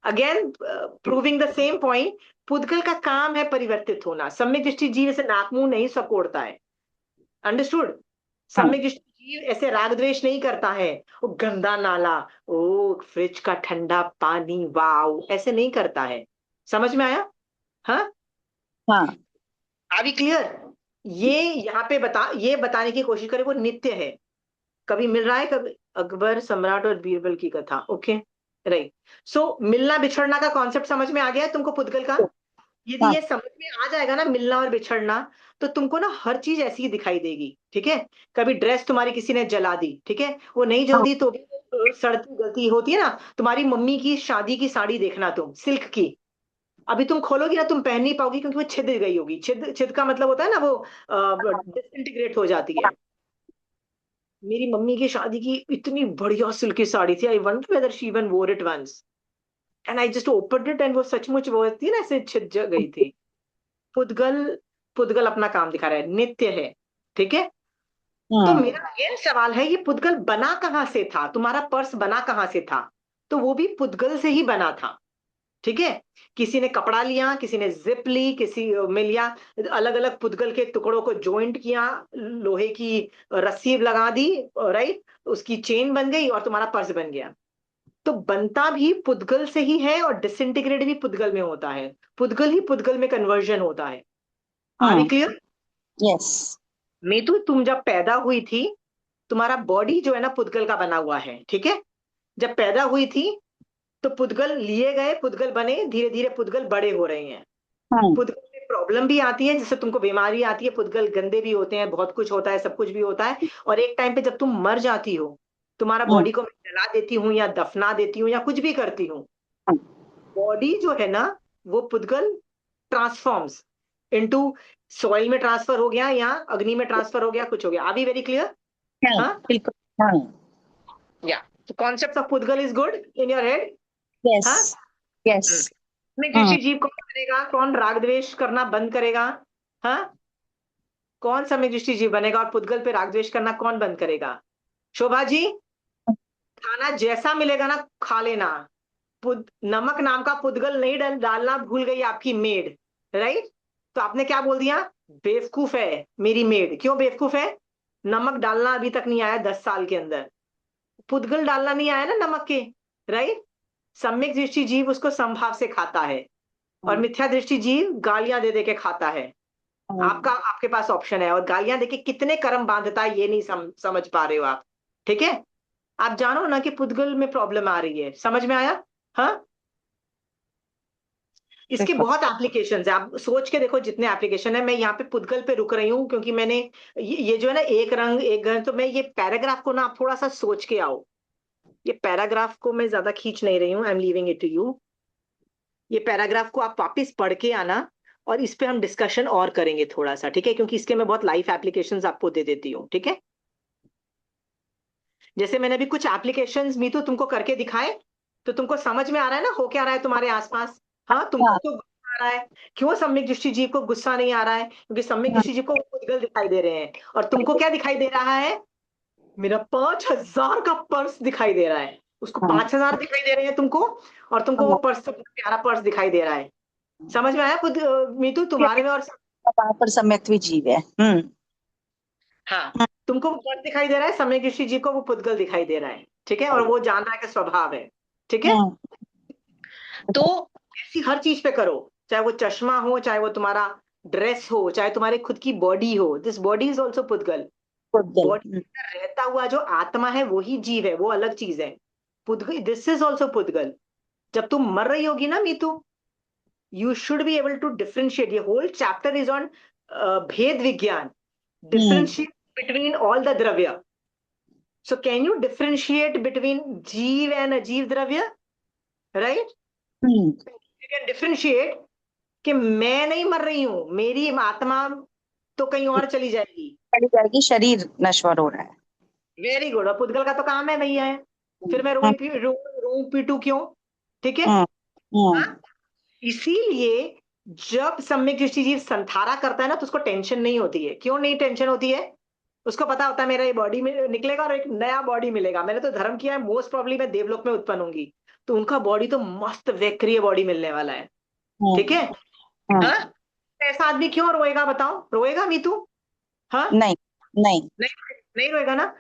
Again proving the same point, पुद्गल का काम है परिवर्तित होना। सम्यक दृष्टि जीव ऐसे नाक मुंह नहीं सकोड़ता है। अंडरस्टूड? सम्यक दृष्टि जीव ऐसे राग द्वेष नहीं करता है, वो गंदा नाला, ओ फ्रिज का ठंडा पानी वाओ, ऐसे नहीं करता है। समझ में आया? हाँ, हाँ आर वी क्लियर? ये यहाँ पे ये बताने की कोशिश करे वो नित्य है। कभी मिल रहा है, कभी अकबर सम्राट और बीरबल की कथा। Okay right. सो मिलना बिछड़ना का कॉन्सेप्ट समझ में आ गया है तुमको पुद्गल का? यदि हाँ ये समझ में आ जाएगा ना मिलना और बिछड़ना, तो तुमको ना हर चीज ऐसी ही दिखाई देगी। ठीक है? कभी ड्रेस तुम्हारी किसी ने जला दी, ठीक है, वो नहीं हाँ जल्दी तो भी सड़ती गलती होती है ना। तुम्हारी मम्मी की शादी की साड़ी देखना तुम, सिल्क की, अभी तुम खोलोगी ना तुम पहन नहीं पाओगी क्योंकि वो छिद गई होगी। छिद छिद का मतलब होता है ना वो डिसइंटीग्रेट हो जाती है। मेरी मम्मी की शादी की इतनी बढ़िया सिल्की साड़ी थी, I wonder whether she even wore it once, and I just opened it and वो सचमुच वो थी ना ऐसे छिद गई थी। पुद्गल, पुद्गल अपना काम दिखा रहा है, नित्य है। ठीक है? तो हाँ मेरा अगेन सवाल है, ये पुद्गल बना कहां से था? तुम्हारा पर्स बना कहां से था? तो वो भी पुद्गल से ही बना था। ठीक है? किसी ने कपड़ा लिया, किसी ने जिप ली, किसी में लिया, अलग अलग पुद्गल के टुकड़ों को जॉइंट किया, लोहे की रस्सी लगा दी, राइट, उसकी चेन बन गई और तुम्हारा पर्स बन गया। तो बनता भी पुद्गल से ही है और डिसइंटीग्रेट भी पुद्गल में होता है। पुद्गल ही पुद्गल में कन्वर्जन होता है। आर वी हाँ क्लियर? यस मीतू तुम जब पैदा हुई थी, तुम्हारा बॉडी जो है ना पुद्गल का बना हुआ है। ठीक है? जब पैदा हुई थी तो पुद्गल लिए गए, पुद्गल बने, धीरे धीरे पुद्गल बड़े हो रहे हैं। हाँ पुद्गल में प्रॉब्लम भी आती है, जैसे तुमको बीमारी आती है, पुद्गल गंदे भी होते हैं, बहुत कुछ होता है, सब कुछ भी होता है। और एक टाइम पे जब तुम मर जाती हो, तुम्हारा हाँ बॉडी को मैं जला देती हूँ या दफना देती हूँ या कुछ भी करती हूँ, बॉडी जो है ना वो पुद्गल ट्रांसफॉर्म्स इनटू, सॉइल में ट्रांसफर हो गया या अग्नि में ट्रांसफर हो गया, कुछ हो गया। Are we very clear? हाँ हाँ, बिल्कुल हाँ या तो concept of pudgal is good in your head? Yes हाँ। यस में हाँ कृषि जीव कौन बनेगा? कौन राग द्वेष करना बंद करेगा? हाँ, कौन समय दृष्टि जीव बनेगा और पुद्गल पे राग द्वेष करना कौन बंद करेगा? शोभा जी, खाना जैसा मिलेगा ना खा लेना। नमक नाम का पुद्गल नहीं डालना भूल गई आपकी मेड, राइट? तो आपने क्या बोल दिया? बेवकूफ है मेरी मेड। क्यों बेवकूफ है? नमक डालना अभी तक नहीं आया 10 साल के अंदर, पुद्गल डालना नहीं आया ना नमक के, राइट? सम्यक दृष्टि जीव उसको संभाव से खाता है और मिथ्या दृष्टि जीव गालियां दे दे के खाता है। आपका आपके पास ऑप्शन है, और गालियां देके कितने कर्म बांधता है ये नहीं समझ पा रहे हो आप। ठीक है? आप जानो ना कि पुद्गल में प्रॉब्लम आ रही है। समझ में आया? हाँ, इसके बिल्कुल बहुत एप्लीकेशंस है, आप सोच के देखो जितने एप्लीकेशन है। मैं यहाँ पे पुद्गल पे रुक रही हूँ क्योंकि मैंने ये जो है ना एक रंग एक घर, तो मैं ये पैराग्राफ को ना आप थोड़ा सा सोच के आओ। ये पैराग्राफ को मैं ज्यादा खींच नहीं रही हूँ, I am leaving it to you. ये पैराग्राफ को आप वापिस पढ़ के आना और इस पे हम डिस्कशन और करेंगे थोड़ा सा। ठीक है? क्योंकि इसके मैं बहुत लाइफ एप्लीकेशंस आपको दे देती हूँ। ठीक है? जैसे मैंने अभी कुछ एप्लीकेशंस मीतू तुमको करके दिखाए, तो तुमको समझ में आ रहा है ना हो क्या रहा है तुम्हारे आसपास? हाँ, तुमको हाँ क्यों गुस्सा आ रहा है? क्यों सम्यक दृष्टि जीव को गुस्सा नहीं आ रहा है? क्योंकि सम्यक हाँ दृष्टि जीव को पुद्गल दिखाई दे रहे हैं और तुमको क्या दिखाई दे रहा है? मेरा 5,000 का पर्स दिखाई दे रहा है, उसको हाँ 5,000 दिखाई दे रहे हैं तुमको, और तुमको वो हाँ पर्स प्यारा पर्स दिखाई दे रहा है। समझ में आया मीतू तुम्हारे में? और वहाँ पर सम्यक भी जीव है हाँ, तुमको वो पर्स दिखाई दे रहा है, सम्यक दृष्टि जीव को वो पुद्गल दिखाई दे रहा है। ठीक है? और वो जान रहा है कि स्वभाव है। ठीक है? हाँ तो ऐसी हर चीज पे करो, चाहे वो चश्मा हो, चाहे वो तुम्हारा ड्रेस हो, चाहे तुम्हारी खुद की बॉडी हो। दिस बॉडी इज ऑल्सो पुद्गल। पुद्गल बॉडी के अंदर रहता हुआ जो आत्मा है वो ही जीव है, वो अलग चीज है। पुद्गल, दिस इज ऑल्सो पुद्गल। जब तुम मर रही होगी ना Meetu, you should be able to differentiate. ये होल चैप्टर इज ऑन भेद विज्ञान, डिफरेंशिएट बिटवीन ऑल द द्रव्य। So can you differentiate between जीव एंड अजीव द्रव्य, राइट? यू कैन डिफरेंशिएट कि मैं नहीं मर रही हूं, मेरी आत्मा तो कहीं और चली जाएगी। चली जाएगी, शरीर नश्वर हो रहा है वेरी गुड। और पुद्गल का तो काम है भैया है, फिर मैं हाँ रू पीटू क्यों? ठीक है? हाँ हाँ हाँ? इसीलिए जब सम्यक दृष्टि जीव संथारा करता है ना, तो उसको टेंशन नहीं होती है। क्यों नहीं टेंशन होती है? उसको पता होता है मेरा ये बॉडी में निकलेगा और एक नया बॉडी मिलेगा। मैंने तो धर्म किया है, मोस्ट प्रोबेबली मैं देवलोक में उत्पन्न होंगी, तो उनका बॉडी तो मस्त वैक्रिय बॉडी मिलने वाला है। ठीक है? हाँ, ऐसा आदमी क्यों रोएगा? बताओ, रोएगा मीतू? हाँ, नहीं नहीं नहीं, नहीं रोएगा ना।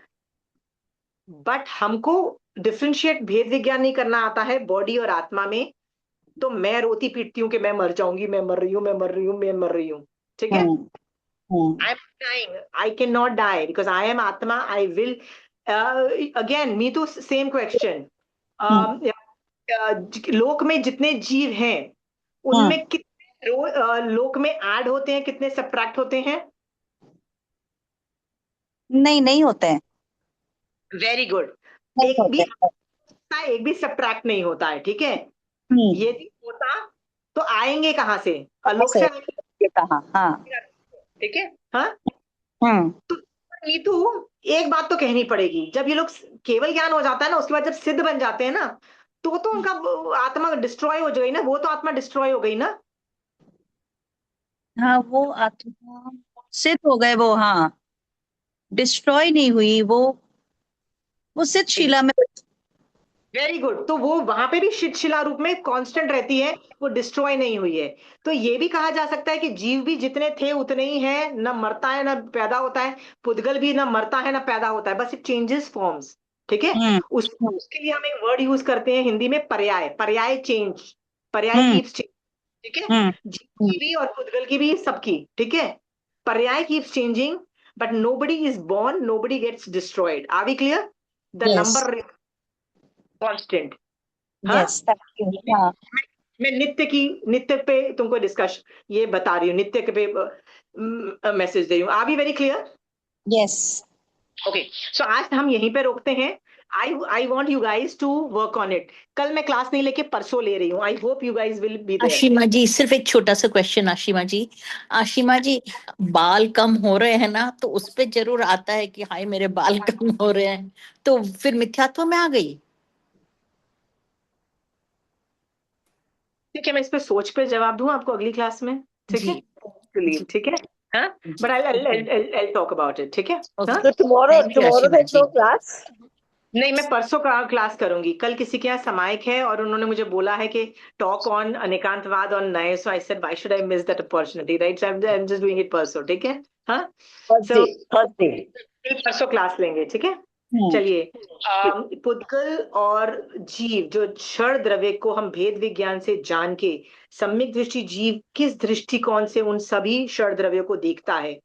बट हमको डिफ्रेंशिएट, भेद विज्ञान नहीं करना आता है बॉडी और आत्मा में। तो मैं रोती पीटती हूँ कि मैं मर जाऊंगी, मैं मर रही हूँ, मैं मर रही हूँ, मैं मर रही हूँ। ठीक है? I am dying. I cannot die because I am Atma. I will. Again, me too. Same question. लोक में जितने जीव हैं, उनमें कितने लोक में ऐड होते हैं, कितने सब्ट्रैक्ट होते हैं? नहीं होते हैं। Very good. नहीं एक भी होते हैं। एक भी सब्ट्रैक्ट नहीं होता है। ठीक है? यदि होता तो आएंगे कहाँ से? लोक से ये कहा, हाँ। ठीक है? हाँ, तो नीतू, एक बात तो कहनी पड़ेगी, जब ये लोग केवल ज्ञान हो जाता है ना, उसके बाद जब सिद्ध बन जाते हैं ना, तो उनका आत्मा डिस्ट्रॉय हो गई ना, वो तो आत्मा डिस्ट्रॉय हो गई ना। हाँ, वो आत्मा सिद्ध हो गए वो, हाँ, डिस्ट्रॉय नहीं हुई वो सिद्ध शिला में। Very good. तो वो वहां पे भी शिला रूप में कांस्टेंट रहती है, वो डिस्ट्रॉय नहीं हुई है। तो ये भी कहा जा सकता है कि जीव भी जितने थे उतने ही है, न मरता है न पैदा होता है। पुद्गल भी न मरता है न पैदा होता है, बस इट चेंजेस फॉर्म्स। ठीक है? उसके लिए हम एक वर्ड यूज करते हैं हिंदी में, पर्याय। पर्याय चेंज, पर्याय कीप्स चेंज। ठीक है? जीव की भी और पुद्गल की भी, सबकी। ठीक है? पर्याय keeps changing, but nobody is born, nobody gets destroyed. Are we clear? The number constant. Yes, हाँ। मैं नित्य पे तुमको डिस्कस ये बता रही हूँ, नित्य पे मैसेज दे रही हूँ। Are we very clear? Yes. Okay, so आज हम यहीं पे रोकते हैं। I want you guys to work on it. कल मैं क्लास नहीं लेके परसों ले रही हूँ। I hope you guys will be there. Ashima ji, सिर्फ एक छोटा सा क्वेश्चन। आशिमा जी, बाल कम हो रहे हैं ना, तो उस पे जरूर आता है कि हाय मेरे बाल कम हो रहे हैं, तो फिर मिथ्यात्व में आ गई। ठीक है, मैं इस पे सोच पे जवाब दूं आपको अगली क्लास में। ठीक है? चलिए, ठीक है। हाँ, but I talk about it. ठीक है? हाँ? So tomorrow Thank you, there's Ashima no ji. class. नहीं, मैं परसों का क्लास करूंगी। कल किसी के यहाँ समायक है और उन्होंने मुझे बोला है कि टॉक ऑन अनेकांतवाद ऑन नए, so I said why should I miss that opportunity, right? So I am just doing it परसों। ठीक है? हाँ, सो Thursday. परसों क्लास लेंगे। ठीक है? चलिए, पुद्गल और जीव, जो क्षण द्रव्य को हम भेद विज्ञान से जान के, सम्यक दृष्टि जीव किस दृष्टिकोण से उन सभी क्षण द्रव्यों को देखता है,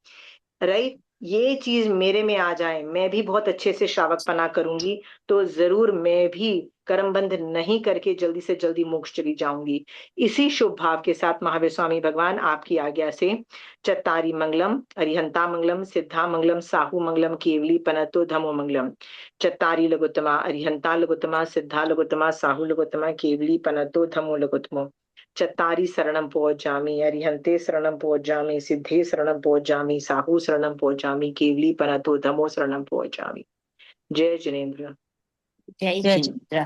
राइट? ये चीज मेरे में आ जाए, मैं भी बहुत अच्छे से श्रावकपना करूंगी, तो जरूर मैं भी कर्मबंध नहीं करके जल्दी से जल्दी मोक्ष चली जाऊंगी। इसी शुभ भाव के साथ महावीर स्वामी भगवान आपकी आज्ञा से चत्तारी मंगलम, अरिहंता मंगलम, सिद्धा मंगलम, साहू मंगलम, केवली पनतो धमो मंगलम। चत्तारी लघुत्तमा, अरिहंता लघुत्तमा, सिद्धा लघुत्तमा, साहू लघुत्तमा, केवली पनतो धमो लघुत्तमो। चत्तारी शरणम पहुंचामी, अरिहंते शरणम पहुंचामी, सिद्धे शरणम पहुंचामी, साहू शरणम पहुंचामी, केवली पनतो धमो शरणम पहुंचामी। जय जिनेन्द्र। जय जिनेन्द्र।